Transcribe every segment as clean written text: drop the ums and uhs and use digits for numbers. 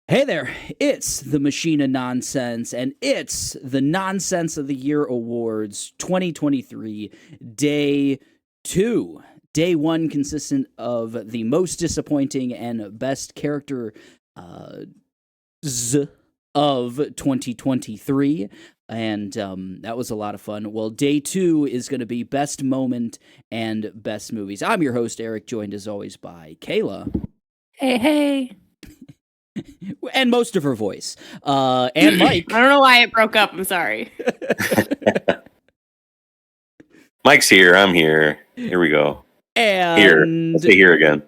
Hey there, it's the Machine of Nonsense, and it's the Nonsense of the Year Awards 2023, Day 2. Day 1 consistent of the most disappointing and best character of 2023, and that was a lot of fun. Well, Day 2 is going to be Best Moment and Best Movies. I'm your host, Eric, joined as always by Kayla. Hey. And most of her voice. And Mike. I don't know why it broke up. I'm sorry. Mike's here. I'm here. Here we go. And here. Let's be here again.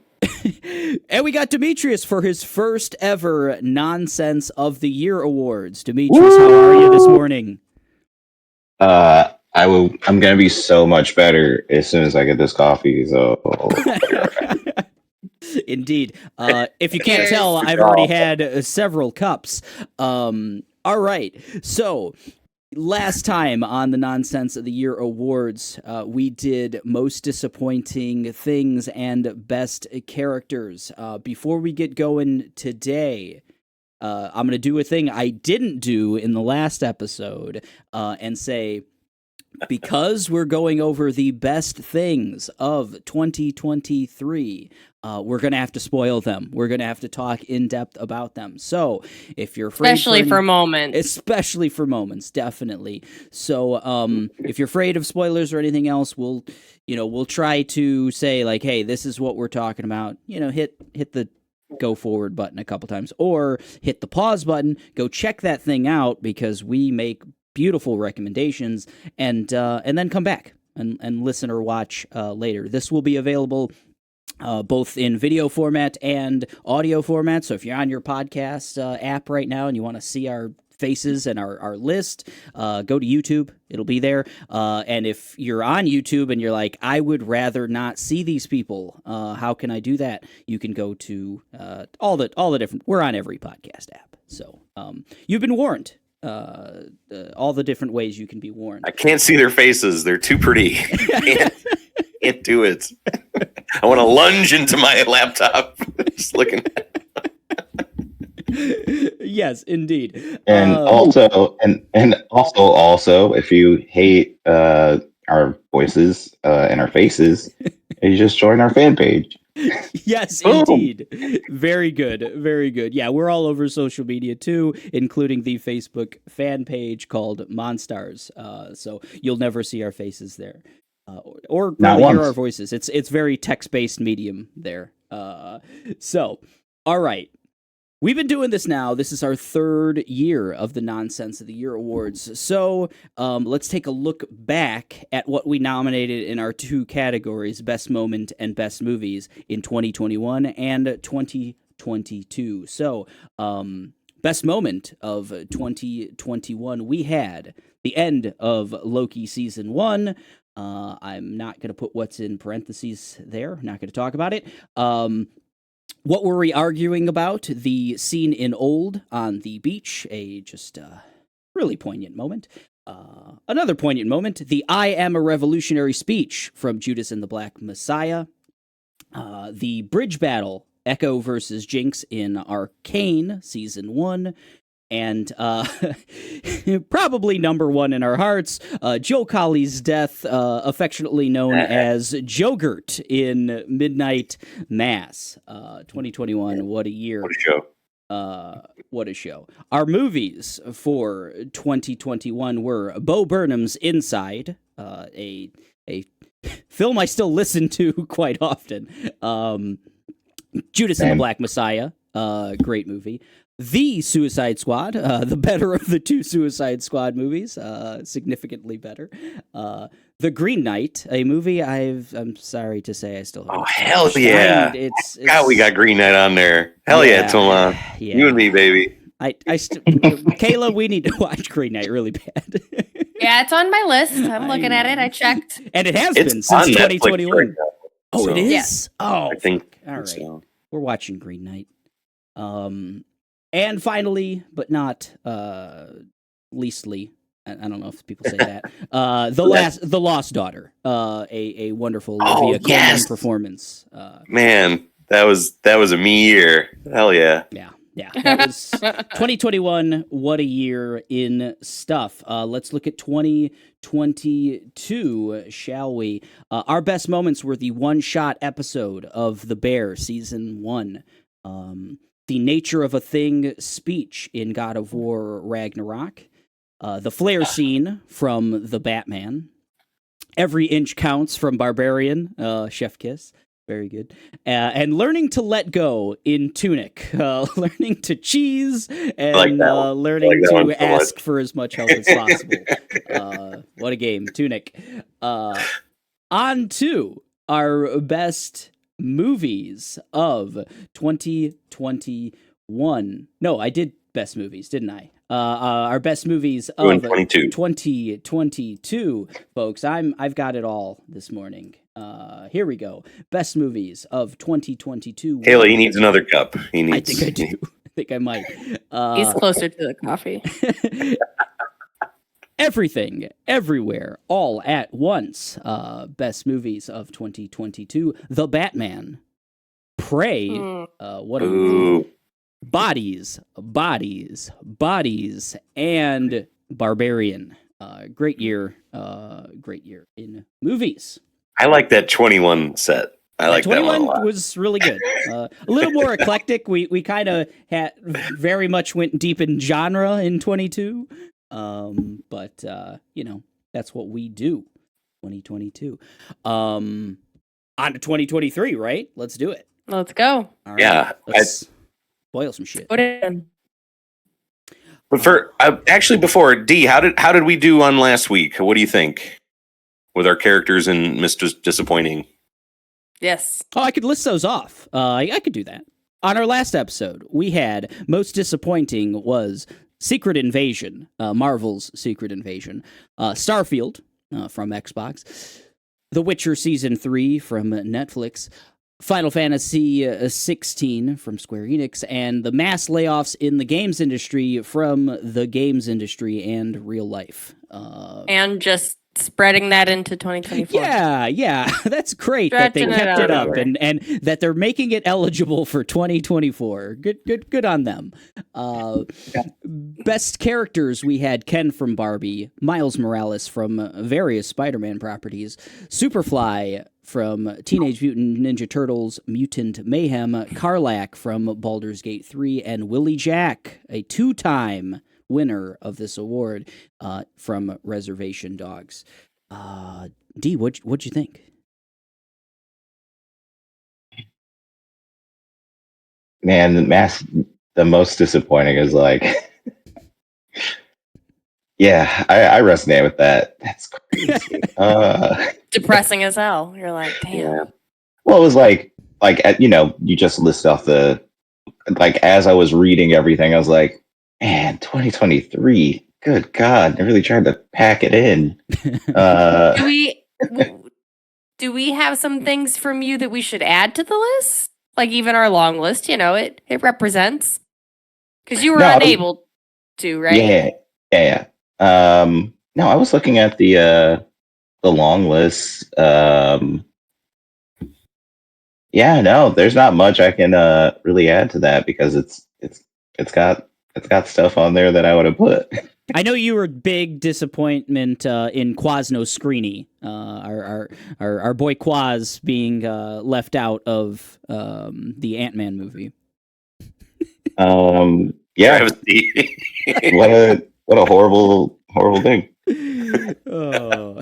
And we got Demetrius for his first ever Nonsense of the Year Awards. Demetrius, how are you this morning? I'm gonna be so much better as soon as I get this coffee. So Indeed. If you can't tell, I've already had several cups. All right. So last time on the Nonsense of the Year Awards, we did most disappointing things and best characters. Before we get going today, I'm going to do a thing I didn't do in the last episode and say, because we're going over the best things of 2023, we're going to have to spoil them. We're going to have to talk in depth about them. So if you're afraid Especially for moments, definitely. So if you're afraid of spoilers or anything else, we'll try to say like, hey, this is what we're talking about. Hit the go forward button a couple times or hit the pause button. Go check that thing out because we make beautiful recommendations, and then come back and listen or watch later. This will be available both in video format and audio format. So if you're on your podcast app right now and you want to see our faces and our list, go to YouTube. It'll be there. And if you're on YouTube and you're like, I would rather not see these people, how can I do that? You can go to all the different. We're on every podcast app, so you've been warned. All the different ways you can be warned. I can't see their faces. They're too pretty. Can't do it. I want to lunge into my laptop just looking at it. Yes, indeed. And also, if you hate our voices and our faces, you just join our fan page. Yes, indeed. Very good. Very good. Yeah, we're all over social media too, including the Facebook fan page called Monstars. So you'll never see our faces there. Or really hear our voices. It's very text-based medium there. So, all right. We've been doing this now. This is our third year of the Nonsense of the Year Awards. So let's take a look back at what we nominated in our two categories, Best Moment and Best Movies, in 2021 and 2022. So Best Moment of 2021, we had the end of Loki Season 1. I'm not going to put what's in parentheses there. Not going to talk about it. What were we arguing about? The scene in Old on the beach, a just really poignant moment. Another poignant moment, the I Am a Revolutionary speech from Judas and the Black Messiah. The bridge battle, Echo versus Jinx in Arcane, Season 1. And probably number one in our hearts, Joe Colley's death, affectionately known as Jogurt in Midnight Mass. 2021, what a year. What a show. What a show. Our movies for 2021 were Bo Burnham's Inside, a film I still listen to quite often. Judas and the Black Messiah, great movie. The Suicide Squad, the better of the two Suicide Squad movies, significantly better. The Green Knight, a movie I'm sorry to say I still haven't. Oh, hell yeah. God, we got Green Knight on there. Hell yeah, Tomas. Yeah. You and me, baby. Kayla, we need to watch Green Knight really bad. Yeah, it's on my list. I'm looking at it. I checked. And it has been since 2021. Right now, oh, it is? Yes. Oh, I think. All right. So. We're watching Green Knight. And finally, but not leastly, I don't know if people say that, the Lost Daughter, a wonderful Olivia Colman performance. Man, that was a me year. Hell yeah. Yeah. Yeah, that was 2021. What a year in stuff. Let's look at 2022, shall we? Our best moments were the one-shot episode of The Bear, season 1. The Nature of a Thing speech in God of War Ragnarok. The flare scene from The Batman. Every Inch Counts from Barbarian, Chef Kiss. Very good. And learning to let go in Tunic. Learning to cheese and learning to ask for as much help as possible. What a game. Tunic. On to our best movies of 2021. No, I did best movies, didn't I? Our best movies of 2022, folks. I've got it all this morning. Here we go. Best movies of 2022. Kayla, he needs another cup. I think I do. I think I might. He's closer to the coffee. Everything, Everywhere, All at Once. Best movies of 2022. The Batman. Prey. What a movie. Bodies, and Barbarian. Great year in movies. I like that 21 set. I like that one a lot. Was really good. A little more eclectic. We kind of had very much went deep in genre in 22. But that's what we do. 2022. On to 2023, right? Let's do it. Let's go. All right. Yeah. Let's spoil some shit. Put it in. But before D, how did we do on last week? What do you think with our characters and Mr. Disappointing? Yes. Oh, I could list those off. I could do that. On our last episode, we had most disappointing was Secret Invasion, Marvel's Secret Invasion, Starfield from Xbox, The Witcher Season 3 from Netflix, Final Fantasy 16 from Square Enix, and the mass layoffs in the games industry from the games industry and real life. And just spreading that into 2024. Yeah, that's great that they kept it up and that they're making it eligible for 2024. Good on them. Best characters, we had Ken from Barbie, Miles Morales from various Spider-Man properties, Superfly from Teenage Mutant Ninja Turtles, Mutant Mayhem, Karlak from Baldur's Gate 3, and Willie Jack, a 2-time winner of this award from Reservation Dogs. D, what'd you think? Man, the most disappointing is like, yeah, I resonate with that. That's crazy. Depressing as hell. You're like, damn. Yeah. Well, it was like you just list off the, like, as I was reading everything, I was like, man, 2023. Good God, I really tried to pack it in. Do we have some things from you that we should add to the list? Like even our long list, it represents. Because you were unable to, right? Yeah. No, I was looking at the long list. Yeah, no, there's not much I can really add to that because it's got stuff on there that I would have put. I know you were big disappointment in Quasno Screeny, our boy Quaz being left out of the Ant-Man movie. Yeah. What a horrible thing. Oh,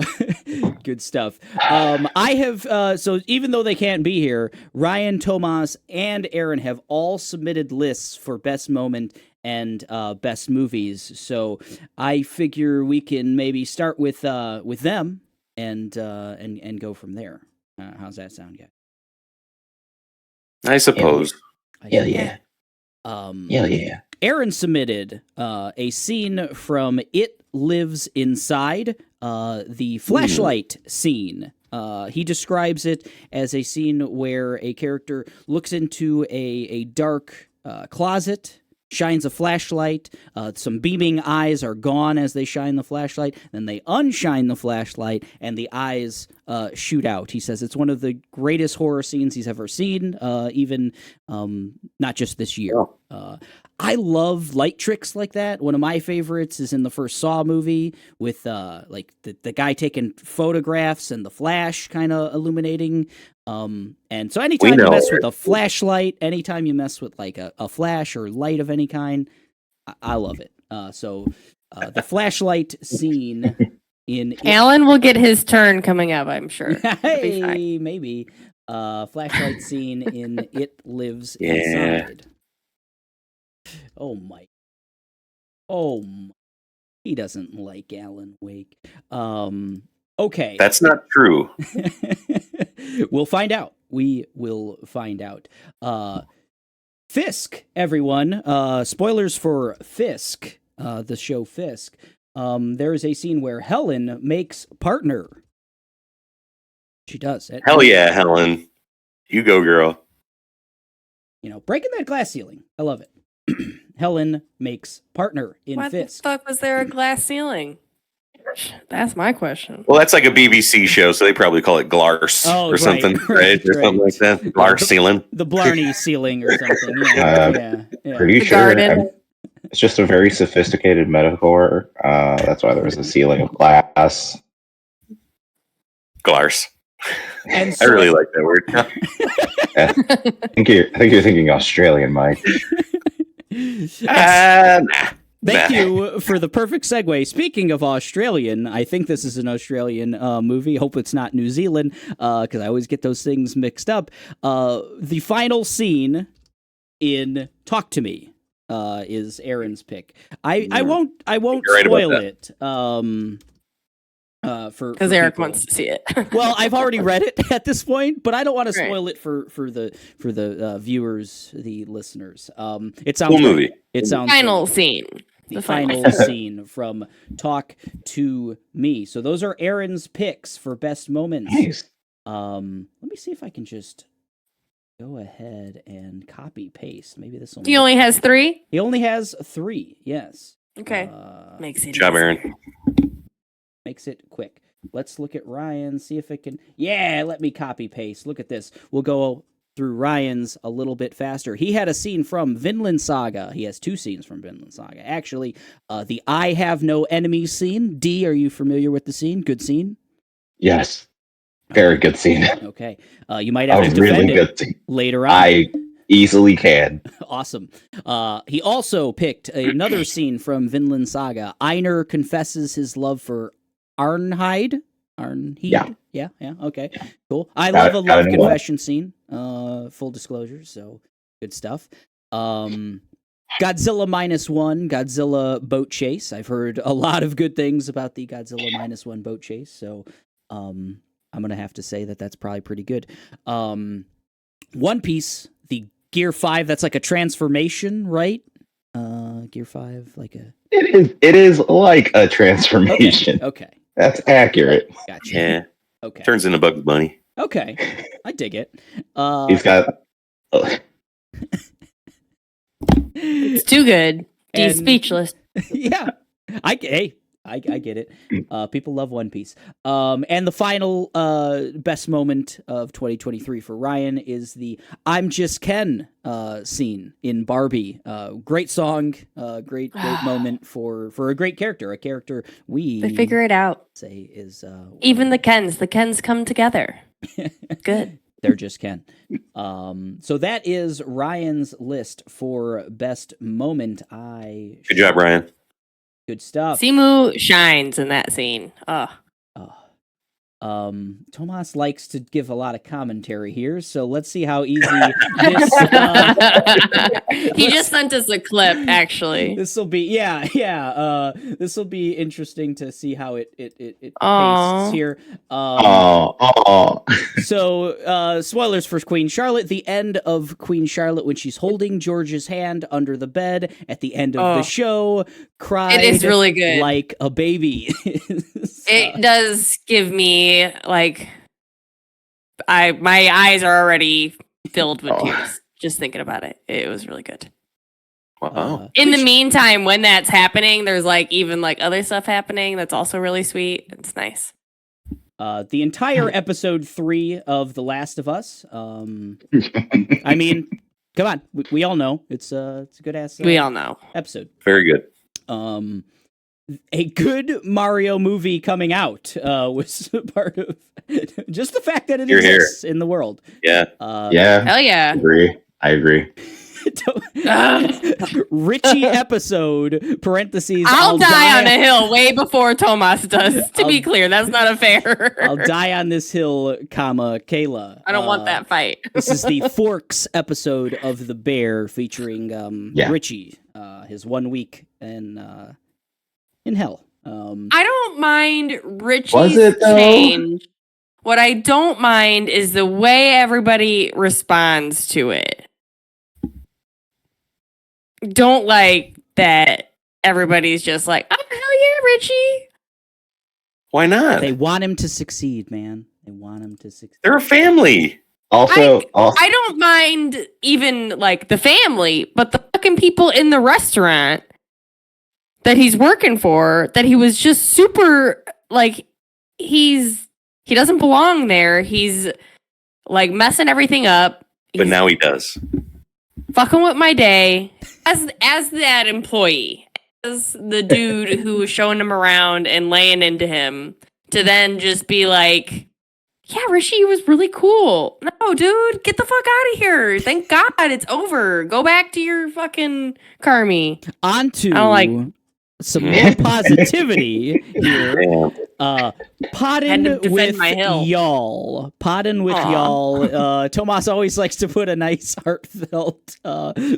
good stuff. I have so even though they can't be here, Ryan, Tomas, and Aaron have all submitted lists for best moment and best movies. So I figure we can maybe start with them and go from there. How's that sound, guys? I suppose. Hell yeah. Yeah. Aaron submitted a scene from It Lives Inside, the flashlight scene. He describes it as a scene where a character looks into a dark closet shines a flashlight. Some beaming eyes are gone as they shine the flashlight. Then they unshine the flashlight, and the eyes shoot out. He says it's one of the greatest horror scenes he's ever seen, even not just this year. I love light tricks like that. One of my favorites is in the first Saw movie with like the guy taking photographs and the flash kind of illuminating. And so anytime you mess with a flashlight, anytime you mess with like a flash or light of any kind, I love it. So the flashlight scene in Alan will get his turn coming up, I'm sure. Hey, maybe flashlight scene in It Lives Inside. Oh my! He doesn't like Alan Wake. Okay, that's not true. We'll find out. We will find out. Fisk, everyone. Spoilers for Fisk, the show Fisk. There is a scene where Helen makes partner. She does. Hell yeah, Helen. You go, girl. You know, breaking that glass ceiling. I love it. Helen makes partner in Fisk. Why the fuck was there a glass ceiling? That's my question. Well, that's like a BBC show, so they probably call it Glars or something, right? Or something like that. Glars ceiling. The Blarney ceiling or something. Yeah. Pretty the sure garden. It's just a very sophisticated metaphor. That's why there was a ceiling of glass. Glars. And so, I really like that word. I think you're thinking Australian, Mike. Thank you for the perfect segue. Speaking of Australian, I think this is an Australian movie. Hope it's not New Zealand, because I always get those things mixed up. The final scene in Talk to Me is Aaron's pick. I won't spoil it. Because Eric wants to see it. Well, I've already read it at this point, but I don't want to spoil it for the viewers, the listeners. It sounds cool movie. It sounds final scene. The final scene from Talk to Me. So those are Aaron's picks for best moments. Nice. Let me see if I can just go ahead and copy paste. Maybe this will. He only has 3. He only has 3. Yes. Okay. Makes it. Good job, Aaron. Makes it quick. Let's look at Ryan, see if it can... Yeah, let me copy paste. Look at this. We'll go through Ryan's a little bit faster. He had a scene from Vinland Saga. He has 2 scenes from Vinland Saga. Actually, the I Have No Enemies scene. D, are you familiar with the scene? Good scene? Yes. Very good scene. Okay. You might have to defend it later on. I easily can. Awesome. He also picked another scene from Vinland Saga. Einar confesses his love for Arnheid. Yeah. Okay. Cool. I love a love confession scene. Full disclosure. So good stuff. Godzilla -1, Godzilla boat chase. I've heard a lot of good things about the Godzilla -1 boat chase. So I'm gonna have to say that that's probably pretty good. One Piece, the Gear 5. That's like a transformation, right? Gear 5, like a. It is like a transformation. Okay. That's accurate. Gotcha. Yeah. Okay. Turns into Bugs Bunny. Okay. I dig it. He's got. It's too good. He's speechless. Yeah. I get it. People love One Piece. And the final best moment of 2023 for Ryan is the I'm Just Ken scene in Barbie. Great song, great moment for a great character, a character they figure it out. Say is even the Kens come together. Good. They're just Ken. So that is Ryan's list for best moment. Good job, Ryan. Good stuff. Simu shines in that scene. Tomas likes to give a lot of commentary here, so let's see how easy this. He just sent us a clip, actually. This will be, this will be interesting to see how it pastes here. So, spoilers for Queen Charlotte. The end of Queen Charlotte when she's holding George's hand under the bed at the end of the show, cried. It is really good, like a baby. It does give me like my eyes are already filled with tears just thinking about it. It was really good. Wow. In the meantime, when that's happening, there's like even like other stuff happening that's also really sweet. It's nice. The entire episode 3 of The Last of Us. I mean, come on, we all know it's a good ass. We all know. Episode. Very good. A good Mario movie coming out was part of just the fact that it exists in the world. Yeah. Yeah. Hell yeah. I agree. Richie episode, parentheses. I'll die on a hill way before Tomas does. To be clear, that's not a fair. I'll die on this hill, comma, Kayla. I don't want that fight. This is the Forks episode of The Bear featuring Richie, his 1 week in hell. I don't mind Richie's Was it, though? change. What I don't mind is the way everybody responds to it. Don't like that everybody's just like, oh, hell yeah, Richie. Why not? They want him to succeed, man. They want him to succeed. They're a family. Also, I don't mind even like the family, but the fucking people in the restaurant that he's working for, that he was just super like he doesn't belong there. He's like messing everything up. But now he does. Fucking with my day as that employee, as the dude who was showing him around and laying into him, to then just be like, yeah, Rishi was really cool. No, dude, get the fuck out of here. Thank God it's over. Go back to your fucking Carmi. On to I don't like some more positivity here. Yeah. Poddin' with my hill. y'all. Poddin' with Aw. y'all. Tomas always likes to put a nice heartfelt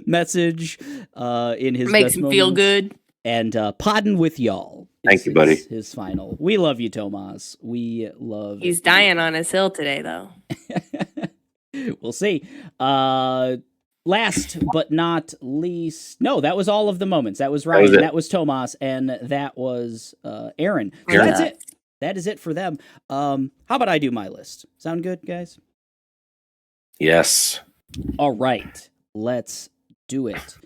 message in his Makes best him feel moments. good. And Poddin' with y'all. Thank you, buddy. His final. We love you, Tomas. We love He's dying on his hill today, though. We'll see. Last but not least, no, that was all of the moments. That was Ryan, that was Tomas, and that was Aaron. So Aaron. that's it. That is it for them. How about I do my list? Sound good, guys? Yes. All right, let's do it.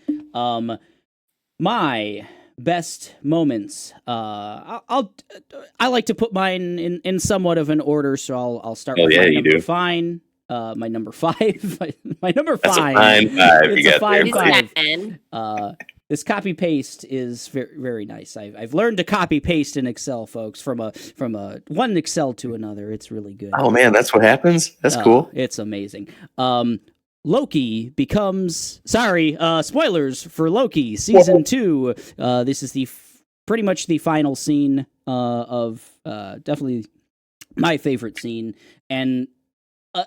My best moments. I like to put mine in somewhat of an order, so I'll start with my number fine. My number 5. My number 5. That's a fine 5. It's You a got fine there. 5. This copy paste is very, very nice. I've learned to copy paste in Excel, folks, from a one Excel to another. It's really good. Oh man, that's what happens. That's cool. It's amazing. Loki becomes spoilers for Loki season 2. This is pretty much the final scene of definitely my favorite scene, and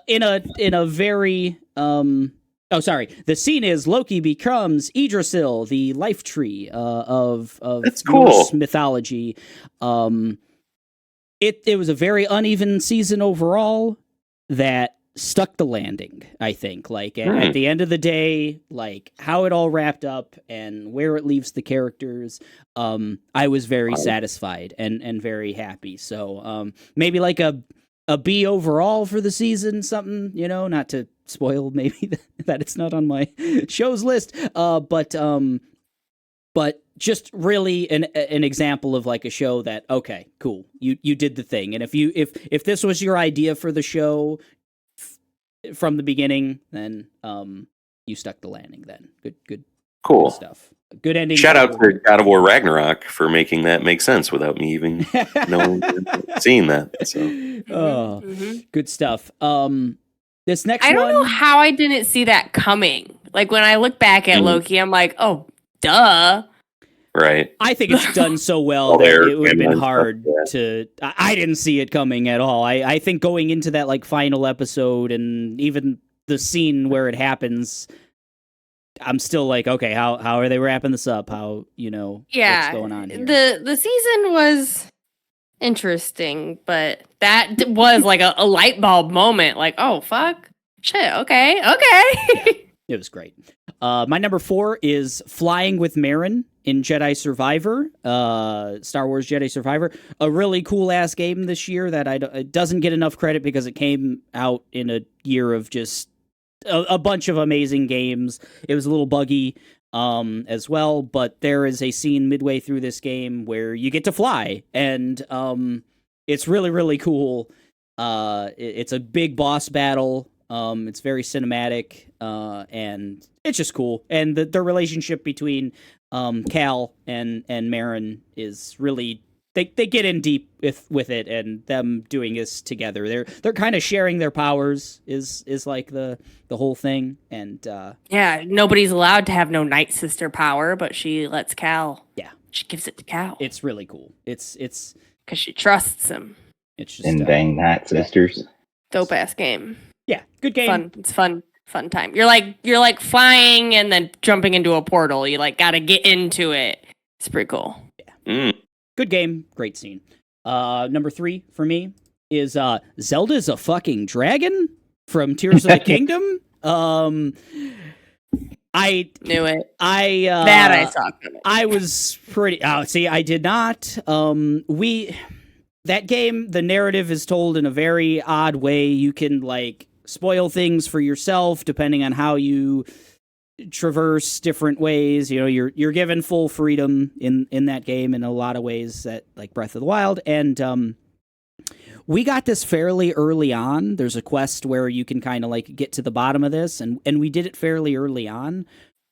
in a very the scene is Loki becomes Yggdrasil, the life tree of That's cool. Norse mythology. It was a very uneven season overall that stuck the landing, I think. Like at the end of the day, like how it all wrapped up and where it leaves the characters, I was very satisfied and very happy. So maybe like a B overall for the season, something, not to spoil maybe that it's not on my shows list, but just really an example of like a show that, okay, cool, you did the thing. And if this was your idea for the show from the beginning, then you stuck the landing. Then good Cool stuff. Good ending. Shout out to God of War Ragnarok for making that make sense without me even knowing seeing that. So good stuff. This next I don't one, know how I didn't see that coming. Like when I look back at Loki, I'm like, oh, duh. right. I think it's done so well that it would have been hard to. I didn't see it coming at all. I think going into that like final episode and even the scene where it happens, I'm still like, okay, how are they wrapping this up? How what's going on here? The season was interesting, but that was like a light bulb moment. Like, oh fuck, shit, okay. It was great. My number 4 is Flying with Marin in Jedi Survivor, Star Wars Jedi Survivor. A really cool-ass game this year that it doesn't get enough credit because it came out in a year of just a bunch of amazing games. It was a little buggy, as well. But there is a scene midway through this game where you get to fly, and it's really, really cool. It's a big boss battle. It's very cinematic, and it's just cool. And the relationship between Cal and Marin is really they get in deep with it, and them doing this together. They're kind of sharing their powers is like the whole thing. And Yeah, nobody's allowed to have no Night Sister power, but she lets Cal. Yeah. She gives it to Cal. It's really cool. It's because she trusts him. It's just And dang Night Sisters. Dope ass game. Yeah, good game. Fun. It's fun time. You're like flying and then jumping into a portal. You like gotta get into it. It's pretty cool. Yeah. Good game, great scene. Number 3 for me is Zelda's a fucking dragon from Tears of the Kingdom. I knew it. That I saw coming. I was pretty. Oh, see, I did not. That game, the narrative is told in a very odd way. You can like spoil things for yourself depending on how you traverse different ways. You know, you're given full freedom in that game in a lot of ways, that like Breath of the Wild. And we got this fairly early on. There's a quest where you can kind of like get to the bottom of this, and we did it fairly early on.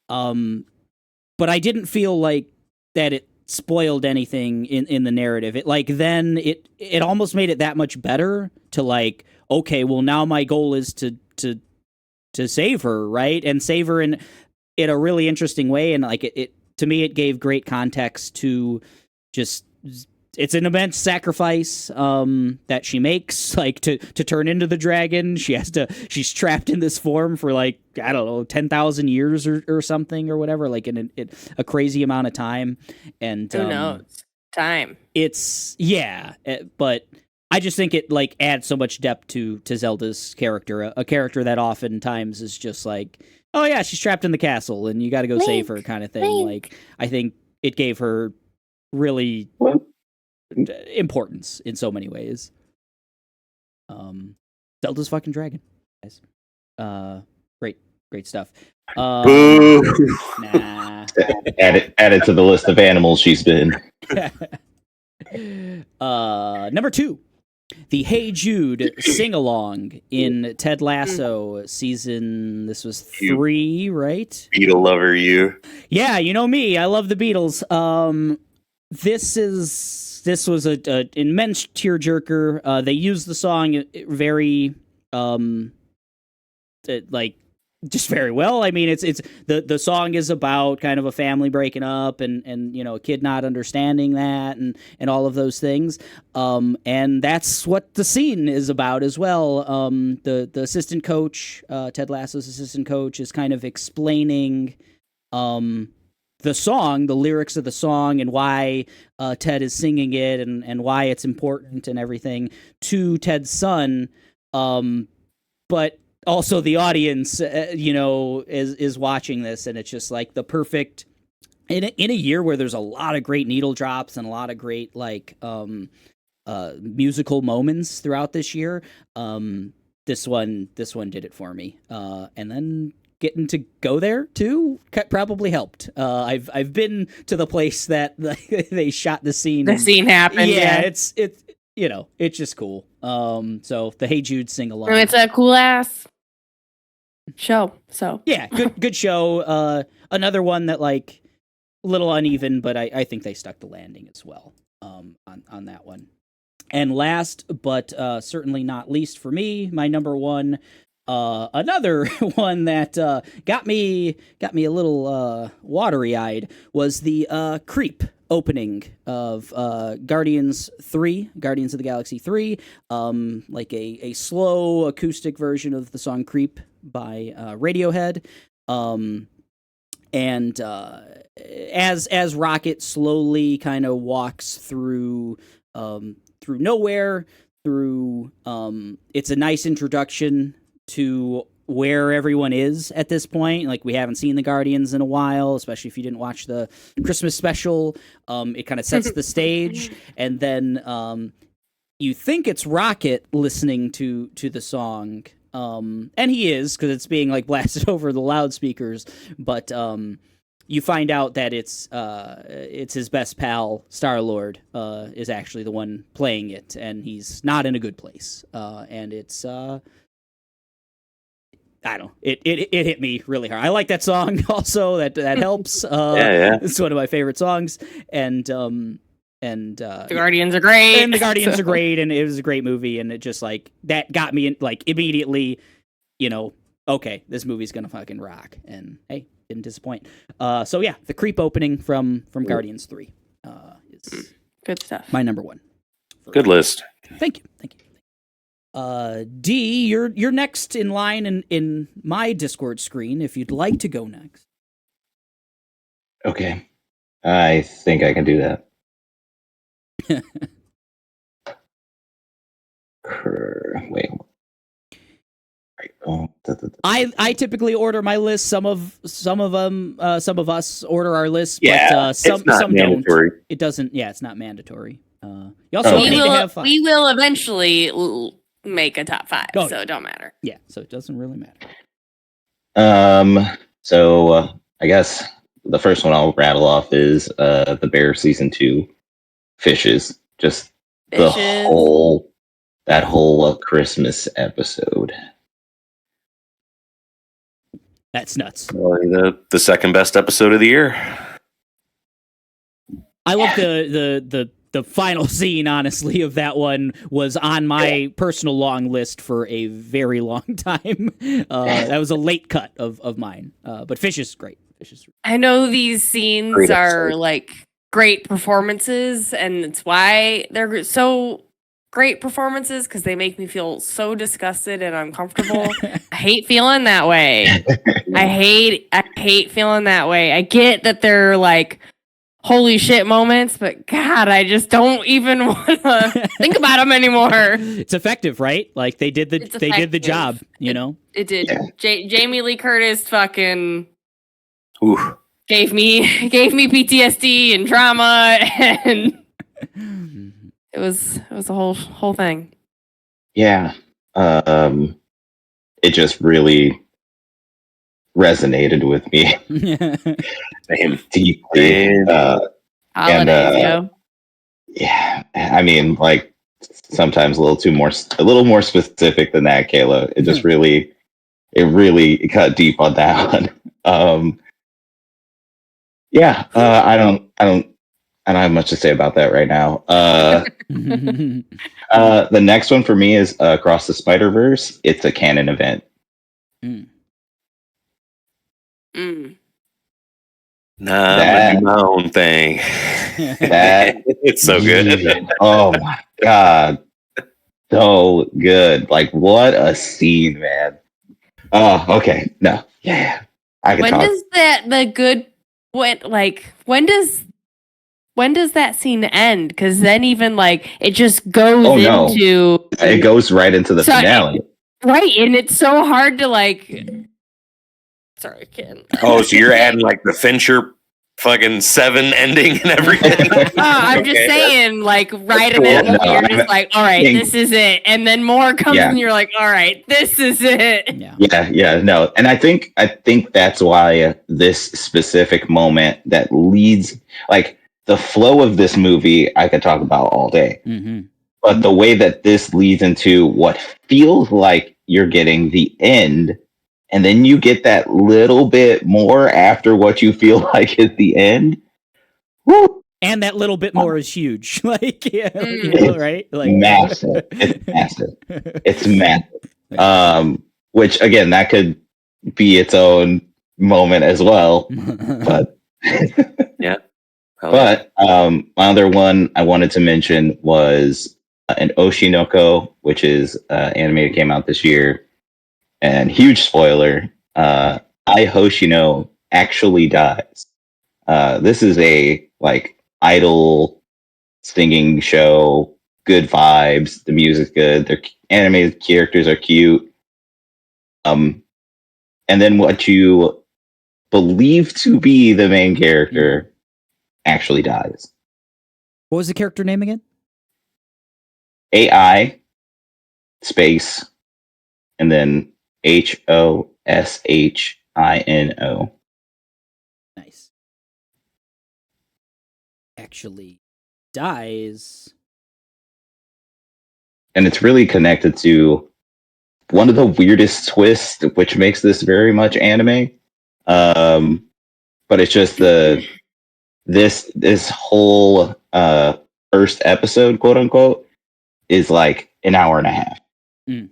But I didn't feel like that it spoiled anything in the narrative. It like then it almost made it that much better to like, okay, well now my goal is to save her, right? And save her in a really interesting way. And like it to me, it gave great context to just, it's an immense sacrifice that she makes, like to turn into the dragon. She's trapped in this form for like, I don't know, 10,000 years or something or whatever, like in a crazy amount of time. And who knows? Time. It's but I just think it like adds so much depth to Zelda's character, a character that oftentimes is just like, oh yeah, she's trapped in the castle and you got to go save her kind of thing. Like I think it gave her really importance in so many ways. Zelda's fucking dragon, guys. Great stuff. Boo! Nah. Add it to the list of animals she's been. Number 2, the Hey Jude sing-along in Ted Lasso season, this was 3, right? Beetle lover, you. Yeah, you know me. I love the Beatles. This was an immense tearjerker. They used the song very, just very well. I mean, it's the song is about kind of a family breaking up and you know, a kid not understanding that and all of those things. And that's what the scene is about as well. The assistant coach, Ted Lasso's assistant coach, is kind of explaining the song, the lyrics of the song, and why Ted is singing it and why it's important and everything to Ted's son. But also the audience, is watching this, and it's just like the perfect in a year where there's a lot of great needle drops and a lot of great like musical moments throughout this year. This one did it for me, and then getting to go there too probably helped. I've been to the place that they shot the scene. The scene happened. Yeah, it's it's just cool. So the Hey Jude sing along. And it's a cool ass show. So yeah, good show. Another one that like a little uneven, but I think they stuck the landing as well. On that one. And last but certainly not least for me, my number 1. Another one that got me a little watery eyed was the Creep opening of Guardians of the Galaxy 3, like a slow acoustic version of the song Creep by Radiohead. And as Rocket slowly kind of walks through nowhere, it's a nice introduction to where everyone is at this point. Like, we haven't seen the Guardians in a while, especially if you didn't watch the Christmas special. It kind of sets the stage, and then you think it's Rocket listening to the song, and he is, because it's being like blasted over the loudspeakers. But you find out that it's his best pal Star-Lord is actually the one playing it, and he's not in a good place. And it's I don't know. It hit me really hard. I like that song also. That helps. Yeah. It's one of my favorite songs. And The Guardians are great. and the Guardians are great, and it was a great movie, and it just like that got me in, like immediately, okay, this movie's gonna fucking rock. And hey, didn't disappoint. So yeah, the creep opening from Guardians 3 is Good stuff. my number one. Good list. Thank you. D, you're next in line in my Discord screen if you'd like to go next. Okay. I think I can do that. Wait. I typically order my list. Some of us order our lists, Yeah, but some it's not some mandatory. don't. It doesn't. Yeah, it's not mandatory. You also we need to will have fun. we will eventually make a top 5, Oh, so it don't matter. Yeah, so it doesn't really matter. So I guess the first one I'll rattle off is the Bear season 2, Fishes. Just Fishes. that whole Christmas episode. That's nuts. Probably the second best episode of the year. I love the final scene, honestly, of that one was on my personal long list for a very long time. That was a late cut of mine. But Fish is great. I know these scenes Great are episode. like great performances, and it's why they're so great performances, because they make me feel so disgusted and uncomfortable. I hate feeling that way. I hate feeling that way. I get that they're like holy shit moments, but God, I just don't even want to think about them anymore. It's effective, right? Like they did the It's job, effective. It did. Yeah. Jamie Lee Curtis fucking Ooh. gave me PTSD and trauma, and it was a whole thing. Yeah. It just really resonated with me Same. deeply. Holidays, yo. Yeah, I mean, like sometimes a little more specific than that, Kayla. It just really cut deep on that one. Yeah, I don't have much to say about that right now. The next one for me is Across the Spider-Verse. It's a canon event. Nah, I'm gonna do my own thing. It's so good. Yeah. Oh my god, so good! Like what a scene, man. Oh, okay, no, yeah, I can When talk. does when does that scene end? Because then even like it just goes into It goes right into the finale. Right, and it's so hard to like. Sorry, Ken. Oh, so you're adding like the Fincher fucking 7 ending and everything? I'm just saying, like, right in it, you're just like, all right, this is it. And then more comes and you're like, all right, this is it. Yeah, no. And I think that's why this specific moment that leads, like, the flow of this movie, I could talk about all day. Mm-hmm. But the way that this leads into what feels like you're getting the end, and then you get that little bit more after what you feel like is the end. Woo! And that little bit more is huge. Like, yeah, right? Like massive. It's massive. It's massive. Which again, that could be its own moment as well. But yeah. But my other one I wanted to mention was an Oshinoko, which is animated, came out this year. And huge spoiler, Ai Hoshino actually dies. This is a like idol singing show, good vibes, the music's good, their animated characters are cute. And then what you believe to be the main character actually dies. What was the character name again? AI space and then Hoshino. Nice. actually dies. And it's really connected to one of the weirdest twists, which makes this very much anime. But it's just this whole first episode, quote unquote, is like an hour and a half. Mm.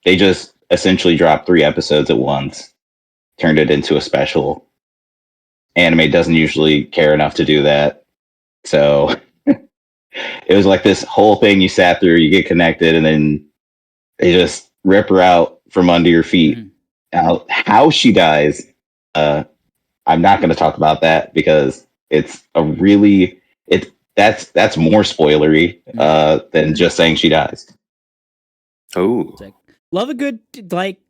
They just essentially dropped 3 episodes at once, turned it into a special. Anime doesn't usually care enough to do that. So it was like this whole thing you sat through, you get connected, and then they just rip her out from under your feet. Mhm. Now, how she dies, I'm not going to talk about that because it's a really that's more spoilery than just saying she dies. Oh, It's like, love a good like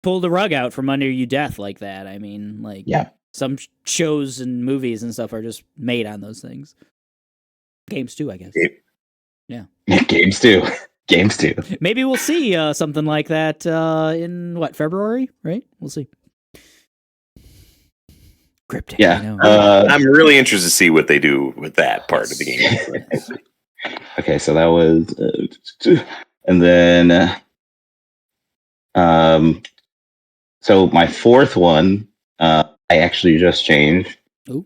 pull the rug out from under you death like that. I mean, like Yeah. some shows and movies and stuff are just made on those things. Games too, I guess. Games too. Games too. Maybe we'll see something like that in what, February, right? We'll see. Cryptic. Yeah. I know. I'm really interested to see what they do with that part of the game. Yes. Okay, so that was, and then, so my fourth one, I actually just changed. Ooh.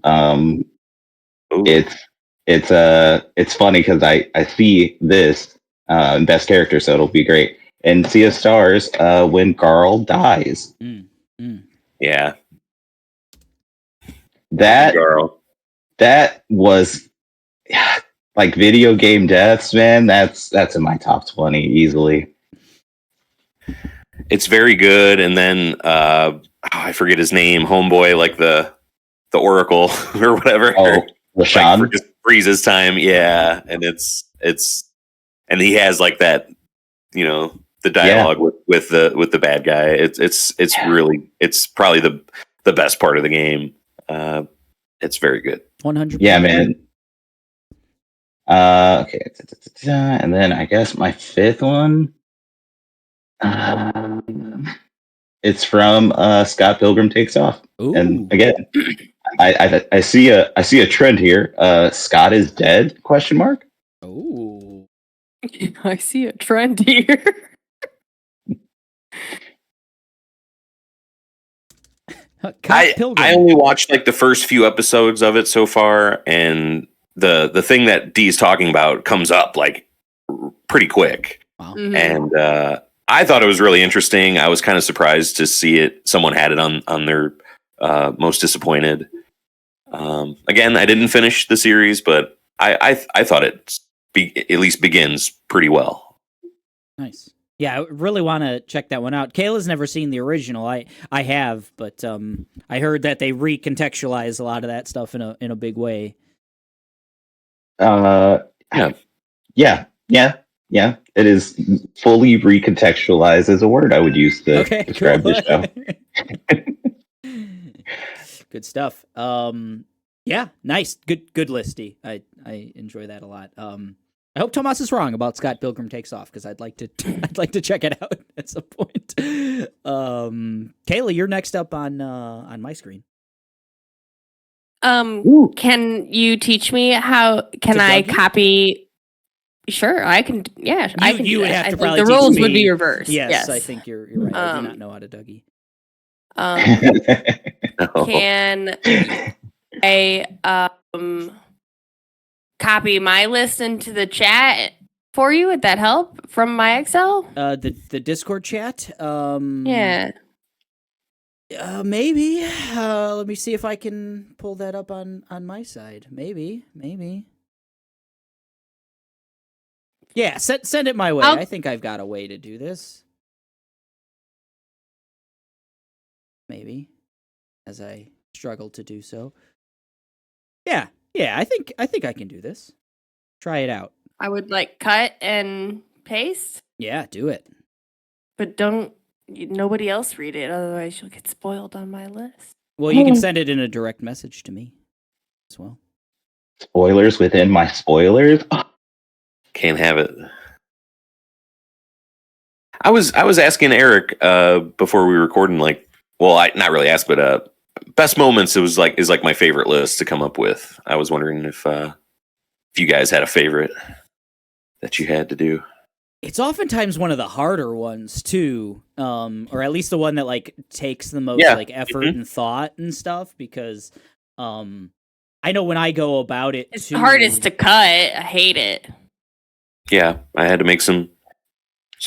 Ooh. It's funny because I see this best character, so it'll be great. And Sea of Stars, when Carl dies, Yeah, that girl. that was like video game deaths, man. That's in my top 20 easily. It's very good. And then I forget his name, homeboy, like the Oracle or whatever. Oh, Rashawn. Like, just freezes time. Yeah, and it's and he has like that, the dialogue with the bad guy. It's really, it's probably the best part of the game. It's very good. 100%. Yeah, man. Okay, and then I guess my fifth one. It's from Scott Pilgrim Takes Off. Ooh. And again, I see a trend here. Scott is dead? Question mark. Oh. I see a trend here. Pilgrim. I only watched like the first few episodes of it so far, and the thing that Dee's talking about comes up like pretty quick. Wow. Mhm. And I thought it was really interesting. I was kind of surprised to see it. Someone had it on their most disappointed. Again, I didn't finish the series, but I thought it at least begins pretty well. Nice. Yeah, I really want to check that one out. Kayla's never seen the original. I have, but I heard that they recontextualize a lot of that stuff in a big way. Yeah. It is fully recontextualized as a word I would use to describe cool. this show. Good stuff. Yeah, nice. Good listy. I enjoy that a lot. I hope Tomas is wrong about Scott Pilgrim Takes Off because I'd like to check it out at some point. Kayla, you're next up on my screen. Can you teach me how? Can I Dougie? copy? Sure, I can. Yeah, I can. You do would that. have to I think probably the teach roles me. would be reversed. Yes, I think you're right. I do not know how to Dougie. Can I copy my list into the chat for you? Would that help from my Excel? The Discord chat. Yeah. Maybe. Let me see if I can pull that up on my side. Maybe. Yeah, send it my way. I think I've got a way to do this. Maybe, as I struggle to do so. Yeah. I think I can do this. Try it out. I would like cut and paste, Yeah, do it. but nobody else read it. Otherwise, you'll get spoiled on my list. Well, you can send it in a direct message to me as well. Spoilers within my spoilers. Can't have it. I was asking Eric before we were recording, like, well, I not really asked, but best moments is like my favorite list to come up with. I was wondering if you guys had a favorite that you had to do. It's oftentimes one of the harder ones too, or at least the one that like takes the most like effort and thought and stuff. Because I know when I go about it, It's the hardest to cut. I hate it. Yeah, I had to make some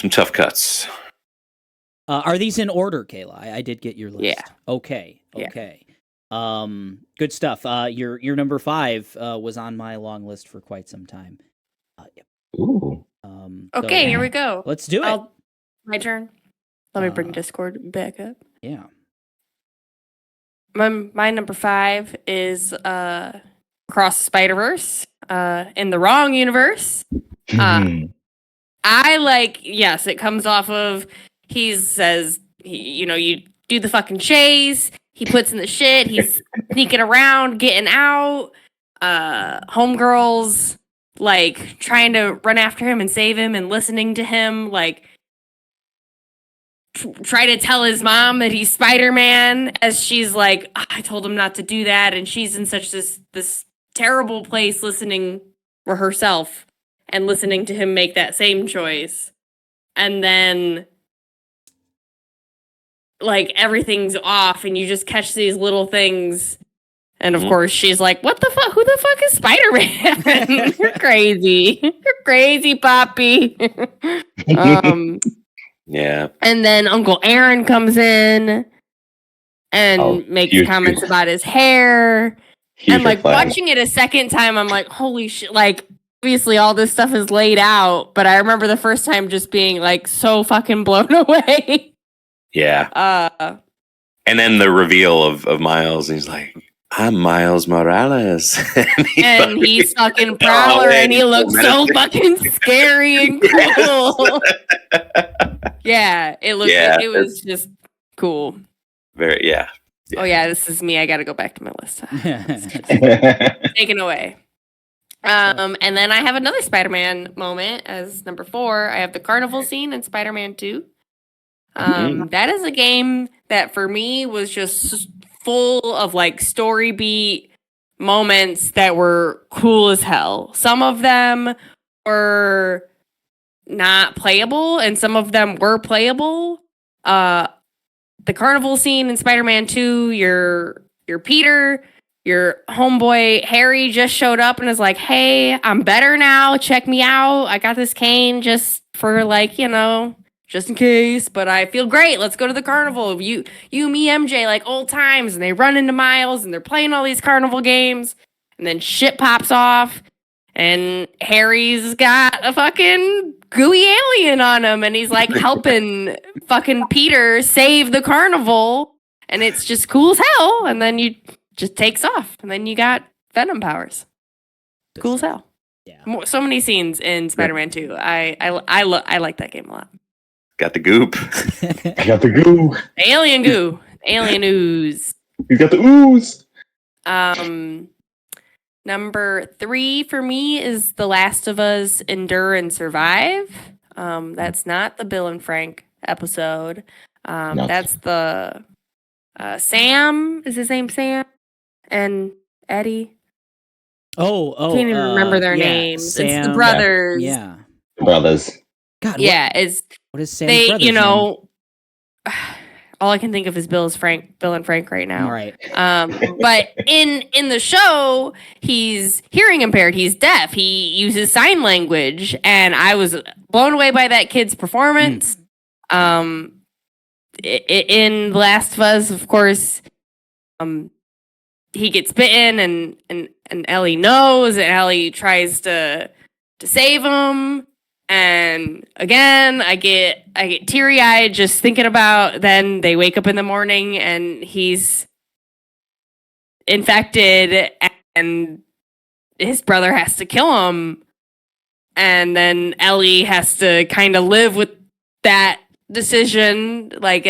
tough cuts. Are these in order, Kayla? I did get your list. Yeah. Okay. Yeah. Okay. Good stuff. Your number 5 was on my long list for quite some time. Ooh. Okay, so, here we go. Let's do it. My turn. Let me bring Discord back up. Yeah. My number 5 is Across the Spider-Verse in the wrong universe. I like, yes, it comes off of, he says, you do the fucking chase, he puts in the shit, he's sneaking around, getting out, homegirls, like, trying to run after him and save him and listening to him, like, try to tell his mom that he's Spider-Man, as she's like, I told him not to do that, and she's in such this terrible place listening for herself and listening to him make that same choice. And then, like, everything's off, and you just catch these little things. And, of course, she's like, what the fuck? Who the fuck is Spider-Man? You're crazy. You're crazy, Poppy. Yeah. And then Uncle Aaron comes in and makes comments about his hair. And, like, watching it a second time, I'm like, holy shit. Like, obviously all this stuff is laid out, but I remember the first time just being, like, so fucking blown away. Yeah. And then the reveal of Miles, he's like, I'm Miles Morales. and he's fucking Prowler, and he looks so fucking scary and cool. Yeah, it was just cool. Very, yeah. Oh yeah, this is me. I gotta go back to my list. Taken away. And then I have another Spider-Man moment as number 4. I have the carnival scene in Spider-Man 2. That is a game that for me was just full of like story beat moments that were cool as hell. Some of them were not playable and some of them were playable. The carnival scene in Spider-Man 2, your Peter, your homeboy Harry just showed up and is like, hey, I'm better now. Check me out. I got this cane just for like, just in case, but I feel great. Let's go to the carnival. You, me, MJ, like old times. And they run into Miles and they're playing all these carnival games. And then shit pops off. And Harry's got a fucking gooey alien on him. And he's like helping fucking Peter save the carnival. And it's just cool as hell. And then you just takes off. And then you got Venom powers. Cool as hell. Yeah. So many scenes in Spider-Man 2. I like that game a lot. Got the goop. I got the goo. Alien goo. Alien ooze. You got the ooze. Number 3 for me is The Last of Us Endure and Survive. That's not the Bill and Frank episode. That's the Sam. Is his name Sam? And Eddie? Oh. Can't even remember their names. Sam, it's the brothers. Yeah. Brothers. God. What is Sam's brother's name? All I can think of is Bill and Frank right now. Right. But in the show, he's hearing impaired. He's deaf. He uses sign language, and I was blown away by that kid's performance. In The Last of Us, of course, he gets bitten, and Ellie knows, and Ellie tries to save him. And again, I get teary-eyed just thinking about then they wake up in the morning and he's infected and his brother has to kill him. And then Ellie has to kind of live with that decision. Like,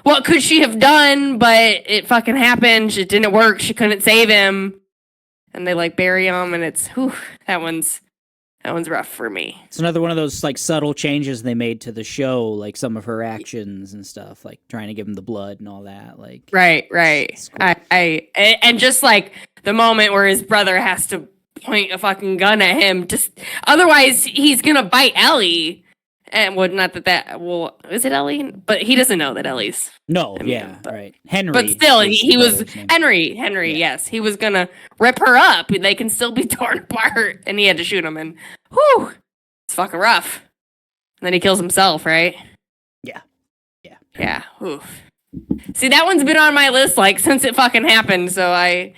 what could she have done? But it fucking happened. It didn't work. She couldn't save him. And they like bury him and it's, that one's That one's rough for me. It's another one of those like subtle changes they made to the show, like some of her actions and stuff, like trying to give him the blood and all that. Like Right. it's cool. And just like the moment where his brother has to point a fucking gun at him, just otherwise he's gonna bite Ellie. And not that is it Ellie? But he doesn't know that Ellie's. No, I mean, yeah, right. Henry. But still, is he the was brother's name. Henry. Yeah. Yes, he was gonna rip her up. They can still be torn apart, and he had to shoot him. And whew, it's fucking rough. And then he kills himself, right? Yeah. Oof. See, that one's been on my list like since it fucking happened. So I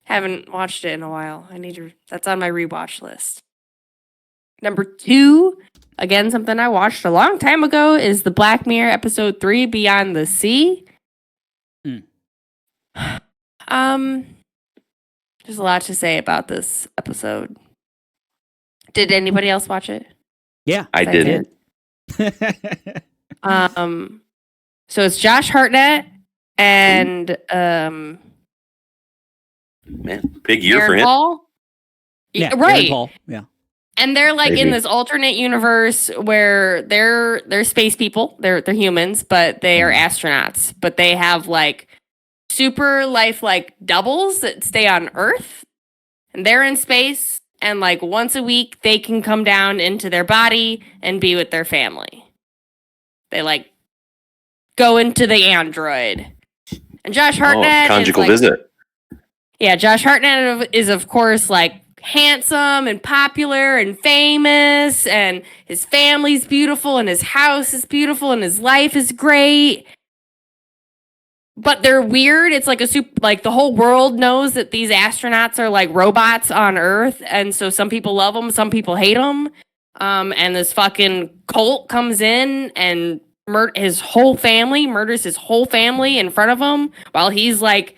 haven't watched it in a while. That's on my rewatch list. Number 2, again, something I watched a long time ago, is the Black Mirror episode 3, Beyond the Sea. Hmm. There's a lot to say about this episode. Did anybody else watch it? Yeah, I did. So it's Josh Hartnett and Man, big year Aaron for him. Paul. yeah, Aaron Right. Paul. Yeah. And they're like in Maybe. this alternate universe where they're space people. They're humans, but they are astronauts. But they have like super lifelike doubles that stay on Earth. And they're in space. And like once a week they can come down into their body and be with their family. They like go into the android. And Josh Hartnett Conjugal is like, visit. yeah, Josh Hartnett is, of course, like handsome and popular and famous, and his family's beautiful, and his house is beautiful, and his life is great. But they're weird. It's like like the whole world knows that these astronauts are like robots on Earth, and so some people love them, some people hate them. And this fucking cult comes in and murders his whole family in front of him while he's like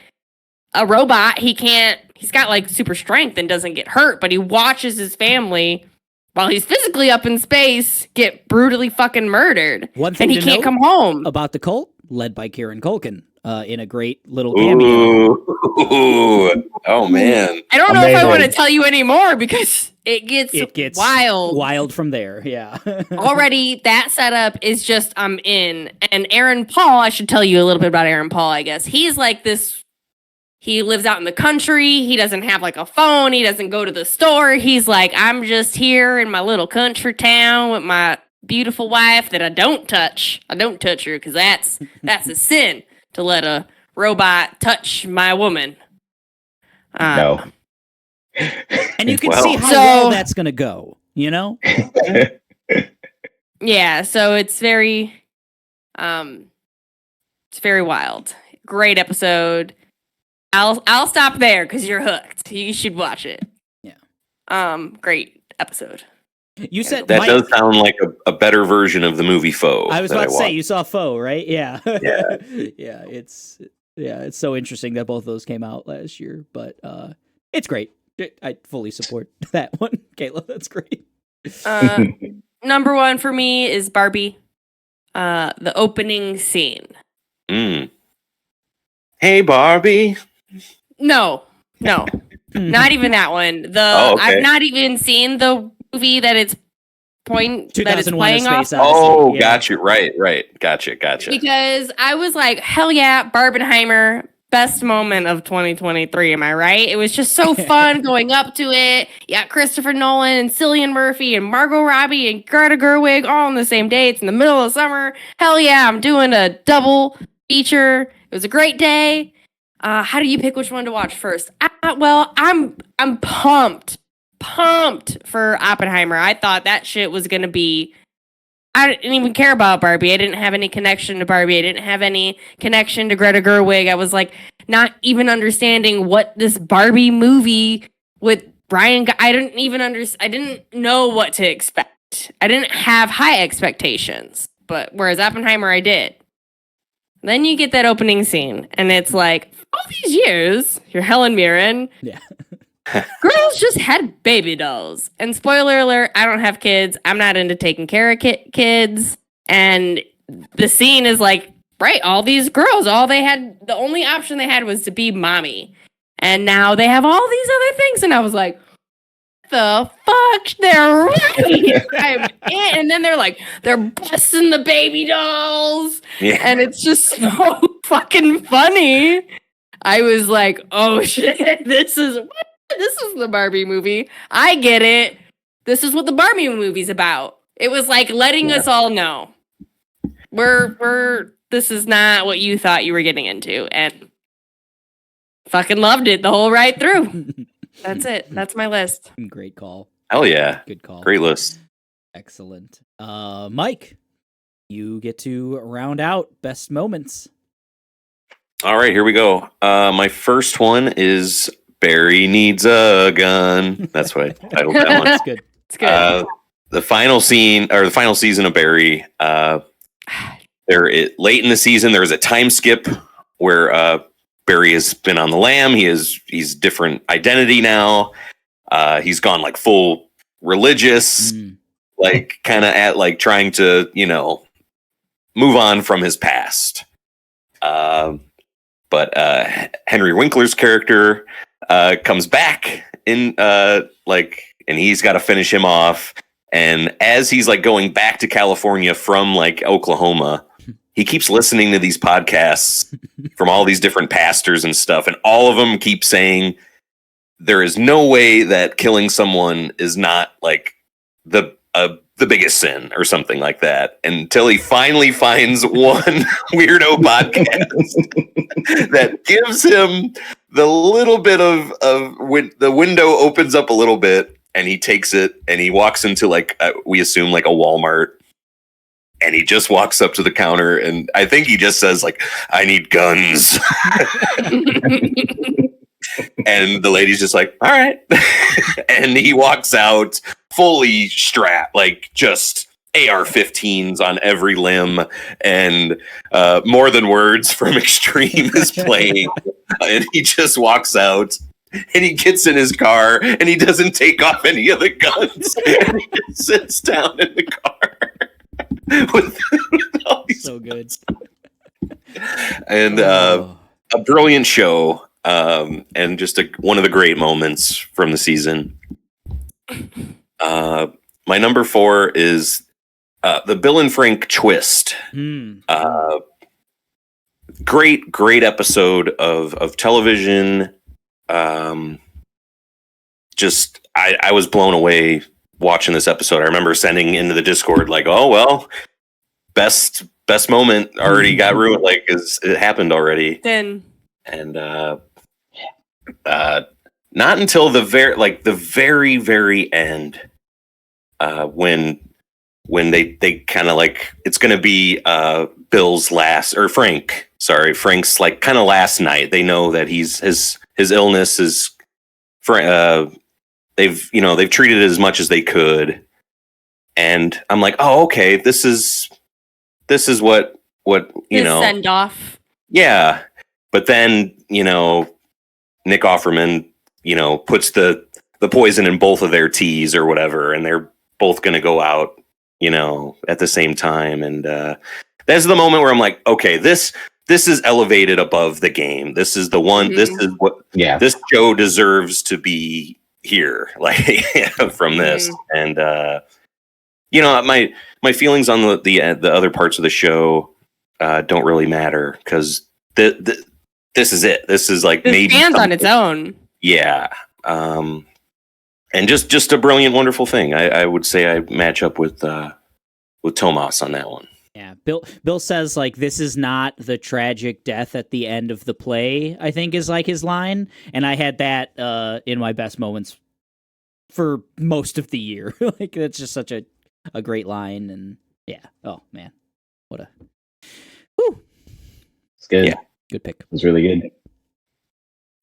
a robot. He's got like super strength and doesn't get hurt, but he watches his family while he's physically up in space get brutally fucking murdered. One thing And he to can't note come home. about the cult, led by Kieran Culkin, in a great little cameo. Ooh. Oh man. I don't know if I Amazing. want to tell you anymore because it gets wild. Wild from there. Yeah. Already, that setup is just, I'm in. And Aaron Paul, I should tell you a little bit about Aaron Paul, I guess. He's like this. He lives out in the country. He doesn't have like a phone. He doesn't go to the store. He's like, I'm just here in my little country town with my beautiful wife that I don't touch. I don't touch her because that's a sin to let a robot touch my woman. No. And you can Well. see how So- well that's going to go, you know? Yeah, so it's very wild. Great episode. I'll stop there because you're hooked. You should watch it. Yeah. Great episode. You said That Mike- does sound like a better version of the movie Foe. I was that about to say watched. you saw Foe, right? Yeah. Yeah. It's so interesting that both of those came out last year, but it's great. I fully support that one. Kayla, that's great. Number 1 for me is Barbie. The opening scene. Mm. Hey Barbie. No, not even that one. Oh, okay. I've not even seen the movie that it's 2001: playing A off. Space Odyssey. Oh, Yeah. got you. Right. Gotcha. Because I was like, hell yeah, Barbenheimer, best moment of 2023. Am I right? It was just so fun going up to it. Yeah, Christopher Nolan and Cillian Murphy and Margot Robbie and Greta Gerwig all on the same day. It's in the middle of summer. Hell yeah, I'm doing a double feature. It was a great day. How do you pick which one to watch first? Well, I'm pumped for Oppenheimer. I thought that shit was gonna be. I didn't even care about Barbie. I didn't have any connection to Barbie. I didn't have any connection to Greta Gerwig. I was like not even understanding what this Barbie movie with Ryan. I didn't know what to expect. I didn't have high expectations. But whereas Oppenheimer, I did. Then you get that opening scene, and it's like, all these years, you're Helen Mirren. Yeah. Girls just had baby dolls. And spoiler alert, I don't have kids. I'm not into taking care of kids. And the scene is like, right, all these girls, the only option they had was to be mommy. And now they have all these other things. And I was like, the fuck? They're right. I'm in. And then they're busting the baby dolls. Yeah. And it's just so fucking funny. I was like, oh shit, this is the Barbie movie. I get it. This is what the Barbie movie's about. It was like letting us all know. This is not what you thought you were getting into. And fucking loved it the whole ride through. That's it. That's my list. Great call. Hell yeah. Good call. Great list. Excellent. Mike, you get to round out best moments. All right, here we go. My first one is Barry Needs a Gun. That's what I titled that one. That's good. It's good. The final scene, or the final season of Barry, late in the season, there was a time skip where Barry has been on the lam. He's different identity now. He's gone like full religious, like kind of at like trying to, move on from his past. But Henry Winkler's character comes back in and he's got to finish him off. And as he's like going back to California from like Oklahoma, he keeps listening to these podcasts from all these different pastors and stuff. And all of them keep saying there is no way that killing someone is not like the biggest sin or something like that, until he finally finds one weirdo podcast that gives him the little bit of when the window opens up a little bit, and he takes it and he walks into we assume like a Walmart, and he just walks up to the counter, and I think he just says like, "I need guns." And the lady's just like, "All right." And he walks out fully strapped, like just AR-15s on every limb, and More Than Words from Extreme is playing. And he just walks out, and he gets in his car, and he doesn't take off any of the guns. And he just sits down in the car with all these So good. And a brilliant show, and just one of the great moments from the season. My number 4 is the Bill and Frank twist. Great episode of television. Just I was blown away watching this episode. I remember sending into the Discord like, "Oh well, best moment already got ruined. Like, it happened already." Then And not until the very very end, when they kind of like, it's going to be Frank's like kind of last night. They know that his illness is they've treated it as much as they could, and I'm like, oh okay, this is what his send off. Yeah. But then, Nick Offerman, puts the poison in both of their teas or whatever, and they're both going to go out, at the same time. And that's the moment where I'm like, okay, this is elevated above the game. This is the one. Mm-hmm. This is what this show deserves to be here, like from this. Mm-hmm. And my feelings on the other parts of the show don't really matter, because this is it. This is like this maybe stands on its own. Yeah. And just a brilliant, wonderful thing. I would say I match up with Tomas on that one. Yeah. Bill says like, this is not the tragic death at the end of the play, I think is like his line. And I had that in my best moments for most of the year. Like, that's just such a great line. And yeah. Oh man. What a, whew. It's good. Yeah. Good pick. It was really good.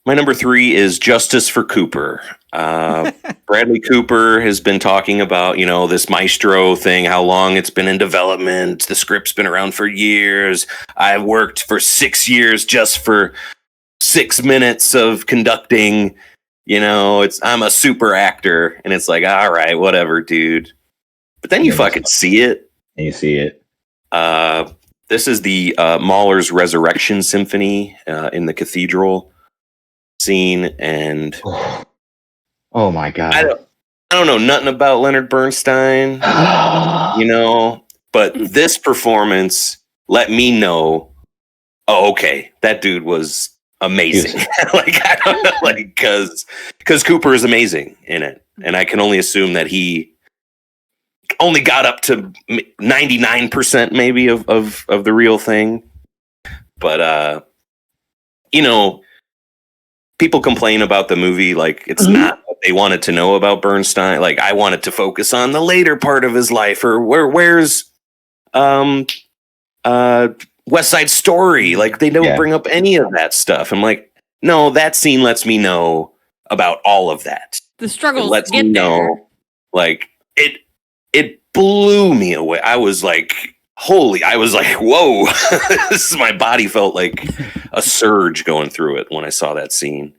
My number 3 is Justice for Cooper. Bradley Cooper has been talking about, this Maestro thing, how long it's been in development. The script's been around for years. I worked for 6 years just for 6 minutes of conducting. I'm a super actor. And it's like, all right, whatever, dude. But then you fucking see it. And you see it. This is the Mahler's Resurrection Symphony in the cathedral scene, and oh my god, I don't know nothing about Leonard Bernstein, you know, but this performance let me know, oh, okay, that dude was amazing. Like, I don't know, like, because Cooper is amazing in it. And I can only assume that he only got up to 99% maybe of the real thing. But, you know, people complain about the movie like it's not what they wanted to know about Bernstein. Like, I wanted to focus on the later part of his life, or where's West Side Story. Like, they don't bring up any of that stuff. I'm like, no, that scene lets me know about all of that. The struggles It lets get me there. know, like, it blew me away. I was like, whoa. My body felt like a surge going through it when I saw that scene.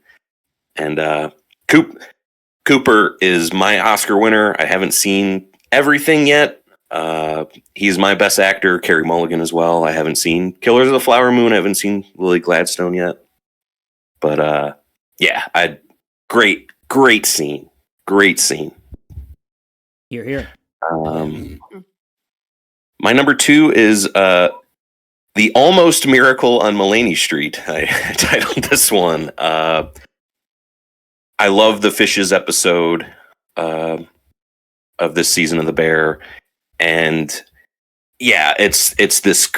And Cooper is my Oscar winner. I haven't seen everything yet. He's my best actor. Carey Mulligan as well. I haven't seen Killers of the Flower Moon. I haven't seen Lily Gladstone yet. But yeah, great scene. Great scene. Here. My number 2 is The Almost Miracle on Mulaney Street. I titled this one. I love the Fishes episode of this season of The Bear. And yeah, it's this,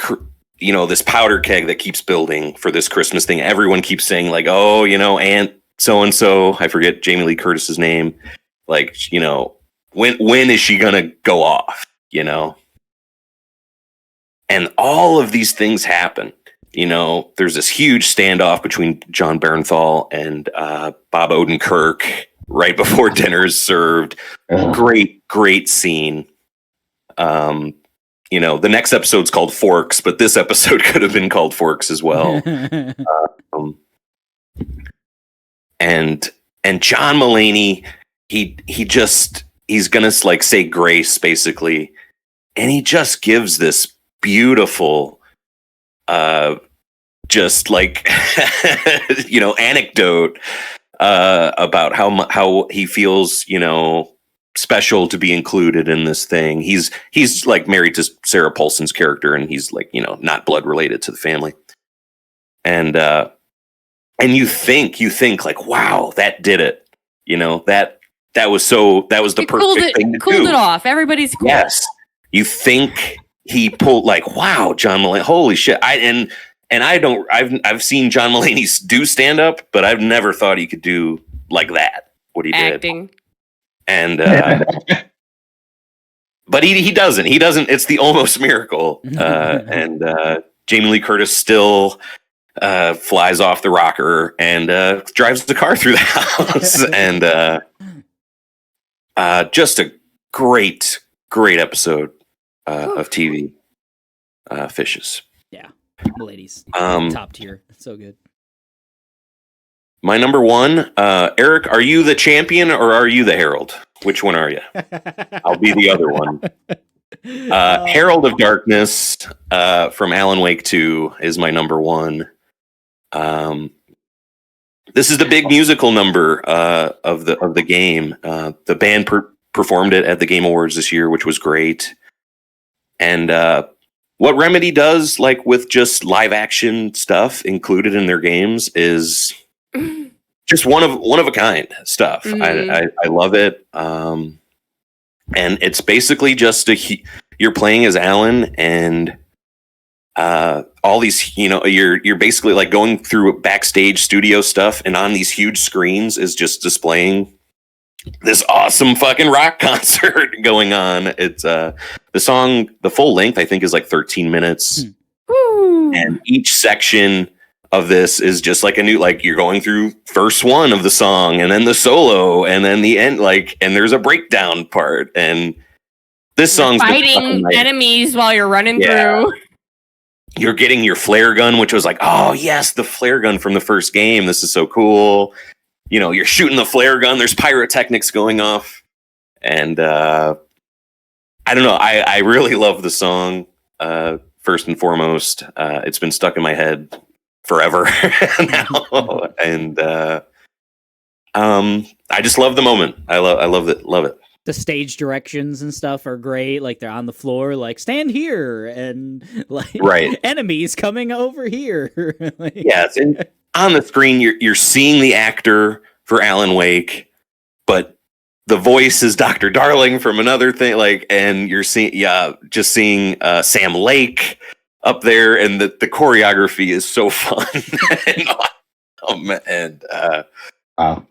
you know, this powder keg that keeps building for this Christmas thing. Everyone keeps saying like, oh, you know, Aunt so-and-so, I forget Jamie Lee Curtis's name. Like, you know, when is she going to go off, you know? And all of these things happen. You know, there's this huge standoff between John Bernthal and Bob Odenkirk right before dinner is served. Great scene. You know, the next episode's called Forks, but this episode could have been called Forks as well. And John Mulaney, he's gonna like say grace basically, and he just gives this beautiful just like you know, anecdote about how he feels, you know, special to be included in this thing. He's like married to Sarah Paulson's character, and he's like, you know, not blood related to the family. And you think like, wow, that did it. You know, that was the perfect thing to do. Cooled it off. Everybody's cool. Yes. You think he pulled like, wow, John Mulaney, holy shit. I've seen John Mulaney do stand up, but I've never thought he could do like that, what he Acting. did. And but he doesn't. It's the almost miracle. And Jamie Lee Curtis still flies off the rocker and drives the car through the house. And just a great episode of TV. Fishes. Yeah, ladies, top tier, so good. My number 1, Eric, are you the champion or are you the herald? Which one are you? I'll be the other one. Herald of Darkness from Alan Wake 2 is my number 1. This is the big musical number of the game. The band performed it at the Game Awards this year, which was great. And what Remedy does, like with just live action stuff included in their games, is just one of a kind stuff. Mm-hmm. I love it. And it's basically just you're playing as Alan, and all these, you know, you're basically like going through backstage studio stuff, and on these huge screens is just displaying this awesome fucking rock concert going on. It's the song, the full length I think is like 13 minutes. And each section of this is just like a new, like you're going through verse 1 of the song, and then the solo, and then the end, like, and there's a breakdown part, and this song's fighting enemies while you're running through. You're getting your flare gun, which was like, oh yes, the flare gun from the first game. This is so cool. You know, you're shooting the flare gun. There's pyrotechnics going off, and I don't know. I really love the song. First and foremost, it's been stuck in my head forever now, and I just love the moment. I love it. the stage directions and stuff are great. Like they're on the floor, like stand here, and like Right. enemies coming over here. Like, Yes, and on the screen you're seeing the actor for Alan Wake, but the voice is Dr. Darling from another thing. Like, and you're seeing just seeing Sam Lake up there, and the choreography is so fun. and Wow.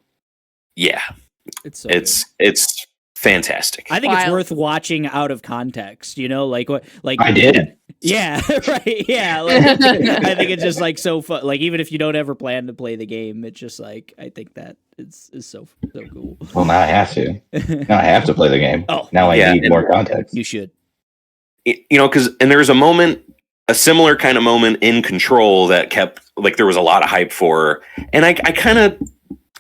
it's so it's fantastic. I think it's Wild. worth watching out of context. You know, like what, like I did. Yeah, right. Yeah, like, I think it's just like so fun. Like even if you don't ever plan to play the game, it's just like I think that is so cool. Well, now I have to. Now I have to play the game. Oh, Now I yeah, need more context. You should. You know, and there was a similar kind of moment in Control that kept, like, there was a lot of hype for, and I kind of,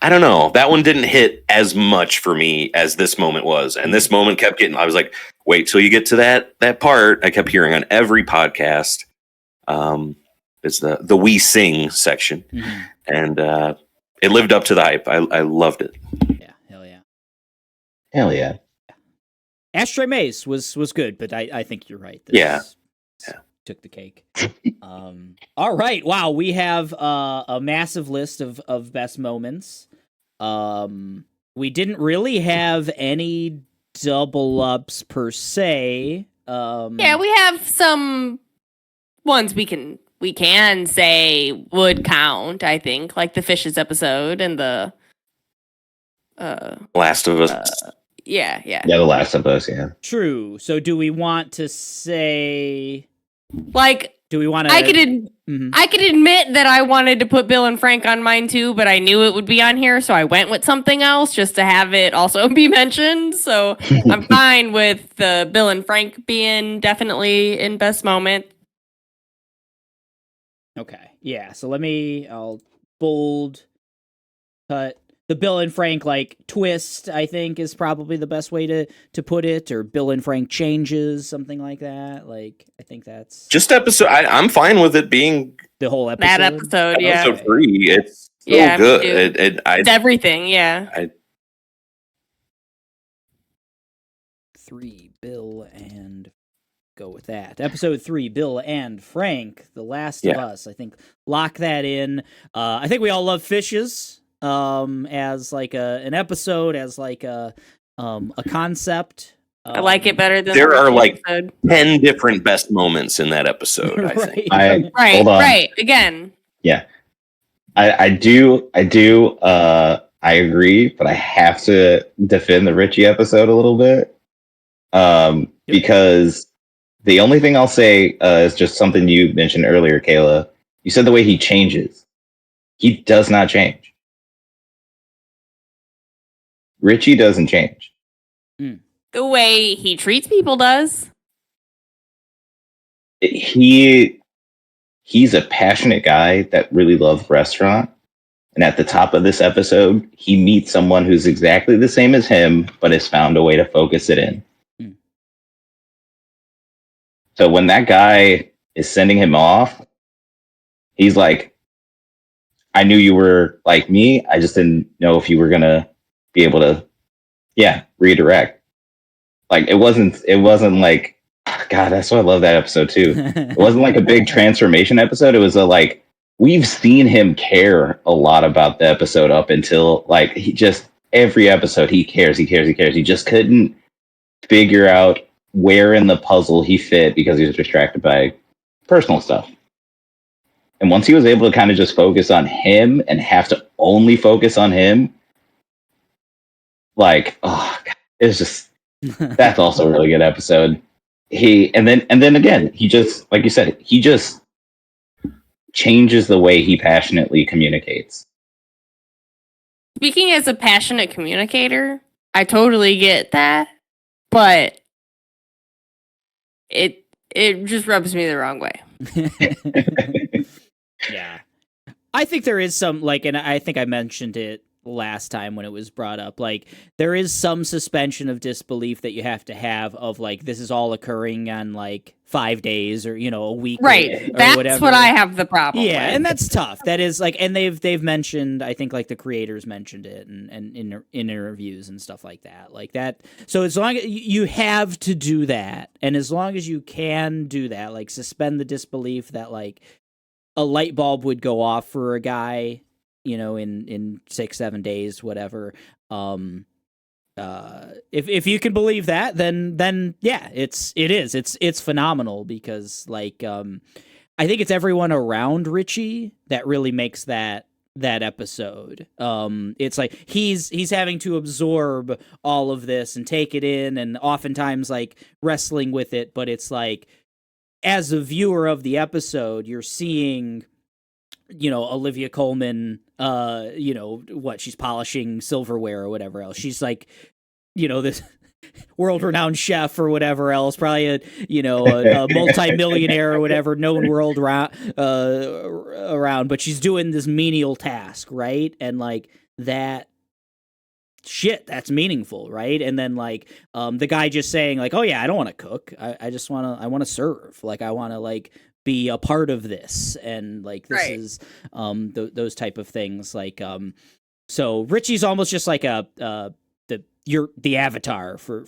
I don't know, that one didn't hit as much for me as this moment was, and this moment kept getting, I was like, wait till you get to that part. I kept hearing on every podcast, it's the We Sing section, and it lived up to the hype. I loved it. Yeah, hell yeah. Hell yeah. Ashtray Maze was good, but I think you're right. Yeah. Took the cake. All right. Wow. We have a massive list of best moments. We didn't really have any double ups per se. Yeah, we have some ones we can say would count, I think, like the Fishes episode and the Last of Us. yeah. Yeah, The Last of Us, yeah. True. So do we want to say, Like, do we want to, I could admit that I wanted to put Bill and Frank on mine too, but I knew it would be on here, so I went with something else just to have it also be mentioned. So I'm fine with the Bill and Frank being definitely in best moment. okay. Yeah. So I'll bold cut the Bill and Frank like twist, I think is probably the best way to put it, or Bill and Frank changes, something like that. Like, I think that's Just episode. I'm fine with it being the whole episode. That episode, yeah. episode 3. It's so Yeah, me good. too. It's everything, yeah. 3, Bill and go with that. Episode 3, Bill and Frank, The Last of Us. I think lock that in. I think we all love Fishes as like an episode, as like a concept. I like it better than there the are Richie like episode. 10 different best moments in that episode. I think. Right. Right, Hold on. right. Again. Yeah. I do I agree, but I have to defend the Richie episode a little bit. Because the only thing I'll say is just something you mentioned earlier, Kayla. You said the way he changes. He does not change. Richie doesn't change. The way he treats people does. He's a passionate guy that really loves restaurant. And at the top of this episode, he meets someone who's exactly the same as him, but has found a way to focus it in. So when that guy is sending him off, he's like, I knew you were like me. I just didn't know if you were going to be able to, redirect. Like, it wasn't like, God, that's why I love that episode too. It wasn't like a big transformation episode. It was like, we've seen him care a lot about the episode up until like, he just, every episode he cares. He just couldn't figure out where in the puzzle he fit because he was distracted by personal stuff. And once he was able to kind of just focus on him and have to only focus on him, like, oh, God, it's just, that's also a really good episode. And then again, he just, like you said, he just changes the way he passionately communicates. Speaking as a passionate communicator, I totally get that, but it just rubs me the wrong way. Yeah. I think there is some, like, and I think I mentioned it last time when it was brought up. Like, there is some suspension of disbelief that you have to have of like this is all occurring on like 5 days or a week, Right. or That's whatever. what I have the problem Yeah, with. and that's tough. That is like, and they've mentioned, I think like the creators mentioned it and in interviews and stuff like that, like that. So as long as you have to do that, and as long as you can do that, like suspend the disbelief that like a light bulb would go off for a guy, in 6-7 days, whatever. If you can believe that, then yeah, it's phenomenal because like I think it's everyone around Richie that really makes that episode. It's like he's having to absorb all of this and take it in, and oftentimes like wrestling with it, but it's like as a viewer of the episode, you're seeing Olivia Colman, what she's polishing silverware or whatever else. She's like, this world-renowned chef or whatever else, probably a multi-millionaire or whatever, known world around, but she's doing this menial task, right? And like that shit, that's meaningful, right? And then like the guy just saying like, oh yeah, I don't want to cook, I want to serve, like I want to like be a part of this, and like this Right. is those type of things, like so Richie's almost just like the avatar for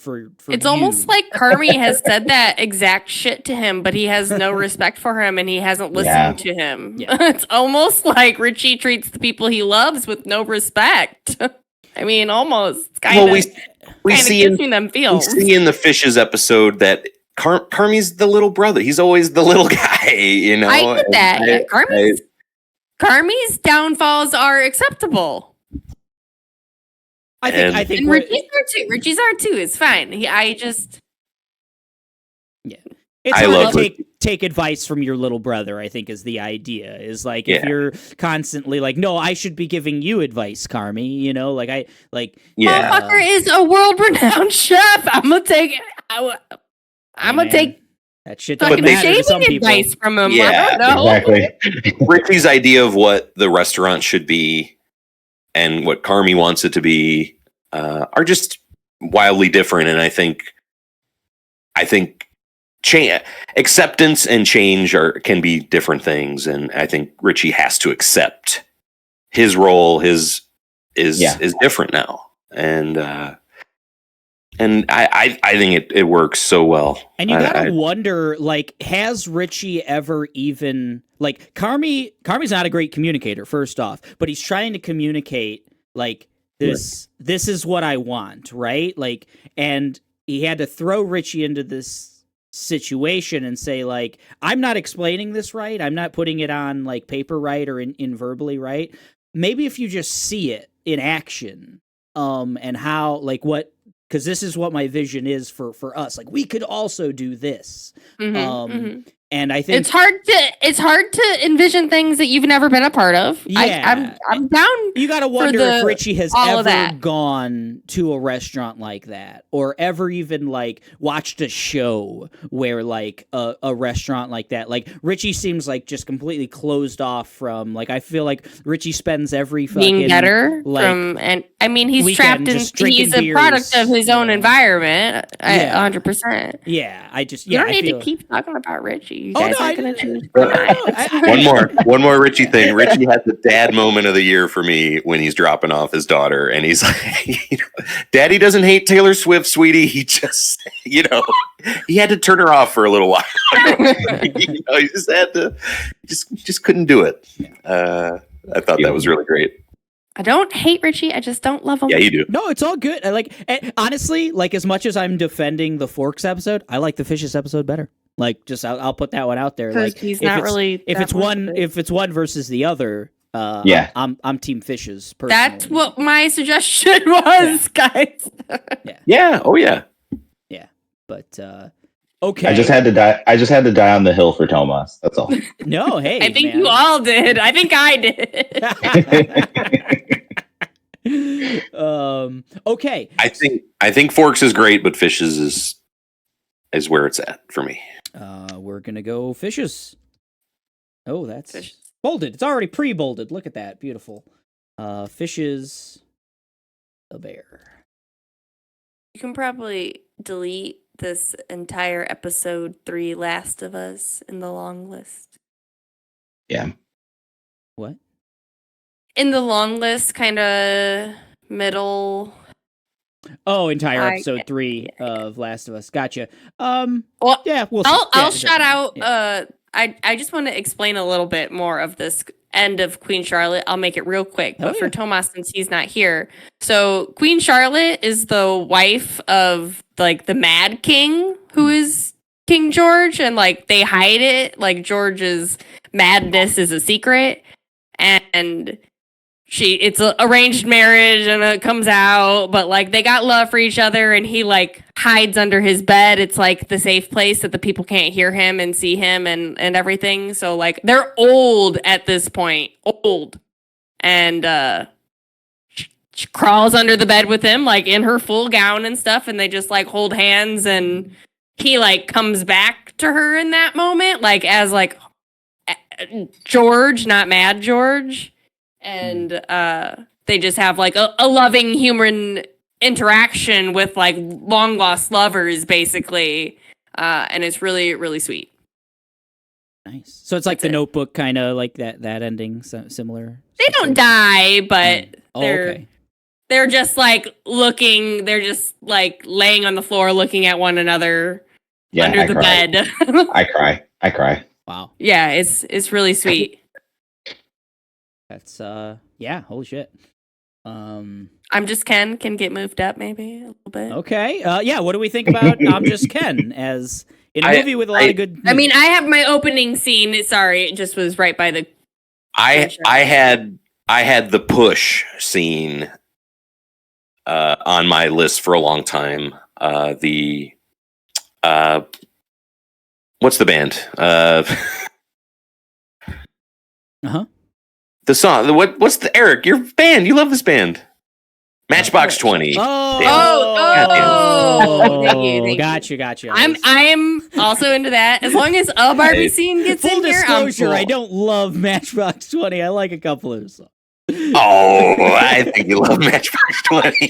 It's you. almost like Carmi has said that exact shit to him, but he has no respect for him and he hasn't listened to him. Yeah. It's almost like Richie treats the people he loves with no respect. I mean, almost. Kind Well, of we see giving them we feels. see in the Fishes episode that Carmi's the little brother. He's always the little guy, I get that. And Yeah, Carmi's downfalls are acceptable. I think And Richie's are too. Richie's are too. It's fine. it's I hard love to take advice from your little brother, I think, is the idea. Is like if Yeah. you're constantly like, no, I should be giving you advice, Carmi, Yeah. Motherfucker is a world-renowned chef. I'm gonna take it. I'm gonna take that shit doesn't fucking matter to some shaving people. advice from him. Yeah, I don't know. Exactly. Richie's idea of what the restaurant should be and what Carmi wants it to be are just wildly different, and I think acceptance and change can be different things, and I think Richie has to accept his role is different now, and I think it works so well. And you gotta wonder, like, has Richie ever even like Carmi's not a great communicator, first off, but he's trying to communicate like this is what I want, right? Like, and he had to throw Richie into this situation and say like, I'm not explaining this right, I'm not putting it on like paper right or in verbally right. Maybe if you just see it in action, and how like what, because this is what my vision is for us, like we could also do this. And I think it's hard to envision things that you've never been a part of. Yeah. I'm down. You got to wonder if Richie has all of ever that. gone to a restaurant like that, or ever even like watched a show where like a restaurant like that. Like Richie seems like just completely closed off from, like, I feel like Richie spends every fucking being better like, from, and I mean he's weekend trapped in, just drinking he's a beers, product of his own environment. Yeah. 100%. Yeah, I just You don't I need feel, to keep talking about Richie. You Oh, guys no, aren't I gonna didn't- choose. One more Richie thing. Richie had the dad moment of the year for me when he's dropping off his daughter, and he's like, Daddy doesn't hate Taylor Swift, sweetie. He just, he had to turn her off for a little while. He just had to, just couldn't do it. I thought that was really great. I don't hate Richie. I just don't love him. Yeah, you do. No, it's all good. I like, honestly, like, as much as I'm defending the Forks episode, I like the Fishes episode better. Like, just I'll put that one out there. Because Like, he's if not it's- really. if that it's much one of it. if it's one versus the other, Yeah. I'm Team Fishes. Personally. That's what my suggestion was, guys. Yeah. Oh, yeah. But okay, I just had to die. I just had to die on the hill for Tomas. That's all. no. Hey, I think man. you all did. I think I did. Okay. I think Forks is great, but Fishes is where it's at for me. We're gonna go Fishes. Oh, that's Fishes. bolded. It's already pre-bolded. Look at that, beautiful. Fishes the bear. You can probably delete this entire episode 3 Last of Us in the long list. Yeah. What? In the long list, kind of middle. Oh, entire I- episode 3 of Last of Us. Gotcha. Well, Yeah, we'll. I'll yeah, shout out. yeah. I just want to explain a little bit more of this end of Queen Charlotte. I'll make it real quick, Hell but for yeah. Tomas, since he's not here, so Queen Charlotte is the wife of like the Mad King, who is King George, and like they hide it. Like George's madness is a secret, and it's an arranged marriage and it comes out, but like they got love for each other, and he like hides under his bed. It's like the safe place that the people can't hear him and see him and everything. So like they're old at this point, old, and she crawls under the bed with him like in her full gown and stuff, and they just like hold hands, and he like comes back to her in that moment, like as like George, not Mad George. And they just have like a loving human interaction with like long lost lovers, basically, and it's really, really sweet. Nice. So it's like That's the it. Notebook, kind of like that ending, similar. They don't die, but Oh, they're okay. they're just like looking. They're just like laying on the floor, looking at one another Yeah, under I the cry. bed. I cry. Wow. Yeah, it's really sweet. That's yeah. Holy shit. I'm Just Ken can get moved up maybe a little bit. Okay. Yeah. What do we think about I'm Just Ken as in a movie with a lot of good? I mean, I have my opening scene. Sorry, it just was right by the. I had the push scene on my list for a long time. What's the band? Uh-huh. The song. What's the Eric? Your band. You love this band. Matchbox 20. Oh. Thank you. Gotcha. I am also into that. As long as a Barbie scene gets Full in here, I'm disclosure, cool. I don't love Matchbox 20. I like a couple of songs. Oh, I think you love Matchbox 20.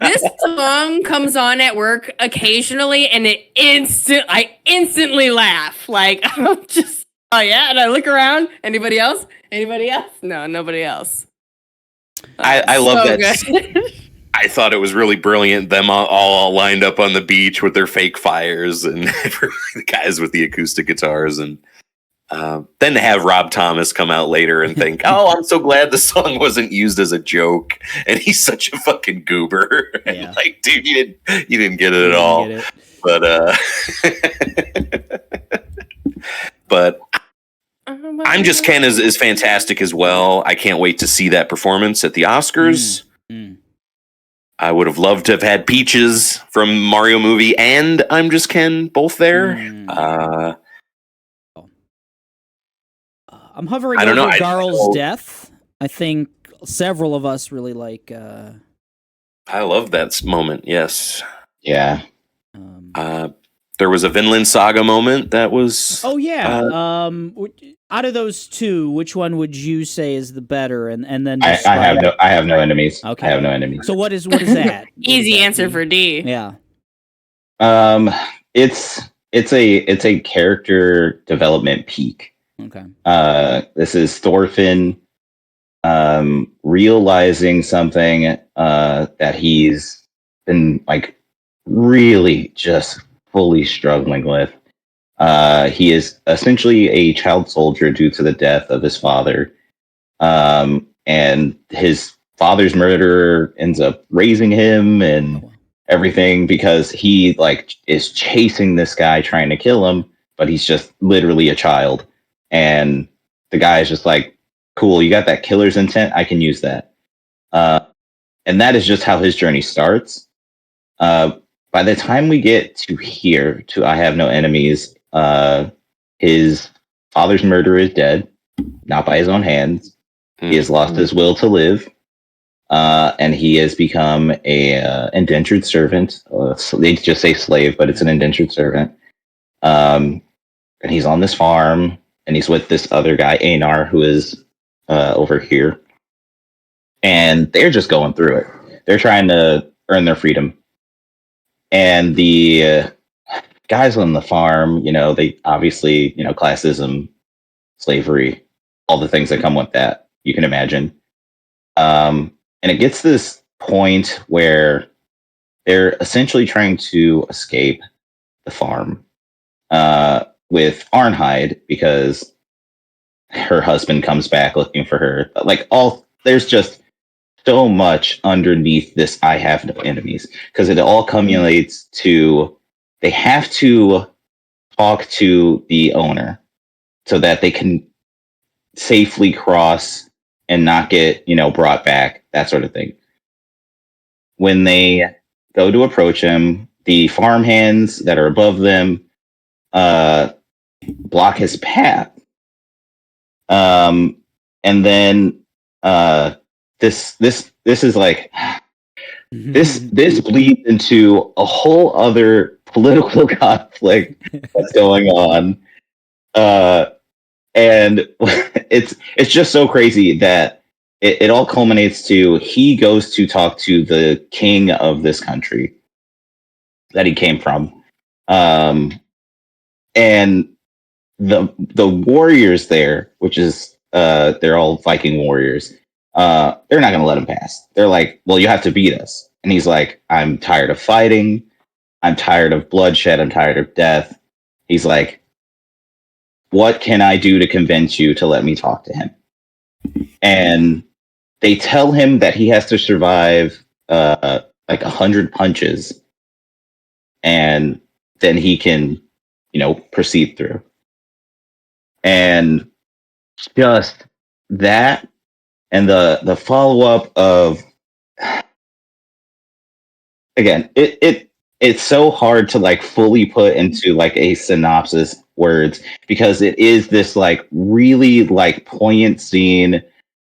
This song comes on at work occasionally, and I instantly laugh. Like I'm just, oh yeah, and I look around. Anybody else? No, nobody else. I love that. Good. I thought it was really brilliant. Them all lined up on the beach with their fake fires, and the guys with the acoustic guitars, and then to have Rob Thomas come out later and think, "Oh, I'm so glad the song wasn't used as a joke," and he's such a fucking goober. And Yeah. like, dude, you didn't get it at all. Get it. But I'm Just Ken is fantastic as well. I can't wait to see that performance at the Oscars. I would have loved to have had Peaches from Mario movie and I'm Just Ken both there. I'm hovering I don't over know. Garl's death. I think several of us really like. I love that moment. Yes. Yeah. There was a Vinland Saga moment that was. Oh yeah. Out of those two, which one would you say is the better? And then I describe- have no enemies. Okay. I have no enemies. So what is that? Easy answer for D. Yeah. It's a character development peak. Okay. This is Thorfinn realizing something that he's been like really just fully struggling with. He is essentially a child soldier due to the death of his father. And his father's murderer ends up raising him and everything because he like is chasing this guy trying to kill him, but he's just literally a child. And the guy is just like, cool, you got that killer's intent, I can use that. And that is just how his journey starts. By the time we get to here, to I Have No Enemies, his father's murderer is dead, not by his own hands. He has lost his will to live, and he has become a indentured servant. They just say slave, but it's an indentured servant. And he's on this farm, and he's with this other guy, Einar, who is over here. And they're just going through it. they're trying to earn their freedom, and the guys on the farm, they obviously, classism, slavery, all the things that come with that. You can imagine. And it gets to this point where they're essentially trying to escape the farm with Arnhide because her husband comes back looking for her. There's just so much underneath this. I have no enemies because it all culminates to they have to talk to the owner so that they can safely cross and not get brought back, that sort of thing. When they go to approach him, the farmhands that are above them block his path. And then this is like this bleeds into a whole other political conflict that's going on. And it's just so crazy that it all culminates to he goes to talk to the king of this country that he came from, and the warriors there, which is they're all Viking warriors. They're not going to let him pass. They're like, well, you have to beat us, and he's like, I'm tired of fighting. I'm tired of bloodshed. I'm tired of death. He's like, what can I do to convince you to let me talk to him? And they tell him that he has to survive like 100 punches, and then he can, proceed through. And just that, and the follow up of, again, it's so hard to like fully put into like a synopsis words because it is this like really like poignant scene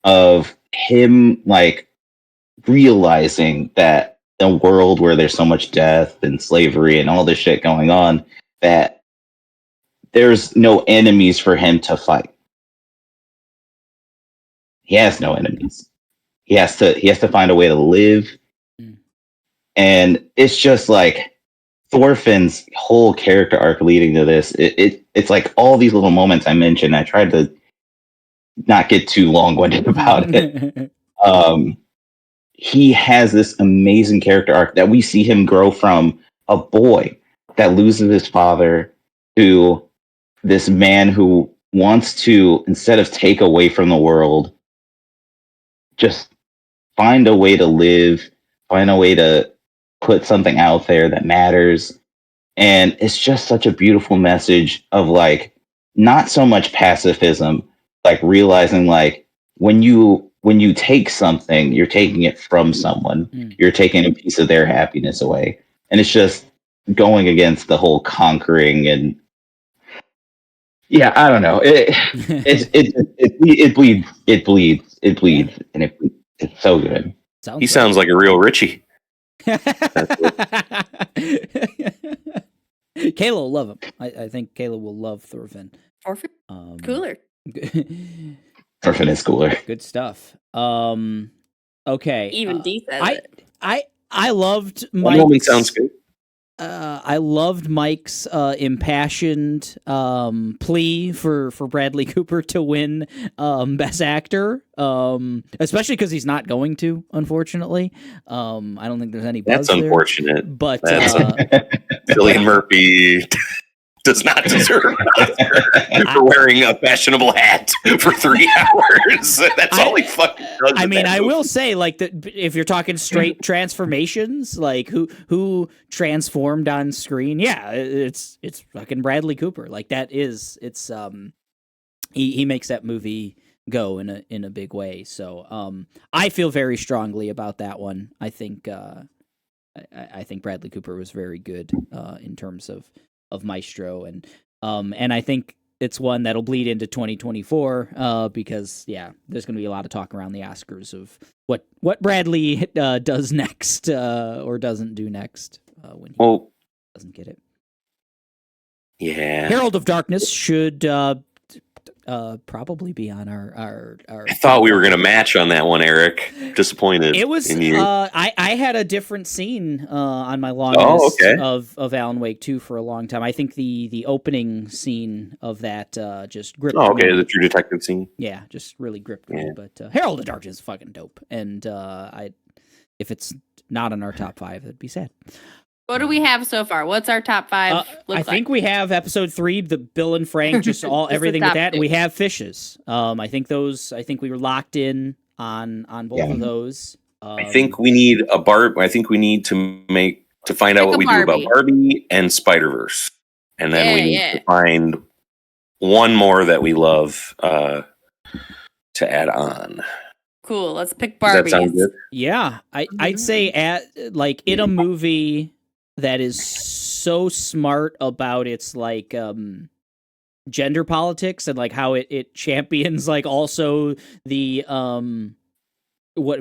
of him like realizing that the world where there's so much death and slavery and all this shit going on, that there's no enemies for him to fight. He has no enemies. He has to find a way to live. And it's just like Thorfinn's whole character arc leading to this. It's like all these little moments I mentioned. I tried to not get too long-winded about it. He has this amazing character arc that we see him grow from a boy that loses his father to this man who wants to, instead of take away from the world, just find a way to live, find a way to put something out there that matters. And it's just such a beautiful message of like, not so much pacifism, like realizing like when you take something, you're taking it from someone. You're taking a piece of their happiness away. And it's just going against the whole conquering and yeah, I don't know. It bleeds, and it's so good. He sounds like a real Richie. Kayla will love him. I think Kayla will love Thorfinn. Thorfinn? Cooler. Thorfinn is cooler. Good stuff. Okay. Even D says it. I loved One woman Mike's. sounds good. I loved Mike's impassioned plea for Bradley Cooper to win Best Actor, especially because he's not going to, unfortunately. I don't think there's any buzz That's there, unfortunate. but Cillian Murphy does not deserve an Oscar for wearing a fashionable hat for 3 hours. That's all he fucking does. I mean, I will say, like, if you're talking straight transformations, like who transformed on screen, yeah, it's fucking Bradley Cooper. Like he makes that movie go in a big way. So I feel very strongly about that one. I think Bradley Cooper was very good in terms of Maestro, and I think it's one that'll bleed into 2024 because there's going to be a lot of talk around the Oscars of what Bradley does next or doesn't do next when he doesn't get it. Yeah, Herald of Darkness should probably be on our I thought we were going to match on that one, Eric. Disappointed. It was in you. I had a different scene on my long Oh, list okay. of Alan Wake 2 for a long time. I think the opening scene of that just gripped Oh, okay, me. the True Detective scene. Yeah, just really gripped me. Yeah. But Herald of Darkness is fucking dope, and if it's not in our top 5, that'd be sad. What do we have so far? What's our top 5? I think we have episode 3, the Bill and Frank, just all Just everything the with top that. 2. We have fishes. I think we were locked in on both Yeah. of those. I think we need I think we need to find out Pick what a we do about Barbie. Barbie and Spider-Verse, and then we need Yeah. to find one more that we love to add on. Cool. Let's pick Does that Barbies. sound good? Yeah, I'd say in a movie that is so smart about its like gender politics and like how it champions like also the what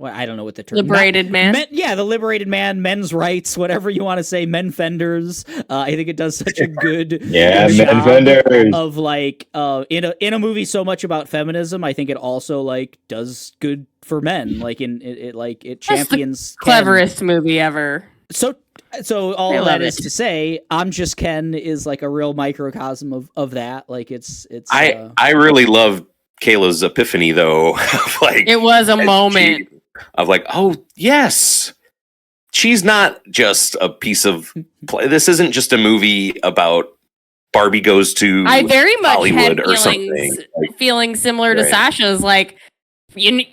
I don't know what the term Liberated man. the liberated man, men's rights, whatever you want to say, men fenders. I think it does such a good Yeah, men job vendors. of like in a movie so much about feminism. I think it also like does good for men, like it champions Ken. Cleverest movie ever. So all I of love that is it. to say, I'm Just Ken is like a real microcosm of that. Like it's I really love Kayla's epiphany though. Of like It was a as moment. of like, oh yes, she's not just a piece of play. This isn't just a movie about Barbie goes to I very much Hollywood had or something. feelings similar to Right. Sasha's. Like, I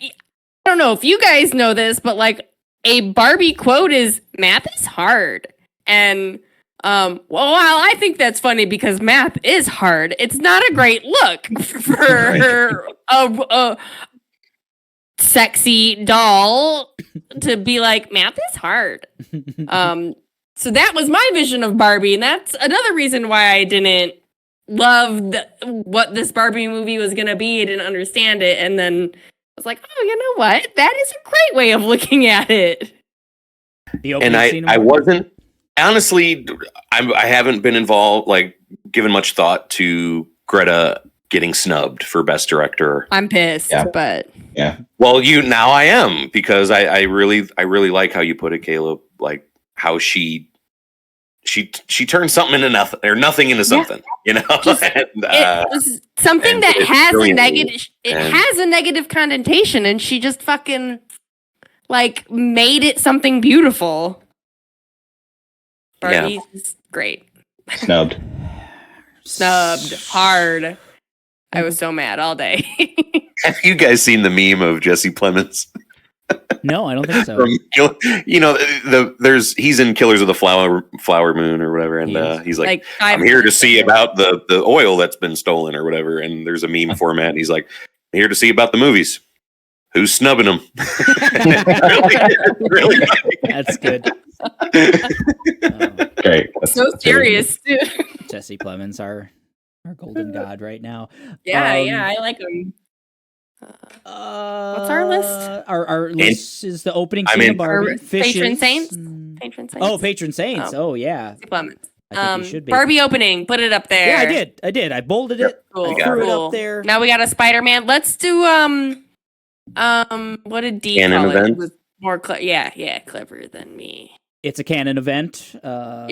don't know if you guys know this, but like a Barbie quote is "math is hard," and while I think that's funny because math is hard, it's not a great look for a sexy doll to be like math is hard. So that was my vision of Barbie, and that's another reason why I didn't love what this Barbie movie was gonna be. I didn't understand it, and then I was like, "Oh, you know what? That is a great way of looking at it." the opening And scene. I wasn't honestly. I haven't been involved, like given much thought to Greta getting snubbed for Best Director. I'm pissed, Yeah. but Well, now I am because I really like how you put it, Caleb. Like how she turns something into nothing or nothing into something, you know. Just- And, it was something and that it's has a brilliant. negative. It And- has a negative connotation, and she just fucking like made it something beautiful. Yeah. Barbie is great. Snubbed. Snubbed hard. I was so mad all day. Have you guys seen the meme of Jesse Plemons? No, I don't think so. From, he's in Killers of the Flower Moon or whatever, and Yes. he's like, I'm I'm here to see about the oil that's been stolen or whatever. And there's a meme format, and he's like, I'm here to see about the movies. Who's snubbing them? really, That's good. Great. That's so serious too. Jesse Plemons, our golden god right now. Yeah, Um, yeah, I like him. What's our list? Our list is the opening I'm scene in- of Barbie. Our Fishes. patron saints? Mm. Patron saints. Oh, patron saints. Oh, yeah. Clemens. I think we should be. Barbie opening, put it up there. Yeah, I did. I bolded it. Cool. I threw it cool. up there. Now we got a Spider-Man. Let's do what did D Canon call event? it? It was more clever than me. It's a canon event. Yeah.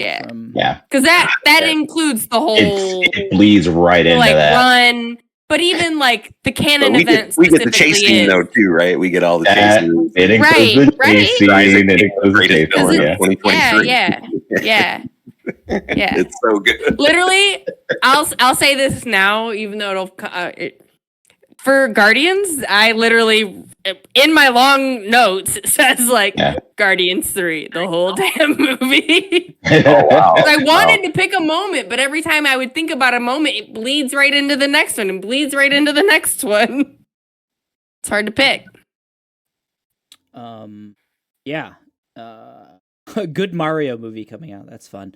Yeah. Because that includes the whole It bleeds right into like that. run, but even like the canon But event we get the chase specifically scene is- though too, right? We get all the That- chases. It includes Right, the right. chase scene. It includes the Greatest chase villain scene. of Yeah. 2023. Yeah. It's so good. Literally, I'll say this now, even though for Guardians, I literally in my long notes it says like Yeah. Guardians 3 the whole damn movie. Oh, wow. I wanted to pick a moment, but every time I would think about a moment, it bleeds right into the next one and bleeds right into the next one. It's hard to pick. Yeah. A good Mario movie coming out. That's fun.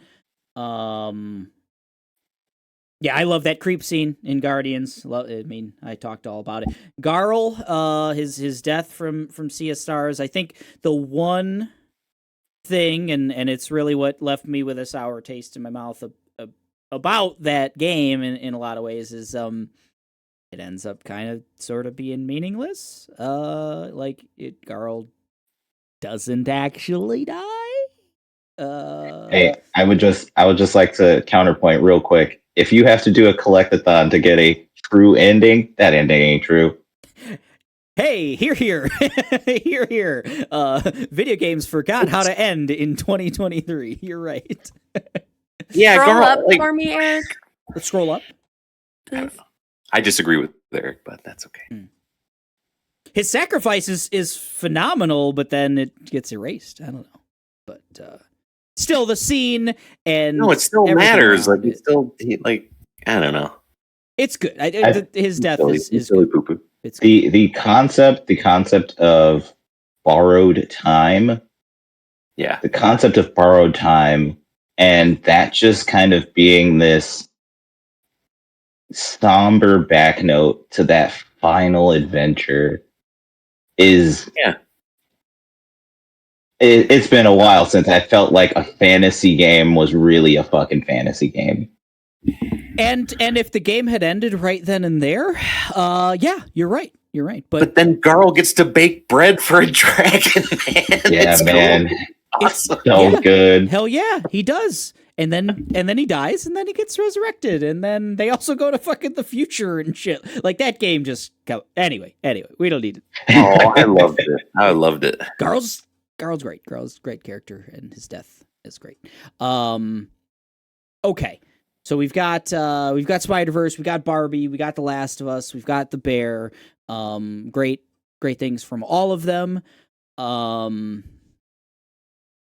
Yeah, I love that creep scene in Guardians. I mean, I talked all about it. Garl, his death from Sea of Stars. I think the one thing, and it's really what left me with a sour taste in my mouth about that game in a lot of ways is it ends up kind of sort of being meaningless. Like Garl doesn't actually die. Hey, I would just like to counterpoint real quick. If you have to do a collectathon to get a true ending, that ending ain't true. Hey, here. Here. Video games forgot how to end in 2023. You're right. Yeah, Scroll Garl, up like, for me, Eric. Let's scroll up. Please. I disagree with Eric, but that's okay. His sacrifice is phenomenal, but then it gets erased. I don't know. But still the scene and No, it still everything matters. around Like, it. I don't know. It's good. His death is silly good. poo-poo. It's good. The concept of borrowed time, Yeah. the concept of borrowed time, and that just kind of being this somber back note to that final adventure is it's been a while since I felt like a fantasy game was really a fucking fantasy game. And if the game had ended right then and there, yeah, you're right. You're right. But then Garl gets to bake bread for a dragon, man. Yeah, It's man. cool. Awesome. So Yeah. good. Hell yeah, he does. And then he dies, and then he gets resurrected, and then they also go to fucking the future and shit. Like that game just anyway, we don't need it. Oh, I loved it. I loved it. Garl's great. Garl's great character, and his death is great. Okay. So we've got Spider-Verse, we got Barbie, we got The Last of Us, we've got The Bear. Great things from all of them.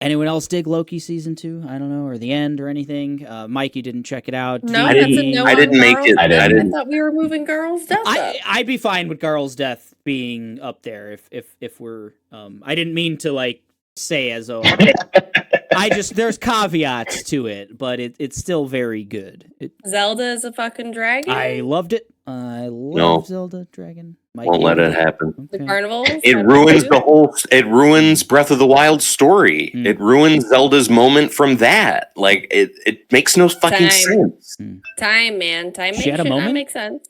Anyone else dig Loki season 2? I don't know, or the end or anything. Mike, you didn't check it out. No, I that's didn't- a no. I didn't on make Garl's it. I death. didn't. I thought we were moving Garl's death up. I'd be fine with Garl's death being up there if we're. I didn't mean to like say as though. I just there's caveats to it, but it's still very good. Zelda is a fucking dragon. I loved it. I love No. Zelda Dragon. Mike, Won't you let did it happen. The Okay. carnivals. It How do ruins you the do whole. It ruins Breath of the Wild story. Mm. It ruins Zelda's moment from that. Like it makes no fucking Time. sense. it? Time, man. Time She makes had a shit not moment? make sense.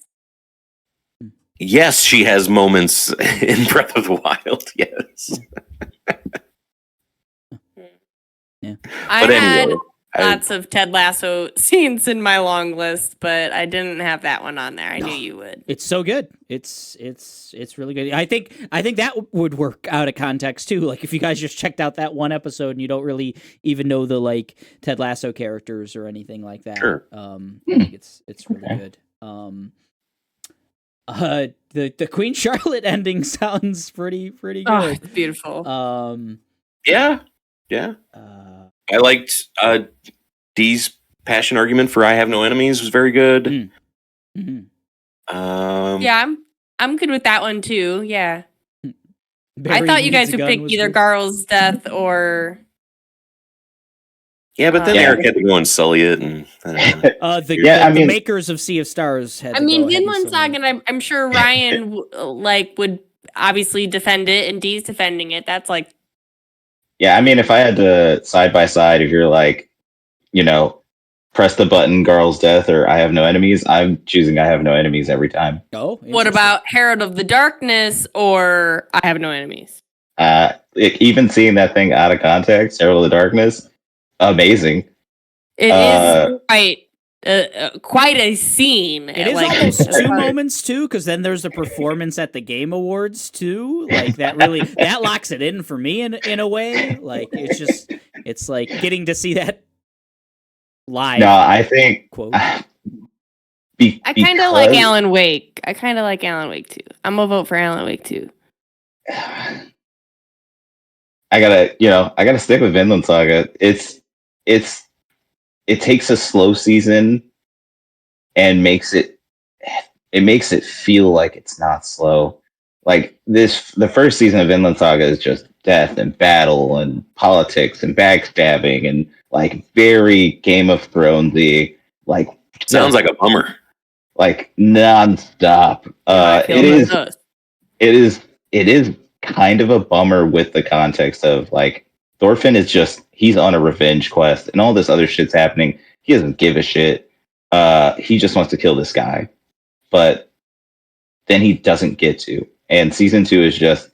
Yes, she has moments in Breath of the Wild. Yes, I but had anyway, lots of Ted Lasso scenes in my long list, but I didn't have that one on there. I knew No. you would. It's so good. It's really good. I think that would work out of context too. Like if you guys just checked out that one episode and you don't really even know the like Ted Lasso characters or anything like that. Sure. I think it's really good. The Queen Charlotte ending sounds pretty Oh, good. it's beautiful. yeah. I liked Dee's passion argument for "I have no enemies" was very good. Mhm. Yeah, I'm good with that one too. Yeah. I Barry thought you needs guys a would gun pick was either good. Garl's death or Yeah, but then Yeah. Eric had to go and sully it, and The makers of Sea of Stars had. I to mean, go ahead and Vinland sell it. Saga, I'm sure Ryan would obviously defend it, and Dee's defending it. That's like, Yeah, I mean, if I had to side by side, if you're like, press the button, Garl's death, or I have no enemies, I'm choosing I have no enemies every time. Oh, what interesting. about Herald of the Darkness or I Have No Enemies? Even seeing that thing out of context, Herald of the Darkness, amazing. It is quite a scene. It is almost two moments too, because then there's a performance at the Game Awards too. Like that really that locks it in for me in a way. Like it's like getting to see that live. No, I think quote. I kind of like Alan Wake. I kind of like Alan Wake too. I'm gonna vote for Alan Wake too. I gotta stick with Vinland Saga. It takes a slow season and makes it feel like it's not slow. Like the first season of Vinland Saga is just death and battle and politics and backstabbing and like very Game of Thronesy, like sounds like a bummer. Like nonstop. It is kind of a bummer with the context of like Thorfinn is he's on a revenge quest and all this other shit's happening. He doesn't give a shit. he just wants to kill this guy, but then he doesn't get to. And season 2 is just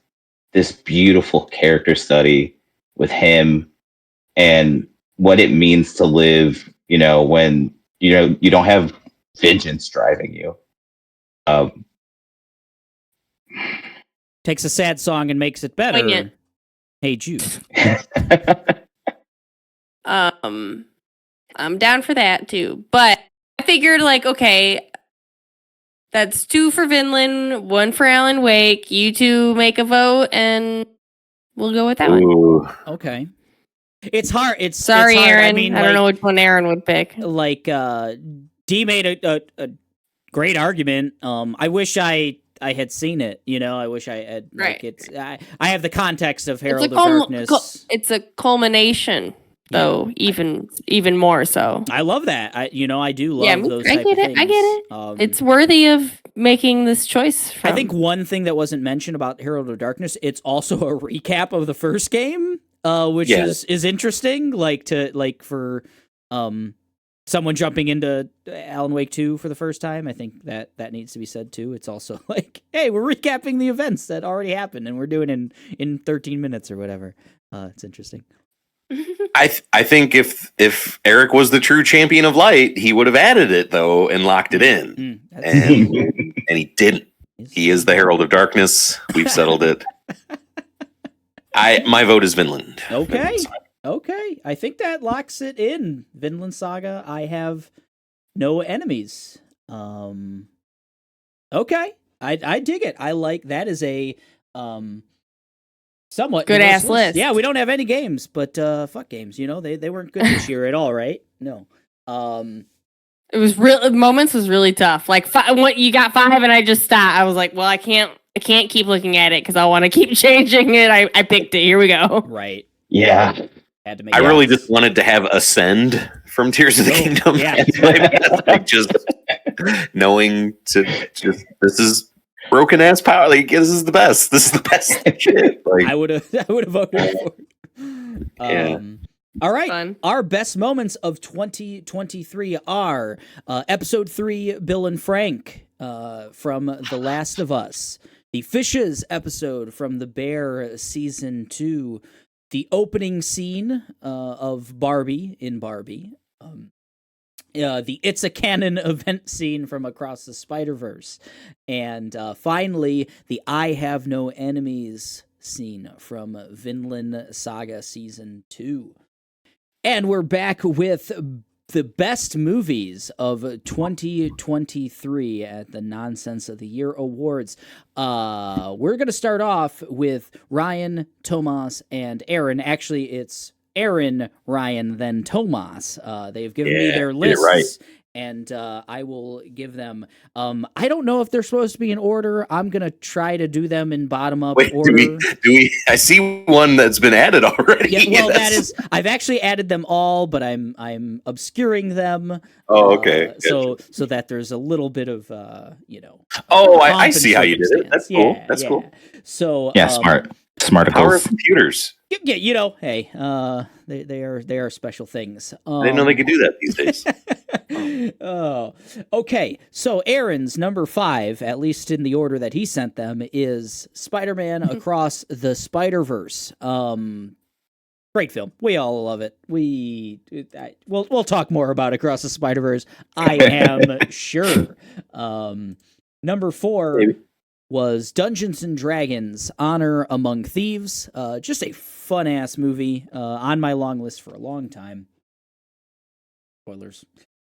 this beautiful character study with him and what it means to live, when you don't have vengeance driving you. Takes a sad song and makes it better. Poignant. Hey Jude. I'm down for that too. But I figured, like, okay, that's 2 for Vinland, 1 for Alan Wake. You two make a vote, and we'll go with that one. Ooh. Okay. It's hard. Sorry, it's hard. Aaron. I mean, I don't know which one Aaron would pick. Like, D made a great argument. I wish I had seen it. I wish I had. Like, Right. I have the context of Herald It's of Darkness. it's a culmination, though. Even more so. I love that. I do love those. I type get of it. I get it. things. It's worthy of making this choice. I think one thing that wasn't mentioned about Herald of Darkness, it's also a recap of the first game, which is interesting. For someone jumping into Alan Wake 2 for the first time, I think that needs to be said too. It's also like, hey, we're recapping the events that already happened, and we're doing it in 13 minutes or whatever. It's interesting. I think if Eric was the true champion of light, he would have added it though and locked it in, and he didn't. He is the Herald of Darkness. We've settled it. My vote is Vinland. Okay. I think that locks it in. Vinland Saga. I have no enemies. Okay. I dig it. I like that is a somewhat good ass list. Yeah, we don't have any games, but fuck games. They weren't good this year at all, right? No. It was moments was really tough. Like you got 5 and I just stopped. I was like, well, I can't keep looking at it because I want to keep changing it. I picked it. Here we go. Right. Yeah. Had to make I really just wanted to have Ascend from Tears of the Kingdom. Yeah. Like just knowing this is broken ass power. Like this is the best. This is the best shit. Like I would have voted for it. All right. Fun. Our best moments of 2023 are episode 3, Bill and Frank from The Last of Us, the Fishes episode from The Bear season 2, the opening scene of Barbie in Barbie, the It's a Canon event scene from Across the Spider-Verse, and finally, the I Have No Enemies scene from Vinland Saga Season 2. And we're back with the best movies of 2023 at the Nonsense of the Year Awards. We're going to start off with Ryan, Tomas, and Aaron. Actually, it's Aaron, Ryan, then Tomas. They've given me their lists. Right. And I will give them. I don't know if they're supposed to be in order. I'm gonna try to do them in bottom up order. Do we? I see one that's been added already. Yeah, well, that is. I've actually added them all, but I'm obscuring them. Oh, okay. So that there's a little bit of Oh, I see how you did it. That's cool. That's cool. So Smart Power of computers. Yeah, hey, they are special things. I didn't know they could do that these days. Oh, okay. So Aaron's number 5, at least in the order that he sent them, is Spider-Man Across the Spider-Verse. Great film. We all love it. We'll talk more about Across the Spider-Verse. I am sure. Number 4. Maybe. Was Dungeons and Dragons Honor Among Thieves. Just a fun-ass movie on my long list for a long time. Spoilers.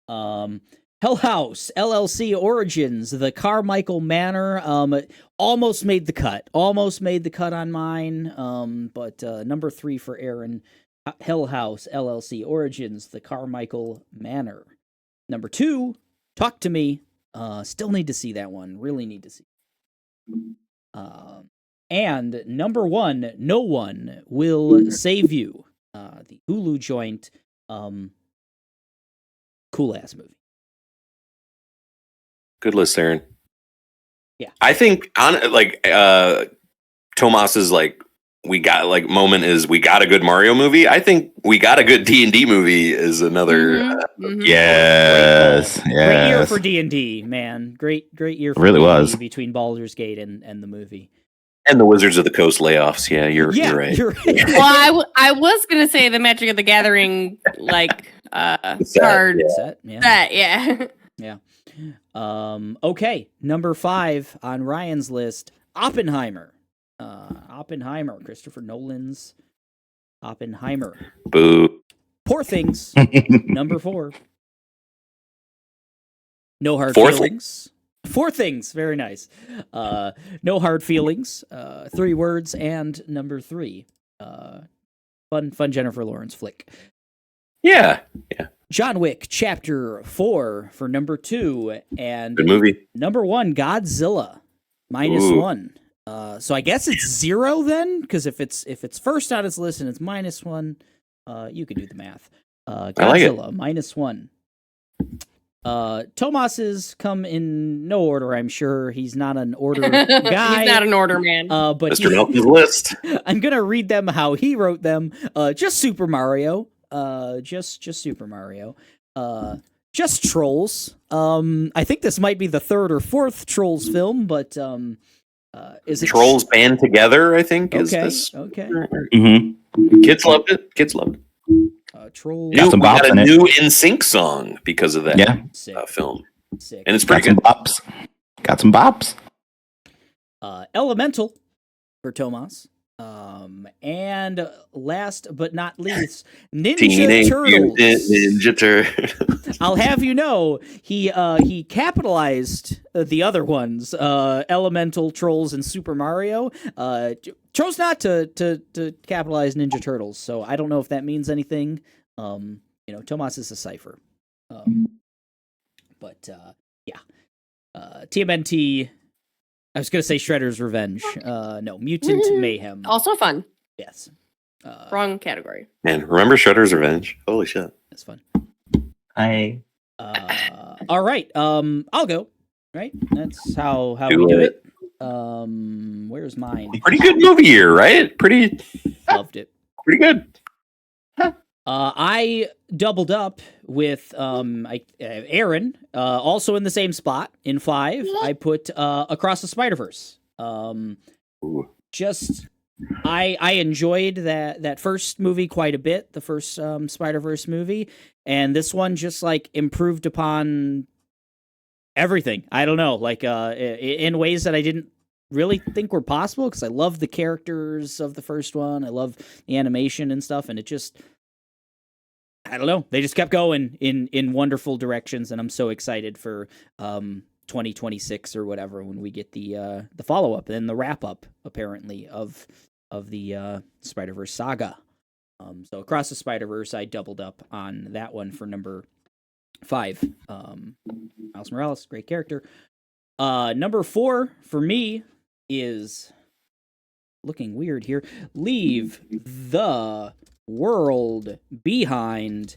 Hell House, LLC Origins, The Carmichael Manor, almost made the cut. Almost made the cut on mine, but number 3 for Aaron, Hell House, LLC Origins, The Carmichael Manor. Number 2, Talk to Me. Still need to see that one. Really need to see. And number 1, No One Will Save You. The Hulu joint. Cool ass movie. Good list, Aaron. Yeah. I think Tomas's we got we got a good Mario movie. I think we got a good D&D movie is another. Yes, Great year yes. for D&D, man. Great year for really D&D was. between Baldur's Gate and the movie. And the Wizards of the Coast layoffs. Yeah, you're right. You're right. Well, I was gonna say the Magic of the Gathering card set. Yeah. set. Yeah. Yeah. Okay, number 5 on Ryan's list, Oppenheimer. Oppenheimer, Christopher Nolan's Oppenheimer. Boo. Poor Things, number 4. No Hard Four Feelings. 4 things, very nice. No Hard Feelings, 3 words, and number 3. Fun Jennifer Lawrence flick. Yeah. John Wick Chapter 4 for number 2, and Good movie. number 1, Godzilla -1. So I guess it's 0 then, because if it's first on its list and it's -1, you can do the math. Godzilla -1. Tomas's come in no order, I'm sure. He's not an order guy. He's not an order man. But Mr. Nelson's list. I'm gonna read them how he wrote them. Just Super Mario. Just Super Mario. Just Trolls. I think this might be the 3rd or 4th Trolls film, but is it Trolls band together? I think is this. Okay. Mm-hmm. Kids loved it. Trolls. Got some We got bops a in it. new NSYNC song because of that Sick. film, Sick. and it's Got pretty some good. bops. Got some bops. Elemental for Tomas. And last but not least, Ninja Teenage Turtles. Mutant Ninja Turtles. I'll have you know, he capitalized the other ones, Elemental, Trolls, and Super Mario. Chose not to capitalize Ninja Turtles, so I don't know if that means anything. Tomas is a cipher. TMNT. I was gonna say Shredder's Revenge. No, Mutant Mayhem. Also fun. Yes. Wrong category. Man, remember Shredder's Revenge? Holy shit! That's fun. All right. I'll go. Right. That's how we do it. Where's mine? Pretty good movie year, right? Pretty Loved it. pretty good. I doubled up with Aaron, also in the same spot in 5. I put Across the Spider-Verse. Ooh. I enjoyed that first movie quite a bit, the first Spider-Verse movie, and this one just like improved upon everything. I don't know, like in ways that I didn't really think were possible, because I love the characters of the first one. I love the animation and stuff, and it just, I don't know, they just kept going in wonderful directions, and I'm so excited for 2026 or whatever when we get the follow-up and the wrap-up, apparently, of the Spider-Verse saga. So Across the Spider-Verse, I doubled up on that one for number 5. Miles Morales, great character. Number 4 for me is, looking weird here, Leave the World Behind.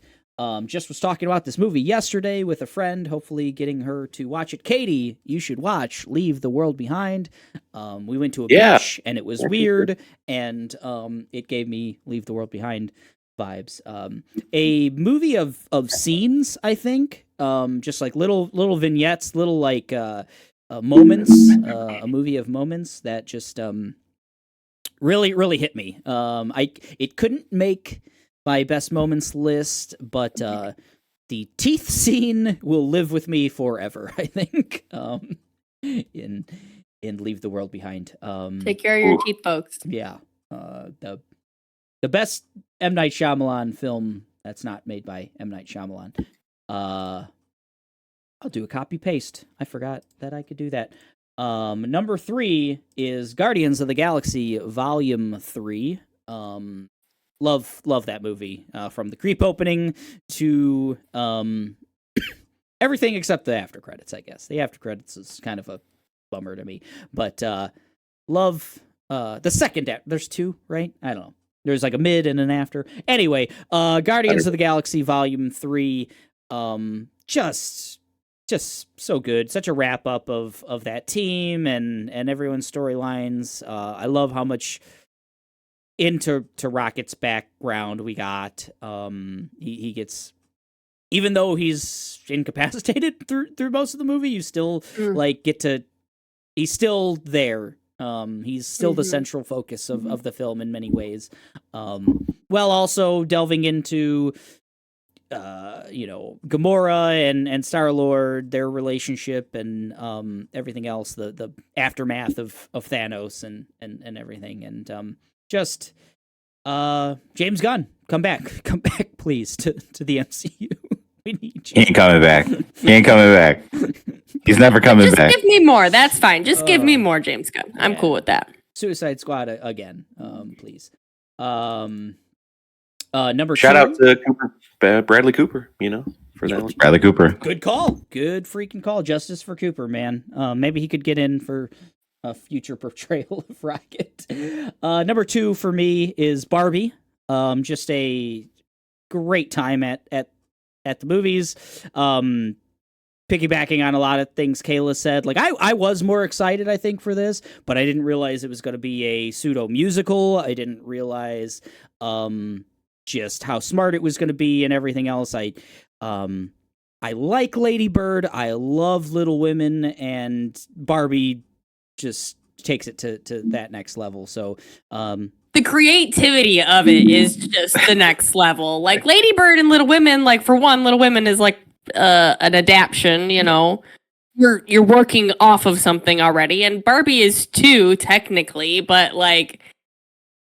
Just was talking about this movie yesterday with a friend, hopefully getting her to watch it. Katie, you should watch Leave the World Behind. We went to a beach, and it was weird, and it gave me Leave the World Behind vibes. A movie of scenes, I think, just like little vignettes, little like moments, a movie of moments that just really hit me. It couldn't make my best moments list, but the teeth scene will live with me forever, I think. In Leave the World Behind. Take care of your teeth, folks. Yeah. The best M. Night Shyamalan film that's not made by M. Night Shyamalan. I'll do a copy paste. I forgot that I could do that. Number 3 is Guardians of the Galaxy Volume 3. Love that movie. From the creep opening to everything except the after credits, I guess. The after credits is kind of a bummer to me. But love the second there's 2, right? I don't know. There's like a mid and an after. Anyway, Guardians of the Galaxy Volume 3, just so good. Such a wrap up of that team and everyone's storylines. I love how much into Rocket's background, we got he gets, even though he's incapacitated through most of the movie, you still like get to, he's still there. He's still the central focus of the film in many ways. While also delving into Gamora and Star-Lord, their relationship, and everything else, the aftermath of Thanos and everything, and just James Gunn, come back, please, to the MCU. We need you. He ain't coming back. He's never coming Just back. give me more. That's fine. Just give me more James Gunn. I'm cool with that. Suicide Squad again, please. Number Shout 2. out to Bradley Cooper, for that one. Bradley Cooper. Good call. Good freaking call. Justice for Cooper, man. Maybe he could get in for a future portrayal of Rocket. Number 2 for me is Barbie. Just a great time at the movies. Piggybacking on a lot of things Kayla said. Like, I was more excited, I think, for this, but I didn't realize it was going to be a pseudo musical. I didn't realize just how smart it was going to be and everything else. I like Lady Bird. I love Little Women, and Barbie just takes it to that next level. So, the creativity of it is just the next level. Like Lady Bird and Little Women, like for one, Little Women is like an adaptation, You're working off of something already, and Barbie is too, technically, but like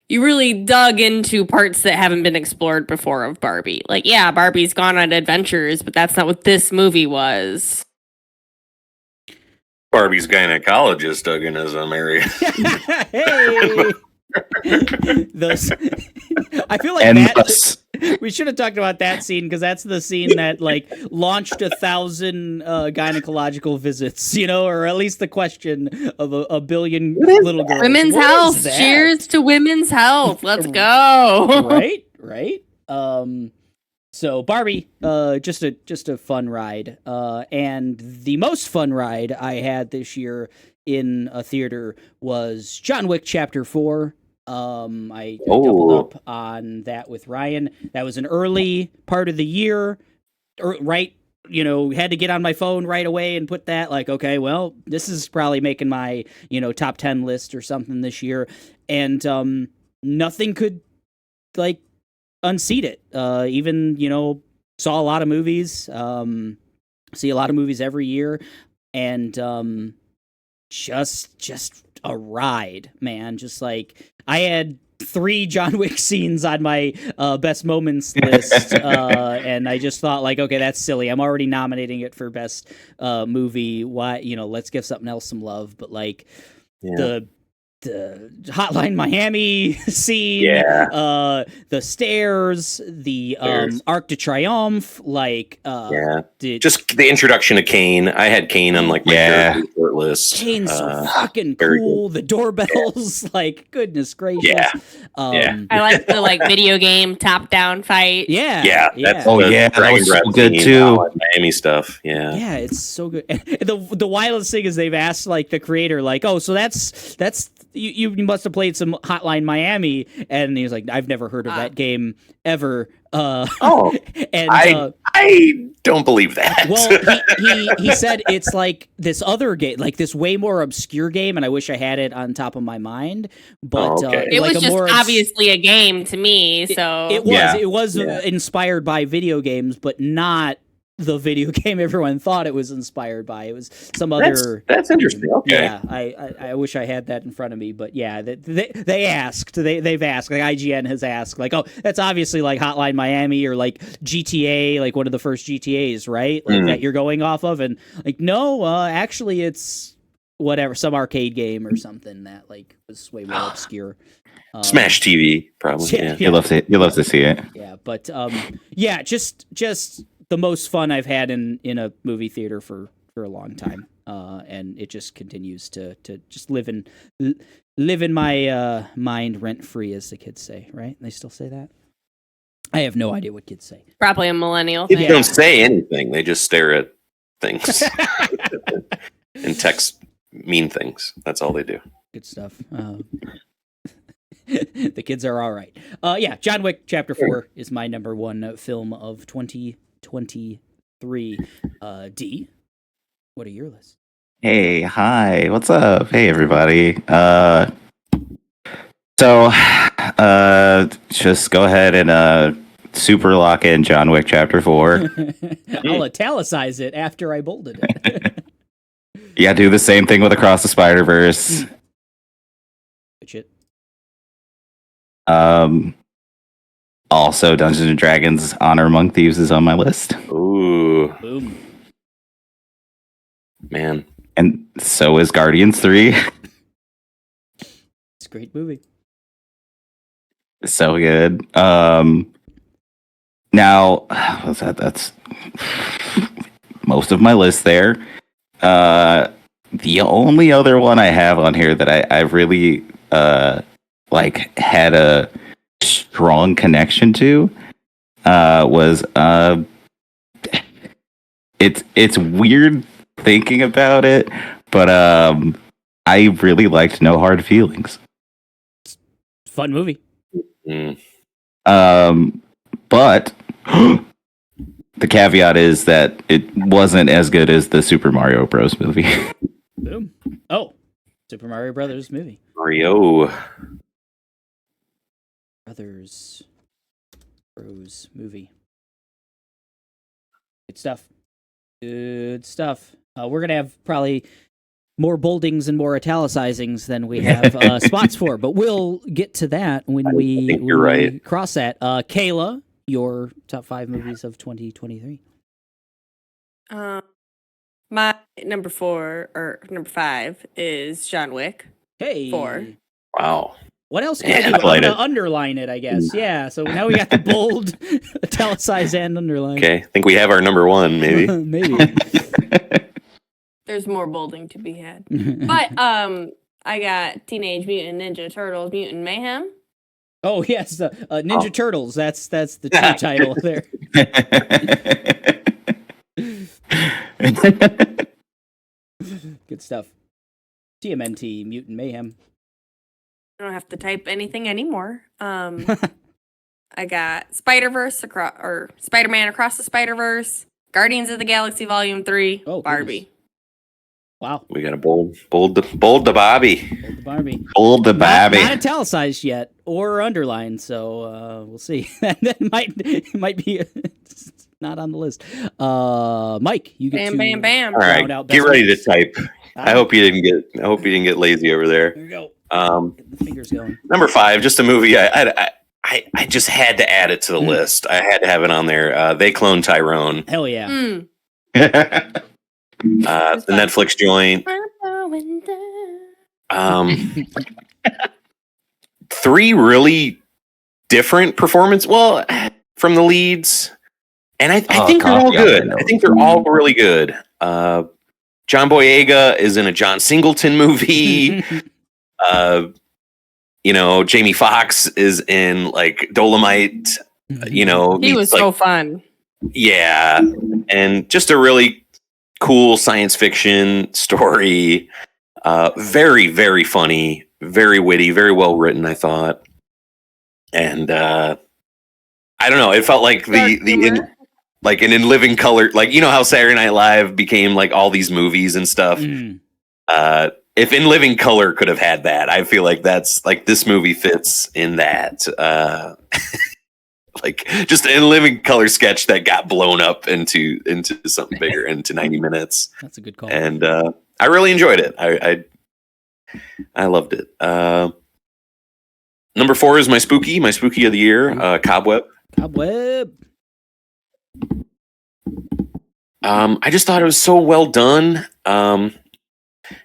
you really dug into parts that haven't been explored before of Barbie. Like, yeah, Barbie's gone on adventures, but that's not what this movie was. Barbie's gynecologist dug into some area. Hey. I feel like And that we should have talked about that scene, because that's the scene that like launched 1,000 gynecological visits, or at least the question of a billion little girls. Women's What health. is that? Cheers to women's health. Let's go. Right. So Barbie, just a fun ride, and the most fun ride I had this year in a theater was John Wick Chapter 4. I doubled up on that with Ryan. That was an early part of the year, right? Had to get on my phone right away and put that, like, okay, well, this is probably making my, top 10 list or something this year. And nothing could, like, unseat it. Even, saw a lot of movies, see a lot of movies every year. And just a ride, man. Just like, I had 3 John Wick scenes on my best moments list, and I just thought, like, okay, that's silly. I'm already nominating it for best movie. Why, let's give something else some love. But like the Hotline Miami scene, the stairs, the Arc de Triomphe, like just the introduction of Kane. I had Kane on like my third short list. Kane's so fucking cool. The doorbells, like, goodness gracious. I like the like video game top down fight. That was so good too. Miami stuff. Yeah, it's so good. And the wildest thing is they've asked like the creator, like, oh, so that's you must have played some Hotline Miami, and he's like, I've never heard of that game ever. And I don't believe that. Well, he said it's like this other game, like this way more obscure game, and I wish I had it on top of my mind. But it was just obviously a game to me. So it was inspired by video games, but not the video game everyone thought it was inspired by. It was some other. That's interesting. Okay. Yeah, I wish I had that in front of me, but yeah, they asked. They've asked. Like IGN has asked. Like, oh, that's obviously like Hotline Miami or like GTA, like one of the first GTAs, right? Like that you're going off of, and like, no, actually, it's whatever, some arcade game or something that like was way more obscure. Smash TV, probably. Yeah. You love to see it. Yeah, but just the most fun I've had in a movie theater for a long time, and it just continues to just live in my mind rent free, as the kids say. Right? They still say that. I have no idea what kids say. Probably a millennial Kids thing. don't say anything; they just stare at things and text mean things. That's all they do. Good stuff. The kids are all right. Yeah, John Wick Chapter 4 is my number one film of 2023. D, what are your lists? Hey, hi, what's up? Hey, everybody. Just go ahead and super lock in John Wick Chapter 4. I'll italicize it after I bolded it. Yeah, do the same thing with Across the Spider-Verse. Good shit. Also, Dungeons and Dragons Honor Among Thieves is on my list. Ooh, Boom. man. And so is Guardians 3. It's a great movie. So good. Now, what's that? That's most of my list there. The only other one I have on here that I really like had a strong connection to was it's weird thinking about it, but I really liked No Hard Feelings. Fun movie. Mm. But the caveat is that it wasn't as good as the Super Mario Bros. Movie. Boom. Oh, Super Mario Brothers movie. Mario. Brothers Bros movie. Good stuff. Good stuff. We're gonna have probably more boldings and more italicizings than we have spots for, but we'll get to that when we cross that. Kayla, your top 5 movies of 2023. My number 5 is John Wick. Hey. 4. Wow. What else can I do? I'm going to underline it, I guess. Yeah, so now we got the bold, italicized, and underline. Okay, I think we have our number 1, maybe. Maybe. There's more bolding to be had. But I got Teenage Mutant Ninja Turtles Mutant Mayhem. Oh, yes, Ninja Turtles. That's the true title there. Good stuff. TMNT Mutant Mayhem. I don't have to type anything anymore. I got Spider-Man Across the Spider-Verse, Guardians of the Galaxy Volume 3, Barbie. Goodness. Wow. We got a bold the Barbie. Bold the Barbie. Bold the Barbie. Not italicized yet or underlined, so we'll see. that might be not on the list. Mike, you get bam, bam. All right, get ready to type. I hope you didn't get lazy over there. There you go. Get the fingers going. Number 5, just a movie. I just had to add it to the list. I had to have it on there. They Cloned Tyrone. Hell yeah. The Netflix joint. 3 really different performances. Well, from the leads, and I think they're all good. I think they're all really good. John Boyega is in a John Singleton movie. Jamie Foxx is in like Dolomite. He was so fun. Yeah, and just a really cool science fiction story. Very, very funny, very witty, very well written, I thought. And I don't know, it felt like in Living Color, like how Saturday Night Live became like all these movies and stuff. If In Living Color could have had that, I feel like that's like this movie fits in that. Like just a Living Color sketch that got blown up into something bigger, into 90 minutes. That's a good call. And I really enjoyed it. I loved it. Number 4 is my spooky of the year, Cobweb. I just thought it was so well done.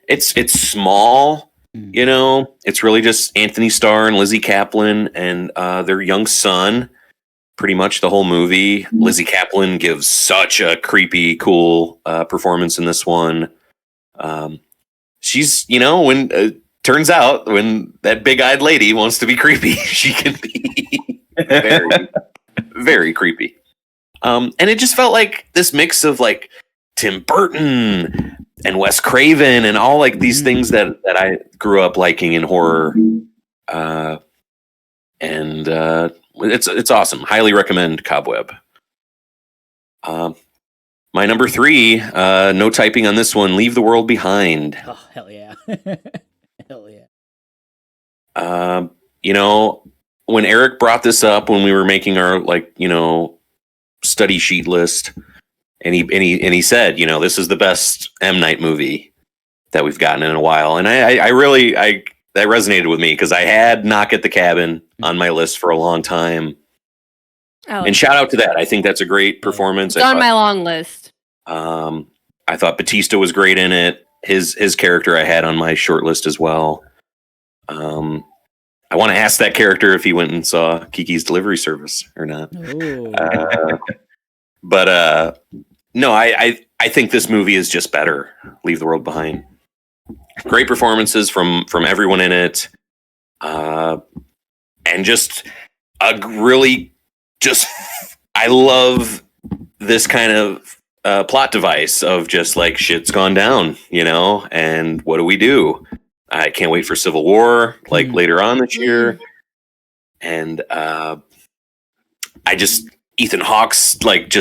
It's small, it's really just Anthony Starr and Lizzie Kaplan and their young son. Pretty much the whole movie. Lizzie Kaplan gives such a creepy, cool performance in this one. She's, turns out when that big-eyed lady wants to be creepy, she can be very, very creepy. And it just felt like this mix of like Tim Burton and Wes Craven and all like these things that I grew up liking in horror. and it's awesome. Highly recommend Cobweb. My number 3, no typing on this one. Leave the World Behind. Oh, hell yeah. Hell yeah. You know, when Eric brought this up when we were making our study sheet list, and he said, this is the best M. Night movie that we've gotten in a while, and I really that resonated with me because I had Knock at the Cabin on my list for a long time. And shout out to that. I think that's a great performance. It's on my long list. I thought Batista was great in it. His character I had on my short list as well. I want to ask that character if he went and saw Kiki's Delivery Service or not. But no, I think this movie is just better. Leave the World Behind. Great performances from everyone in it, and just a really I love this kind of plot device of just like shit's gone down, and what do we do? I can't wait for Civil War, like later on this year. And Ethan Hawke's like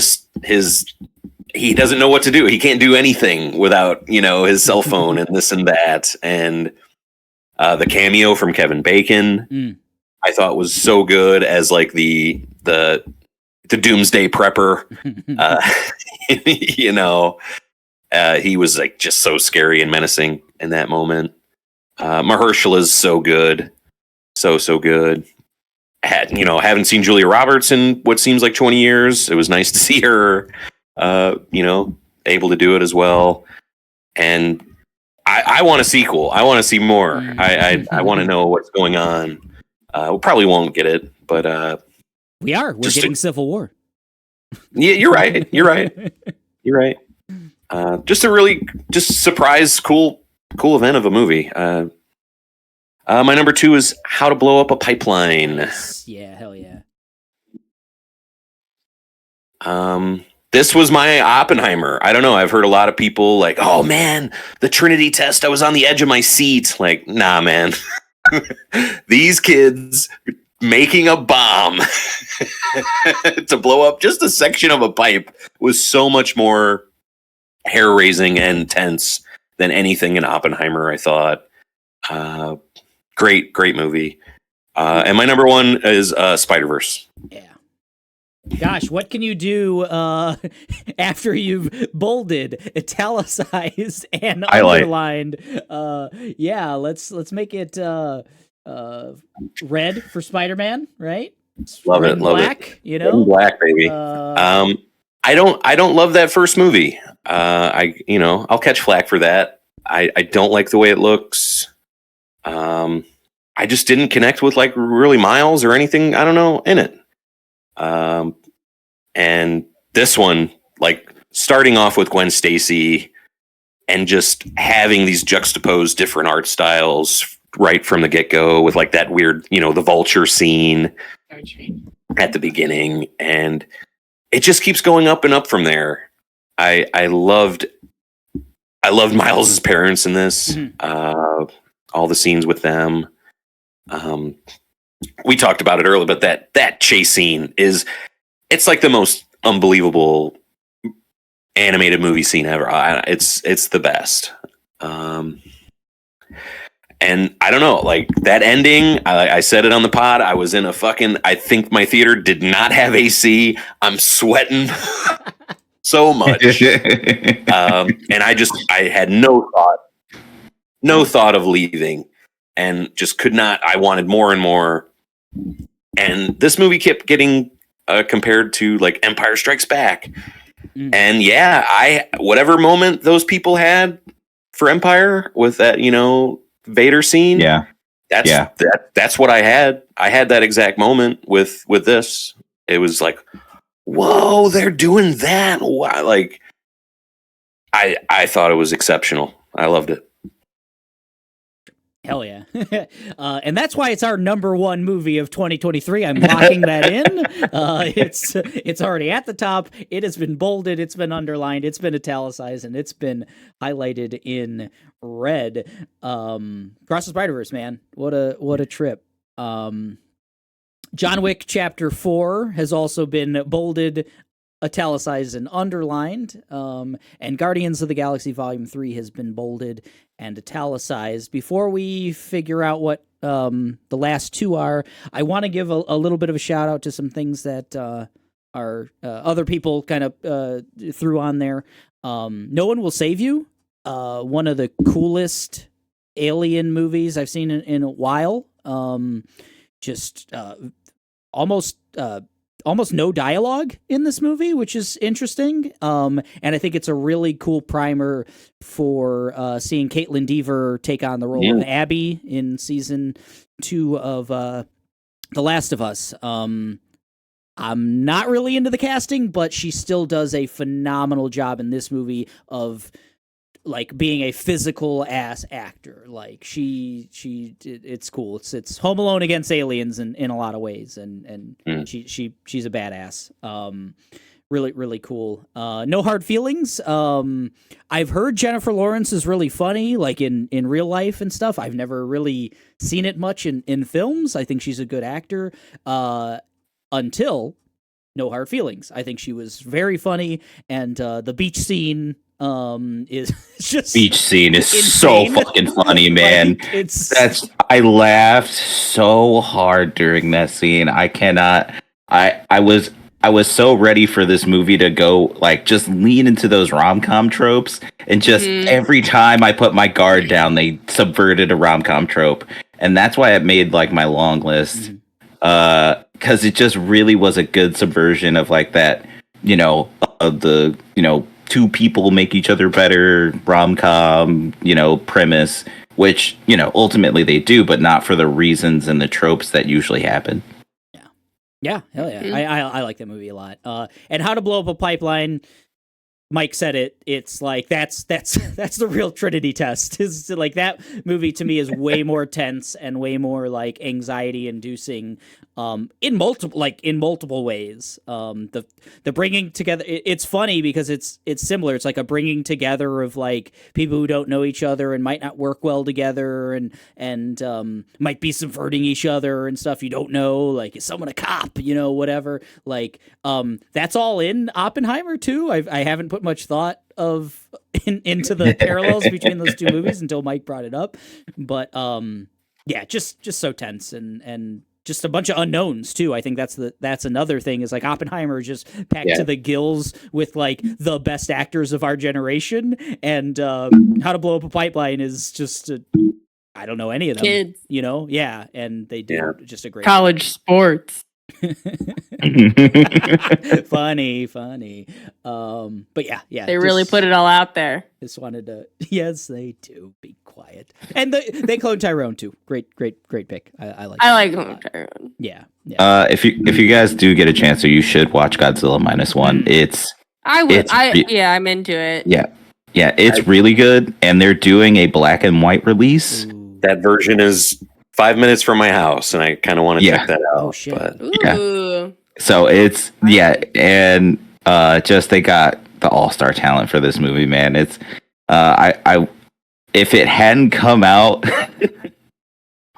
he doesn't know what to do. He can't do anything without, his cell phone and this and that. And the cameo from Kevin Bacon, I thought was so good as like the doomsday prepper. He was like just so scary and menacing in that moment. Mahershala is so good. So good. Haven't seen Julia Roberts in what seems like 20 years. It was nice to see her, able to do it as well. And I want a sequel. I want to see more. I want to know what's going on. We probably won't get it, but we're getting Civil War. Yeah, you're right. You're right. Just a really surprise, cool event of a movie. My number 2 is How to Blow Up a Pipeline. Nice. Yeah, hell yeah. This was my Oppenheimer. I don't know. I've heard a lot of people like, oh man, the Trinity test. I was on the edge of my seat. Like, nah, man. These kids making a bomb to blow up just a section of a pipe was so much more hair-raising and tense than anything in Oppenheimer, I thought. Great movie. And my number 1 is Spider-Verse. Yeah. Gosh, what can you do after you've bolded, italicized, and underlined? Yeah, let's make it red for Spider-Man, right? Love red it, love black, it. Red and black, baby. I don't love that first movie. I'll catch flack for that. I don't like the way it looks. I just didn't connect with like really Miles or anything, I don't know, in it. And this one, like starting off with Gwen Stacy and just having these juxtaposed different art styles right from the get-go with like that weird, the vulture scene at the beginning, and it just keeps going up and up from there. I loved Miles's parents in this. All the scenes with them. We talked about it earlier, but that chase scene it's like the most unbelievable animated movie scene ever. It's the best. And I don't know, like that ending, I said it on the pod. I was in I think my theater did not have AC. I'm sweating so much. And I had no thought of leaving, and just could not. I wanted more and more. And this movie kept getting compared to like Empire Strikes Back. And yeah, whatever moment those people had for Empire with that, Vader scene. That's what I had. I had that exact moment with this. It was like, whoa, they're doing that. Wow. Like, I thought it was exceptional. I loved it. Hell yeah. And that's why it's our number 1 movie of 2023. I'm locking that in. It's already at the top. It has been bolded. It's been underlined. It's been italicized, and it's been highlighted in red. Cross the Spider-Verse, man. What a trip. John Wick Chapter 4 has also been bolded, italicized, and underlined. And Guardians of the Galaxy Volume 3 has been bolded and italicized. Before we figure out what the last two are, I want to give a little bit of a shout out to some things that are other people kind of threw on there. No One Will Save You, one of the coolest alien movies I've seen in a while. Just almost no dialogue in this movie, which is interesting. And I think it's a really cool primer for seeing Caitlin Dever take on the role of Abby in season 2 of The Last of Us. I'm not really into the casting, but she still does a phenomenal job in this movie of like being a physical ass actor. Like it's cool. It's Home Alone against aliens in a lot of ways, and she's a badass. Really, really cool. No hard feelings. I've heard Jennifer Lawrence is really funny, like in real life and stuff. I've never really seen it much in films. I think she's a good actor. Until No Hard Feelings. I think she was very funny, and the beach scene is just Beach scene is insane. so fucking funny, man. Like, I laughed so hard during that scene. I cannot. I was so ready for this movie to go like just lean into those rom-com tropes, and just every time I put my guard down, they subverted a rom-com trope, and that's why it made like my long list. Because it just really was a good subversion of like that, two people make each other better rom-com, premise, which, ultimately they do, but not for the reasons and the tropes that usually happen. Yeah, hell yeah. I like that movie a lot. And How to Blow Up a Pipeline, Mike said it. It's like that's the real Trinity test. Is like that movie to me is way more tense and way more like anxiety inducing in multiple ways. The bringing together, it's funny because it's similar. It's like a bringing together of like people who don't know each other and might not work well together and might be subverting each other and stuff. You don't know, like, is someone a cop, whatever. Like that's all in Oppenheimer too. I haven't put much thought into the parallels between those two movies until Mike brought it up. But yeah, just so tense and just a bunch of unknowns too. I think that's another thing is like Oppenheimer is just packed to the gills with like the best actors of our generation, and How to Blow Up a Pipeline is just I don't know any of them. Kids. And they do just a great college sports. funny. But yeah. They really put it all out there. Just wanted to. Yes, they do. Be quiet. And they cloned Tyrone too. Great pick. I like. I like Tyrone. Yeah. If you guys do get a chance, so you should watch Godzilla -1. I'm into it. Yeah, it's really good, and they're doing a black and white release. Ooh. That version is 5 minutes from my house, and I kind of want to check that out. Oh shit. But Ooh. So it's and just they got the all-star talent for this movie, man. It's I if it hadn't come out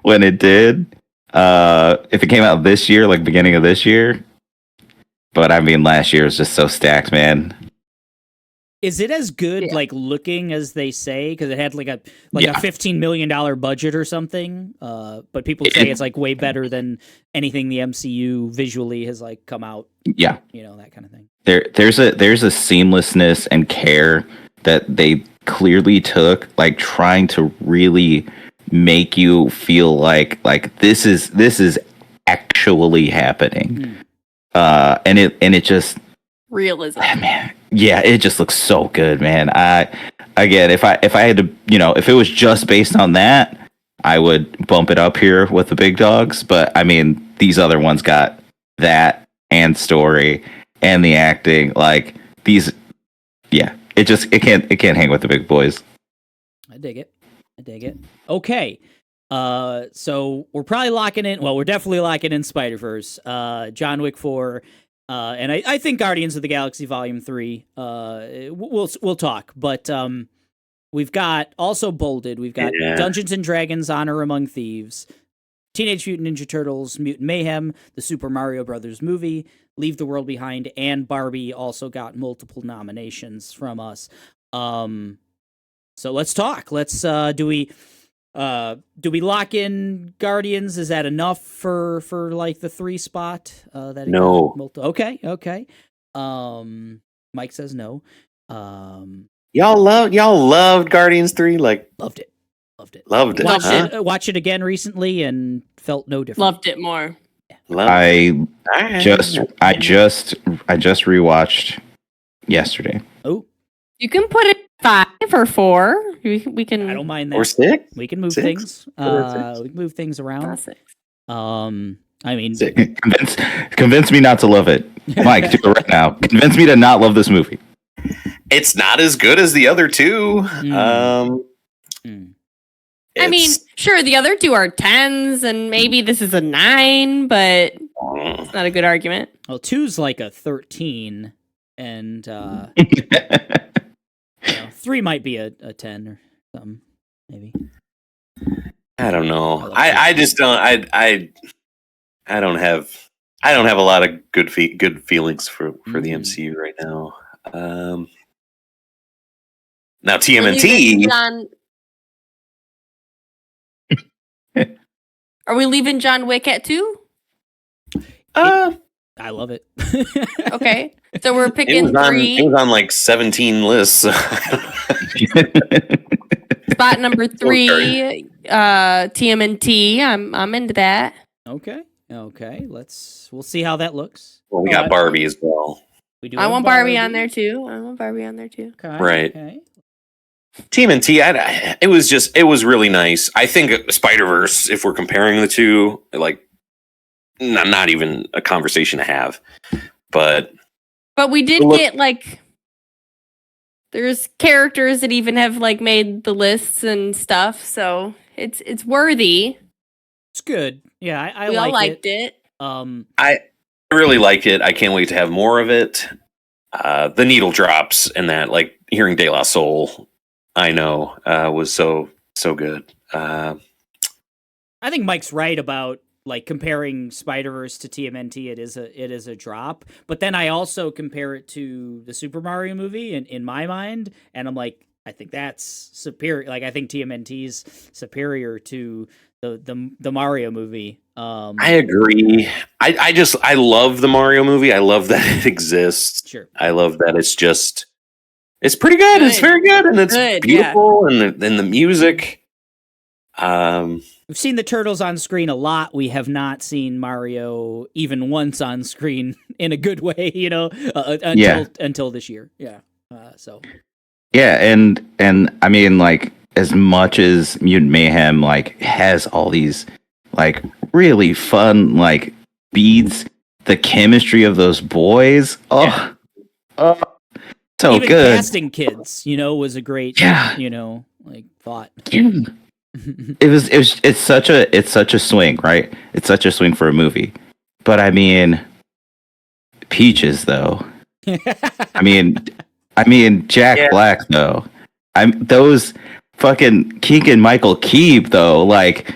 when it did, if it came out this year, like beginning of this year, but I mean last year was just so stacked, man. Is it as good, like looking as they say? Because it had like a $15 million budget or something. But people say it's like way better than anything the MCU visually has like come out. Yeah, that kind of thing. There's a seamlessness and care that they clearly took, like trying to really make you feel like this is actually happening. And it just realism. Man, yeah, it just looks so good, man. If I had to, if it was just based on that, I would bump it up here with the big dogs. But I mean, these other ones got that and story and the acting. Like these, it can't hang with the big boys. I dig it. Okay. So we're probably locking in. Well, we're definitely locking in Spider-Verse, John Wick 4. And I think Guardians of the Galaxy Volume 3, we'll talk. But we've got also bolded. We've got Dungeons and Dragons: Honor Among Thieves, Teenage Mutant Ninja Turtles, Mutant Mayhem, the Super Mario Brothers movie, Leave the World Behind, and Barbie also got multiple nominations from us. So let's talk. Let's do we lock in Guardians? Is that enough for like the 3 spot? That it No. got okay. Mike says no. Y'all loved Guardians 3, like Loved it. loved it. Loved huh? it. Watch it again recently and felt no different. Loved it more. Loved I it. Alright. I just rewatched yesterday. Oh, You can put it 5 or 4. We can. I don't mind that. or 6. We can move 6? things. Or 6? We can move things around. Classics. I mean, 6. Convince me not to love it, Mike. Do it right now. Convince me to not love this movie. It's not as good as the other 2. Mm. I mean, sure, the other 2 are 10s, and maybe this is a 9, but it's not a good argument. well, 2's like a 13, and 3 might be a 10 or something, maybe. I don't know. I I just don't. I don't have a lot of good feelings for the MCU right now. Now Will you TMNT. leave John- Are we leaving John Wick at 2? I love it. Okay, so we're It picking was on. 3. It was on like 17 lists. So Spot number 3, TMNT. I'm into that. Okay. We'll see how that looks. well, we got Barbie as well. We do. I have want Barbie on there too. Okay, Right. Okay. TMNT. It was really nice. I think Spider-Verse, if we're comparing the 2, like not even a conversation to have. But we did Look- get like there's characters that even have like made the lists and stuff, so it's worthy. It's good. Yeah, I We all like liked it. I really like it. I can't wait to have more of it. The needle drops and that, like hearing De La Soul, I know, was so good. I think Mike's right about like comparing Spider-Verse to TMNT. It is a drop, but then I also compare it to the Super Mario movie in my mind, and I'm like, I think that's superior. Like I think TMNT's superior to the Mario movie. I agree. I love the Mario movie. I love that it exists. Sure. I love that it's pretty good. It's Good. very good, and it's Good, beautiful, and the music. We've seen the turtles on screen a lot. We have not seen Mario even once on screen in a good way, until this year. Yeah. So. Yeah, and I mean, like, as much as Mutant Mayhem like has all these like really fun like beats, the chemistry of those boys, so Even good. casting kids, was a great, thought. It's such a swing, right? It's such a swing for a movie. But I mean, Peaches though. I mean Jack Black though. Those fucking Keegan Michael Key though. Like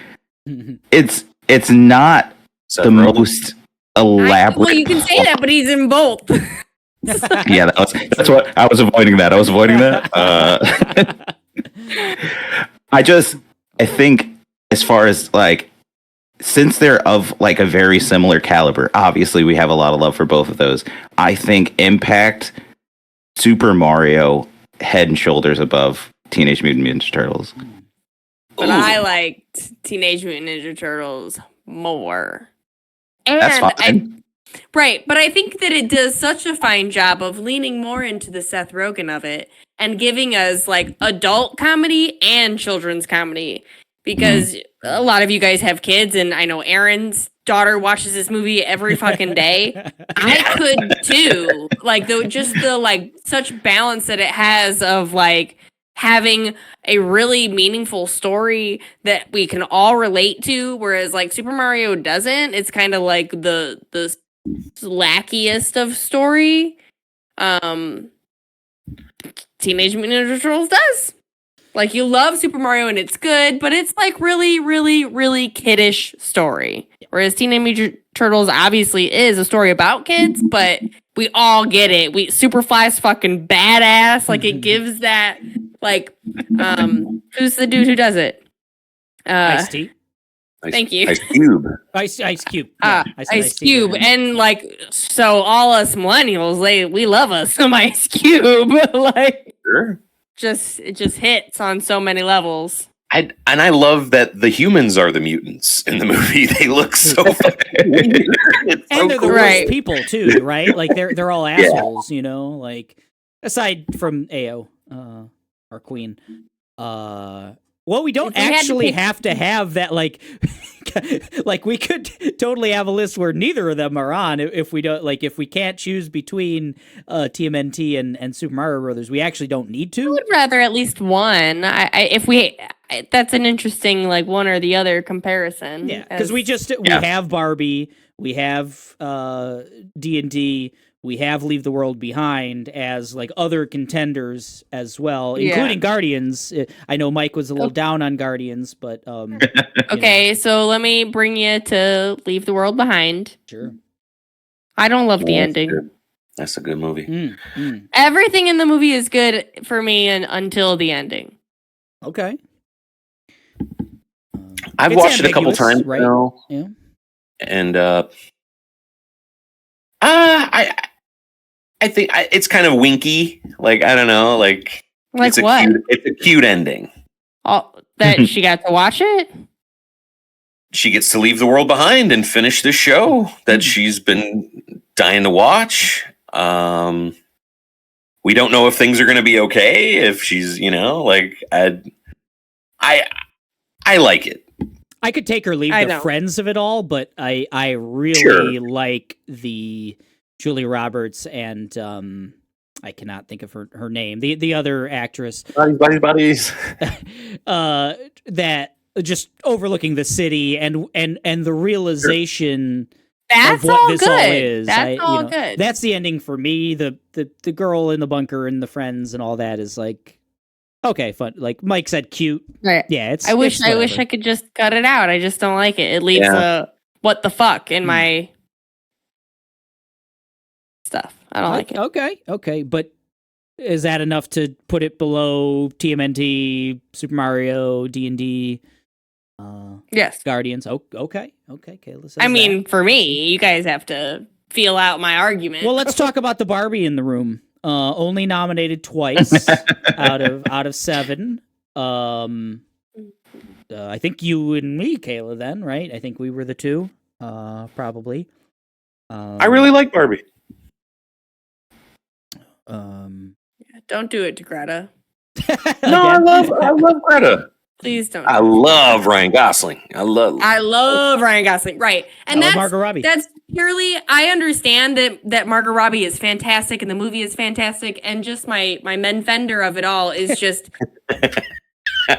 it's not Seth the Rogen. most elaborate. Well, you can say that, but he's in both. Yeah, that's what I was avoiding. That I think as far as like, since they're of like a very similar caliber, obviously we have a lot of love for both of those. I think Impact, Super Mario, head and shoulders above Teenage Mutant Ninja Turtles. But I liked Teenage Mutant Ninja Turtles more. And That's fine. Right, but I think that it does such a fine job of leaning more into the Seth Rogen of it and giving us like adult comedy and children's comedy, because a lot of you guys have kids, and I know Aaron's daughter watches this movie every fucking day. I could too. Like the like such balance that it has of like having a really meaningful story that we can all relate to, whereas like Super Mario doesn't. It's kind of like the lackiest of story. Teenage Mutant Ninja Turtles does. Like you love Super Mario and it's good, but it's like really, really, really kiddish story. Whereas Teenage Mutant Turtles obviously is a story about kids, but we all get it. Superfly's fucking badass. Like it gives that like who's the dude who does it? Ice-T. Thank you. Ice Cube. Ice Cube. Yeah, I said Ice Ice-T Cube. there. And like so all us millennials, we love us some Ice Cube. Like Sure. it just hits on so many levels. I love that the humans are the mutants in the movie. They look so fucking weird. It's And so they're the cool. worst Right. people too, right? Like they're all assholes, you know. Like aside from Ao, our queen. Well, we don't If we had to actually pick- have to have that. Like, like we could totally have a list where neither of them are on. If we don't, like, if we can't choose between TMNT and Super Mario Brothers, we actually don't need I to. would rather at least one. That's an interesting like one or the other comparison. Yeah, because we have Barbie, we have D&D, we have Leave the World Behind as like other contenders as well, including Guardians. I know Mike was a little down on Guardians, but Okay, so let me bring you to Leave the World Behind. sure. I don't love the That's ending. good. That's a good movie. Everything in the movie is good for me until the ending. Okay. I've It's watched it a couple ambiguous, times right? now, Yeah. and I think it's kind of winky. Like I don't know. Like Like it's what? It's a cute ending. That she got to watch it? She gets to leave the world behind and finish the show that she's been dying to watch. We don't know if things are going to be okay. If she's, like I like it. I could take or leave I the know. friends of it all, but I really Sure. like the Julia Roberts and I cannot think of her name. The other actress Buddies. that just overlooking the city and the realization That's of what all this good. all is. That's all good. That's the ending for me. The girl in the bunker and the friends and all that is like okay, fun. Like Mike said, cute. Right. Yeah, it's. I wish it's I whatever. could just cut it out. I just don't like it. It leaves a what the fuck in my stuff. I don't like it. Okay, but is that enough to put it below TMNT, Super Mario, D&D, Yes. Guardians? Okay, Kayla says I mean, that. for me, you guys have to feel out my argument. Well, let's talk about the Barbie in the room. Only nominated twice out of 7. I think you and me, Kayla, then, right? I think we were the two, probably. I really like Barbie. Don't do it to Greta. No, I love Greta. Please don't. I love Ryan Gosling. I love Ryan Gosling. Right. And I love that's Margot Robbie. That's purely I understand that Margot Robbie is fantastic and the movie is fantastic and just my men fender of it all is just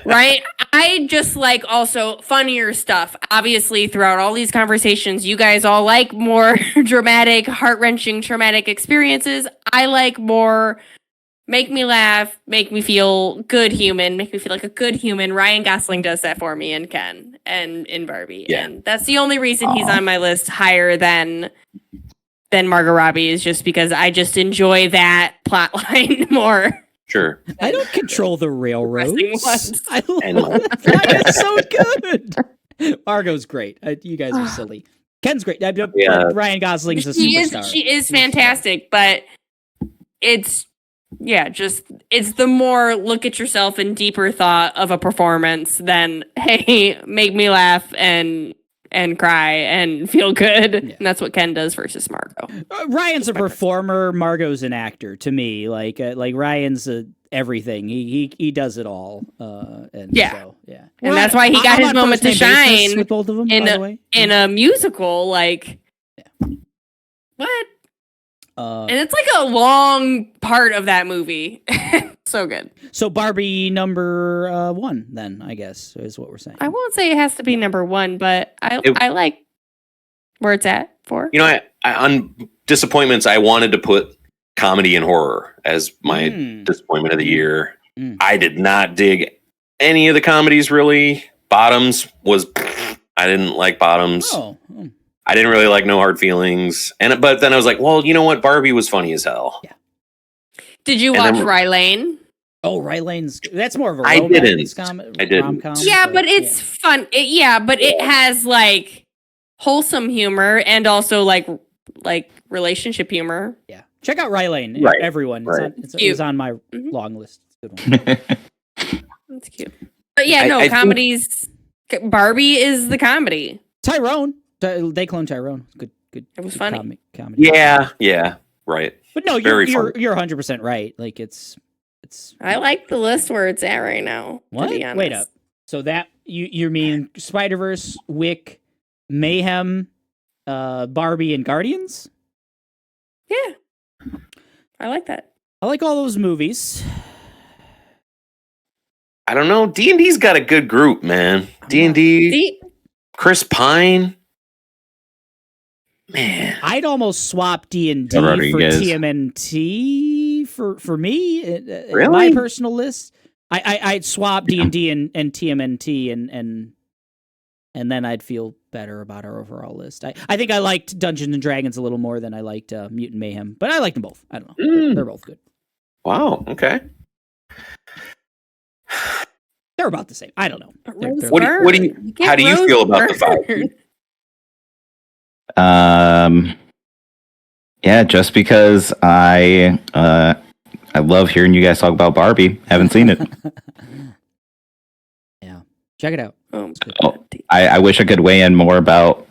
right. I just like also funnier stuff. Obviously, throughout all these conversations, you guys all like more dramatic, heart-wrenching, traumatic experiences. I like more make me laugh, make me feel good human, make me feel like a good human. Ryan Gosling does that for me and Ken and in Barbie. Yeah. And that's the only reason he's on my list higher than Margot Robbie is just because I just enjoy that plot line more. Sure. I don't control the railroads. ones. I love And that. It's so good. Margot's great. You guys are silly. Ken's great. Yeah. Ryan Gosling's a She superstar. is fantastic, but it's it's the more look at yourself in deeper thought of a performance than hey, make me laugh and cry and feel good. Yeah. And that's what Ken does versus Margot. Ryan's a performer. Margot's an actor. To me, like Ryan's everything. He does it all. And Yeah. So, yeah. And that's why he got his on moment to first-name basis shine with both of them. in by the way. in a musical. Like what? And it's like a long part of that movie. So good. So Barbie number 1, then I guess is what we're saying. I won't say it has to be number 1, but I like where it's at for. I on disappointments, I wanted to put comedy and horror as my disappointment of the year. Mm. I did not dig any of the comedies really. Bottoms was I didn't like Bottoms. Oh, I didn't really like No Hard Feelings, but then I was like, well, you know what? Barbie was funny as hell. Yeah. Did you And watch then- Rylane? oh, Rylane's. That's more of a I romance didn't. I didn't. rom-com. Yeah, but it's fun. But it has like wholesome humor and also like relationship humor. yeah. Check out Rylane, Right, everyone. right. It's on my Mhm. long list. It's a good one. That's cute. But yeah, no, I think- comedies. Barbie is the comedy. Tyrone. They cloned Tyrone. Good. It was good funny. Comedy. Yeah, right. But no, Very you're funny. 100% right. Like it's. I like the list where it's at right now. What? To be honest. Wait up. So that you mean Spider-Verse, Wick, Mayhem, Barbie, and Guardians? Yeah, I like that. I like all those movies. I don't know. D&D's got a good group, man. D&D, See, Chris Pine. Man. I'd almost swap D&D What for about you guys? TMNT for me. Really? My personal list. I'd swap D&D and TMNT and then I'd feel better about our overall list. I think I liked Dungeons and Dragons a little more than I liked Mutant Mayhem, but I liked them both. I don't know. They're both good. Wow. Okay. They're about the same. I don't know. They're What do you- get how do you Rose feel about the five? burned. Yeah, just because I love hearing you guys talk about Barbie. Haven't seen it. yeah. Check it out. Oh, Oh, I wish I could weigh in more about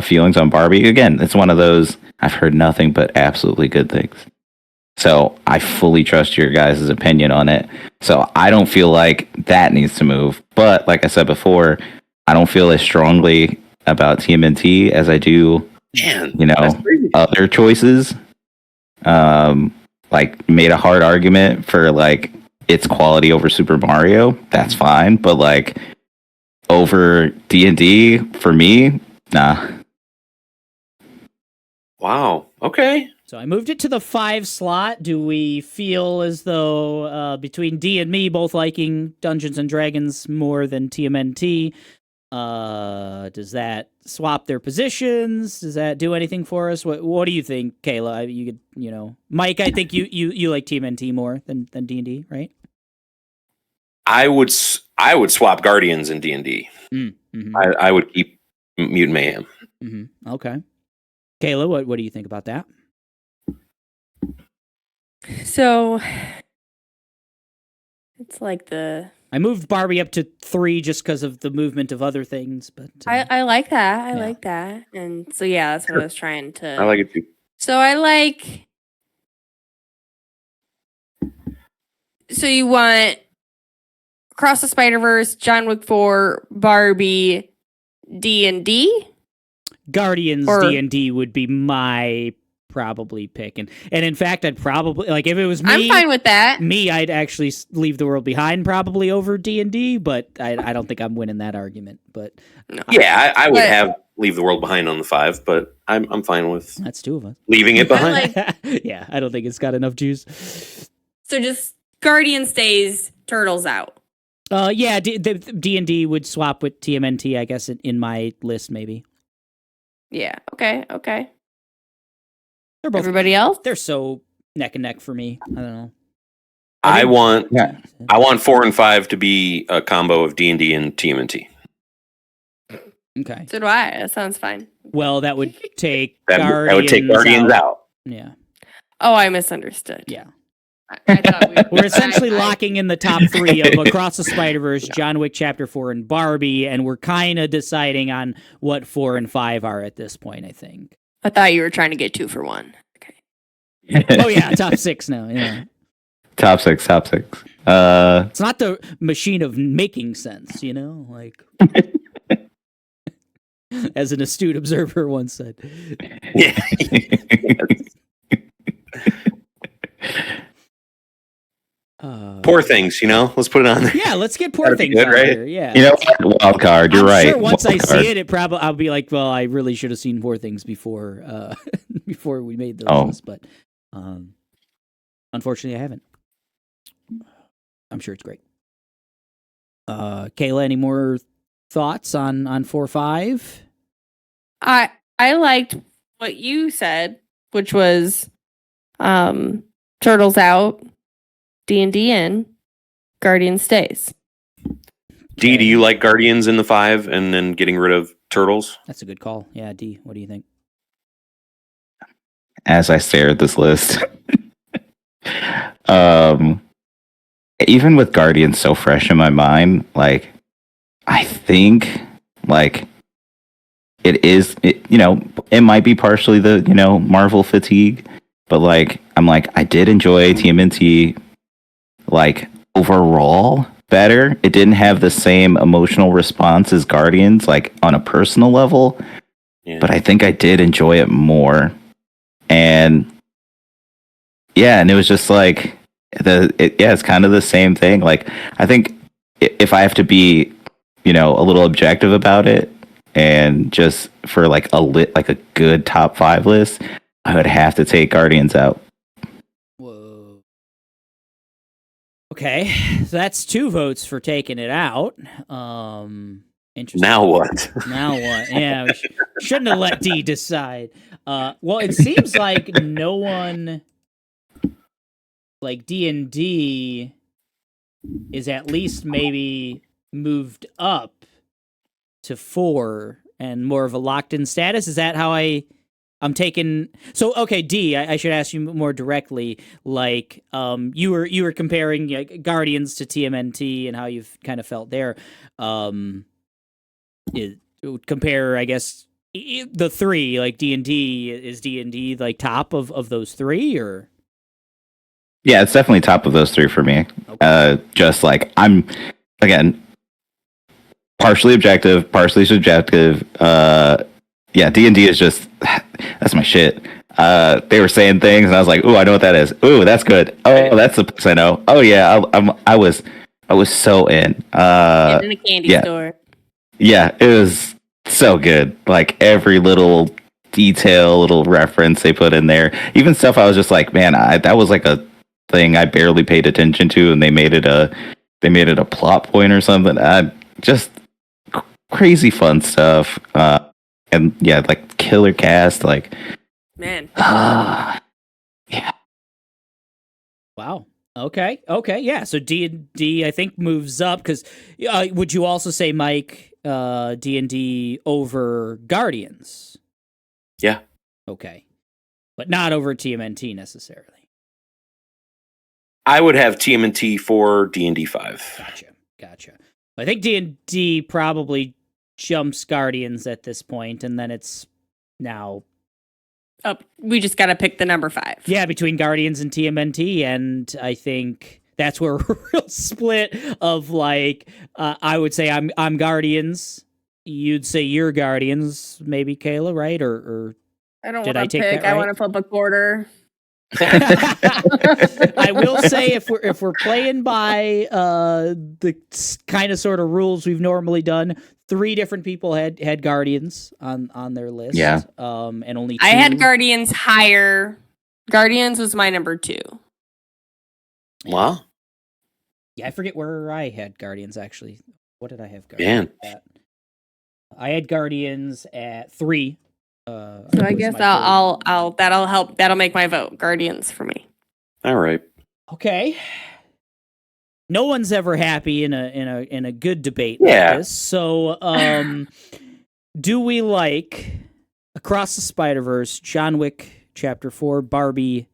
feelings on Barbie. Again, it's one of those I've heard nothing but absolutely good things. So I fully trust your guys' opinion on it. So I don't feel like that needs to move. But like I said before, I don't feel as strongly about TMNT as I do, Man, you that's know, crazy. other choices. Like made a hard argument for like its quality over Super Mario. That's fine, but like over D&D for me, nah. Wow. Okay. So I moved it to the 5 slot. Do we feel as though between D and me both liking Dungeons and Dragons more than TMNT, does that swap their positions? Does that do anything for us? What do you think, Kayla? You could, Mike. I think you like TMNT more than D&D, right? I would swap Guardians in D&D. Mm-hmm. I would keep Mutant Mayhem. Mm-hmm. Okay, Kayla, what do you think about that? So it's like I moved Barbie up to 3 just because of the movement of other things, but I like that. I Yeah. like that. And so yeah, that's what I was trying to. I like it too. So I like. So you want Across the Spider-Verse, John Wick 4, Barbie, D&D? Guardians Or- D&D would be my probably pick, and in fact, I'd probably like if it was me. I'm fine with that. I'd actually leave the world behind probably over D&D, but I don't think I'm winning that argument. But No. Yeah, I would But- have Leave the World Behind on the 5, but I'm fine with that's 2 of us. leaving it behind. like- Yeah, I don't think it's got enough juice. So just Guardian stays, Turtles out. Yeah, D&D would swap with TMNT, I guess, in my list maybe. Yeah. Okay. They're both Everybody else? they're so neck and neck for me. I don't know. I want Yeah. 4 and 5 to be a combo of D&D and TMNT. Okay. So do I. That sounds fine. Well, that would take That would take Guardians out. Yeah. Oh, I misunderstood. Yeah. I thought we We're essentially I- locking in the top 3 of Across the Spider-Verse, John Wick Chapter 4, and Barbie, and we're kind of deciding on what 4 and 5 are at this point, I think. I thought you were trying to get 2 for 1. Okay. Oh, yeah, top 6 now, yeah. Top six. It's not the machine of making sense, like... As an astute observer once said. Yeah. Poor Things, let's put it on there. Yeah, let's get Poor Gotta be Things good, on right? here, yeah. You know what? Wild card. You're I'm right. sure once I Wild card. see it, I'll be like, well, I really should have seen Poor Things before before we made those Oh. lists, but unfortunately I haven't. I'm sure it's great. Kayla, any more thoughts on 4-5? I liked what you said, which was Turtles out, D&D in, Guardian stays. D, do you like Guardians in the 5 and then getting rid of Turtles? That's a good call. Yeah, D, what do you think? As I stare at this list, even with Guardians so fresh in my mind, like I think like it might be partially the Marvel fatigue, but like I did enjoy TMNT like overall better. It didn't have the same emotional response as Guardians, like on a personal level, but I think I did enjoy it more. And yeah, and it was just like it's kind of the same thing. Like I think if I have to be, a little objective about it, and just for like a good top 5 list, I would have to take Guardians out. Whoa. Okay, so that's 2 votes for taking it out. Interesting. Now what? Now what? Yeah, we shouldn't have let D decide. Well, it seems like no one like D&D is at least maybe moved up to 4 and more of a locked-in status. Is that how I'm taking? So okay, D, I should ask you more directly. Like, you were comparing Guardians to TMNT and how you've kind of felt there. Compare, I guess, the 3, like D&D. Is D&D like top of those 3, or? Yeah, it's definitely top of those 3 for me. Okay. Just like I'm again. Partially objective, partially subjective. Yeah, D&D is just that's my shit. They were saying things, and I was like, "Ooh, I know what that is. Ooh, that's good. Oh, that's the place I know. Oh yeah, I was so in. In a candy store. Yeah, it was so good. Like every little detail, little reference they put in there, even stuff I was just like, man, that was like a thing I barely paid attention to, and they made it a plot point or something. Just crazy fun stuff, and yeah, like killer cast, like man. Yeah. Wow. Okay. Yeah. So D&D, I think, moves up because would you also say, Mike, D&D over Guardians? Yeah. Okay, but not over TMNT necessarily. I would have TMNT 4, D&D 5. Gotcha. I think D&D probably jumps Guardians at this point, and then it's now. Oh, we just got to pick the number 5. Yeah, between Guardians and TMNT, and I think that's where we're real split of like, I would say I'm Guardians. You'd say you're Guardians, maybe Kayla, right? Or I don't did want I to take pick. that right? I want to flip a quarter. I will say if we're playing by the kind of sort of rules we've normally done, 3 different people had Guardians on their list. Yeah. And only 2. I had Guardians higher. Guardians was my number 2. Wow. Yeah, I forget where I had Guardians actually. What did I have Guardians at? I had Guardians at 3. So I guess I'll that'll help. That'll make my vote. Guardians for me. All right. Okay. No one's ever happy in a good debate Yeah. like this. So, do we like Across the Spider-Verse, John Wick Chapter 4, Barbie,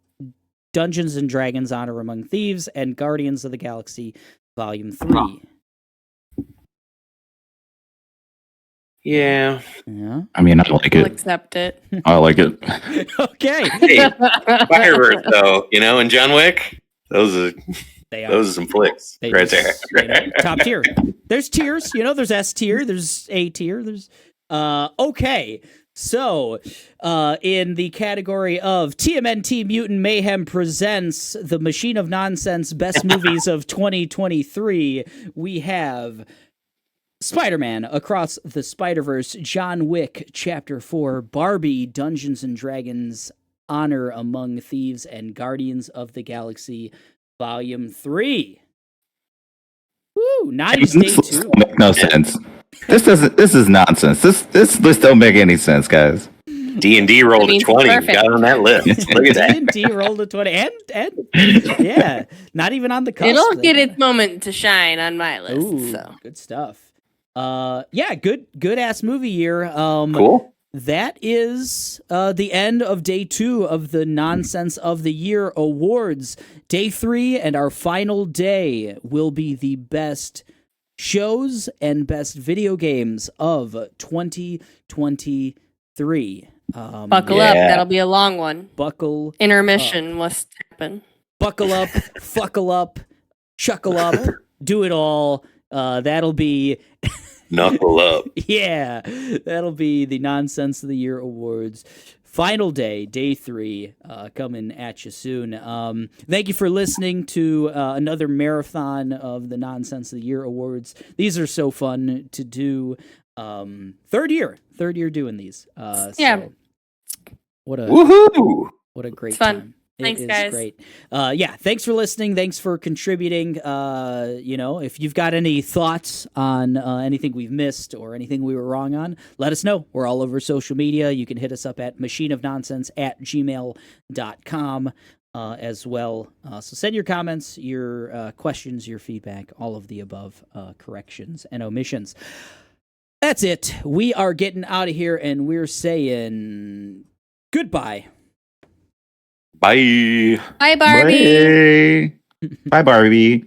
Dungeons and Dragons: Honor Among Thieves, and Guardians of the Galaxy Volume 3? Yeah. Yeah. I mean, I like I'll it. accept it. I like it. Okay. Hey, Spider-Verse though, and John Wick, those are some flicks right there. Top tier. There's tiers, there's S tier, there's A tier, there's okay. So, in the category of TMNT Mutant Mayhem presents the Machine of Nonsense Best Movies of 2023, we have Spider-Man Across the Spider-Verse, John Wick Chapter 4, Barbie, Dungeons and Dragons: Honor Among Thieves, and Guardians of the Galaxy Volume 3. Woo! Naughty's This day list 2. don't make no sense. This is nonsense. This list don't make any sense, guys. D&D rolled a means 20. perfect. Got on that list. Look at that. D&D rolled a 20. And yeah, not even on the cusp. It'll get its moment to shine on my list. Ooh, So good stuff. Yeah, good ass movie year. Cool. That is the end of day 2 of the Nonsense of the Year awards. Day 3 and our final day will be the best shows and best video games of 2023. buckle up. That'll be a long one. Buckle Intermission must happen. buckle up, fuckle up, chuckle up, do it all. That'll be Knuckle up. yeah, that'll be the Nonsense of the Year awards. Final day, day 3, coming at you soon. Thank you for listening to another marathon of the Nonsense of the Year awards. These are so fun to do. Third year doing these. Yeah. So what a Woohoo! great It's fun. time. Thanks, It is guys. great. Yeah, thanks for listening. Thanks for contributing. If you've got any thoughts on anything we've missed or anything we were wrong on, let us know. We're all over social media. You can hit us up at machineofnonsense@gmail.com as well. So send your comments, your questions, your feedback, all of the above, corrections and omissions. That's it. We are getting out of here, and we're saying goodbye. Bye. Bye, Barbie. Bye, Bye Barbie.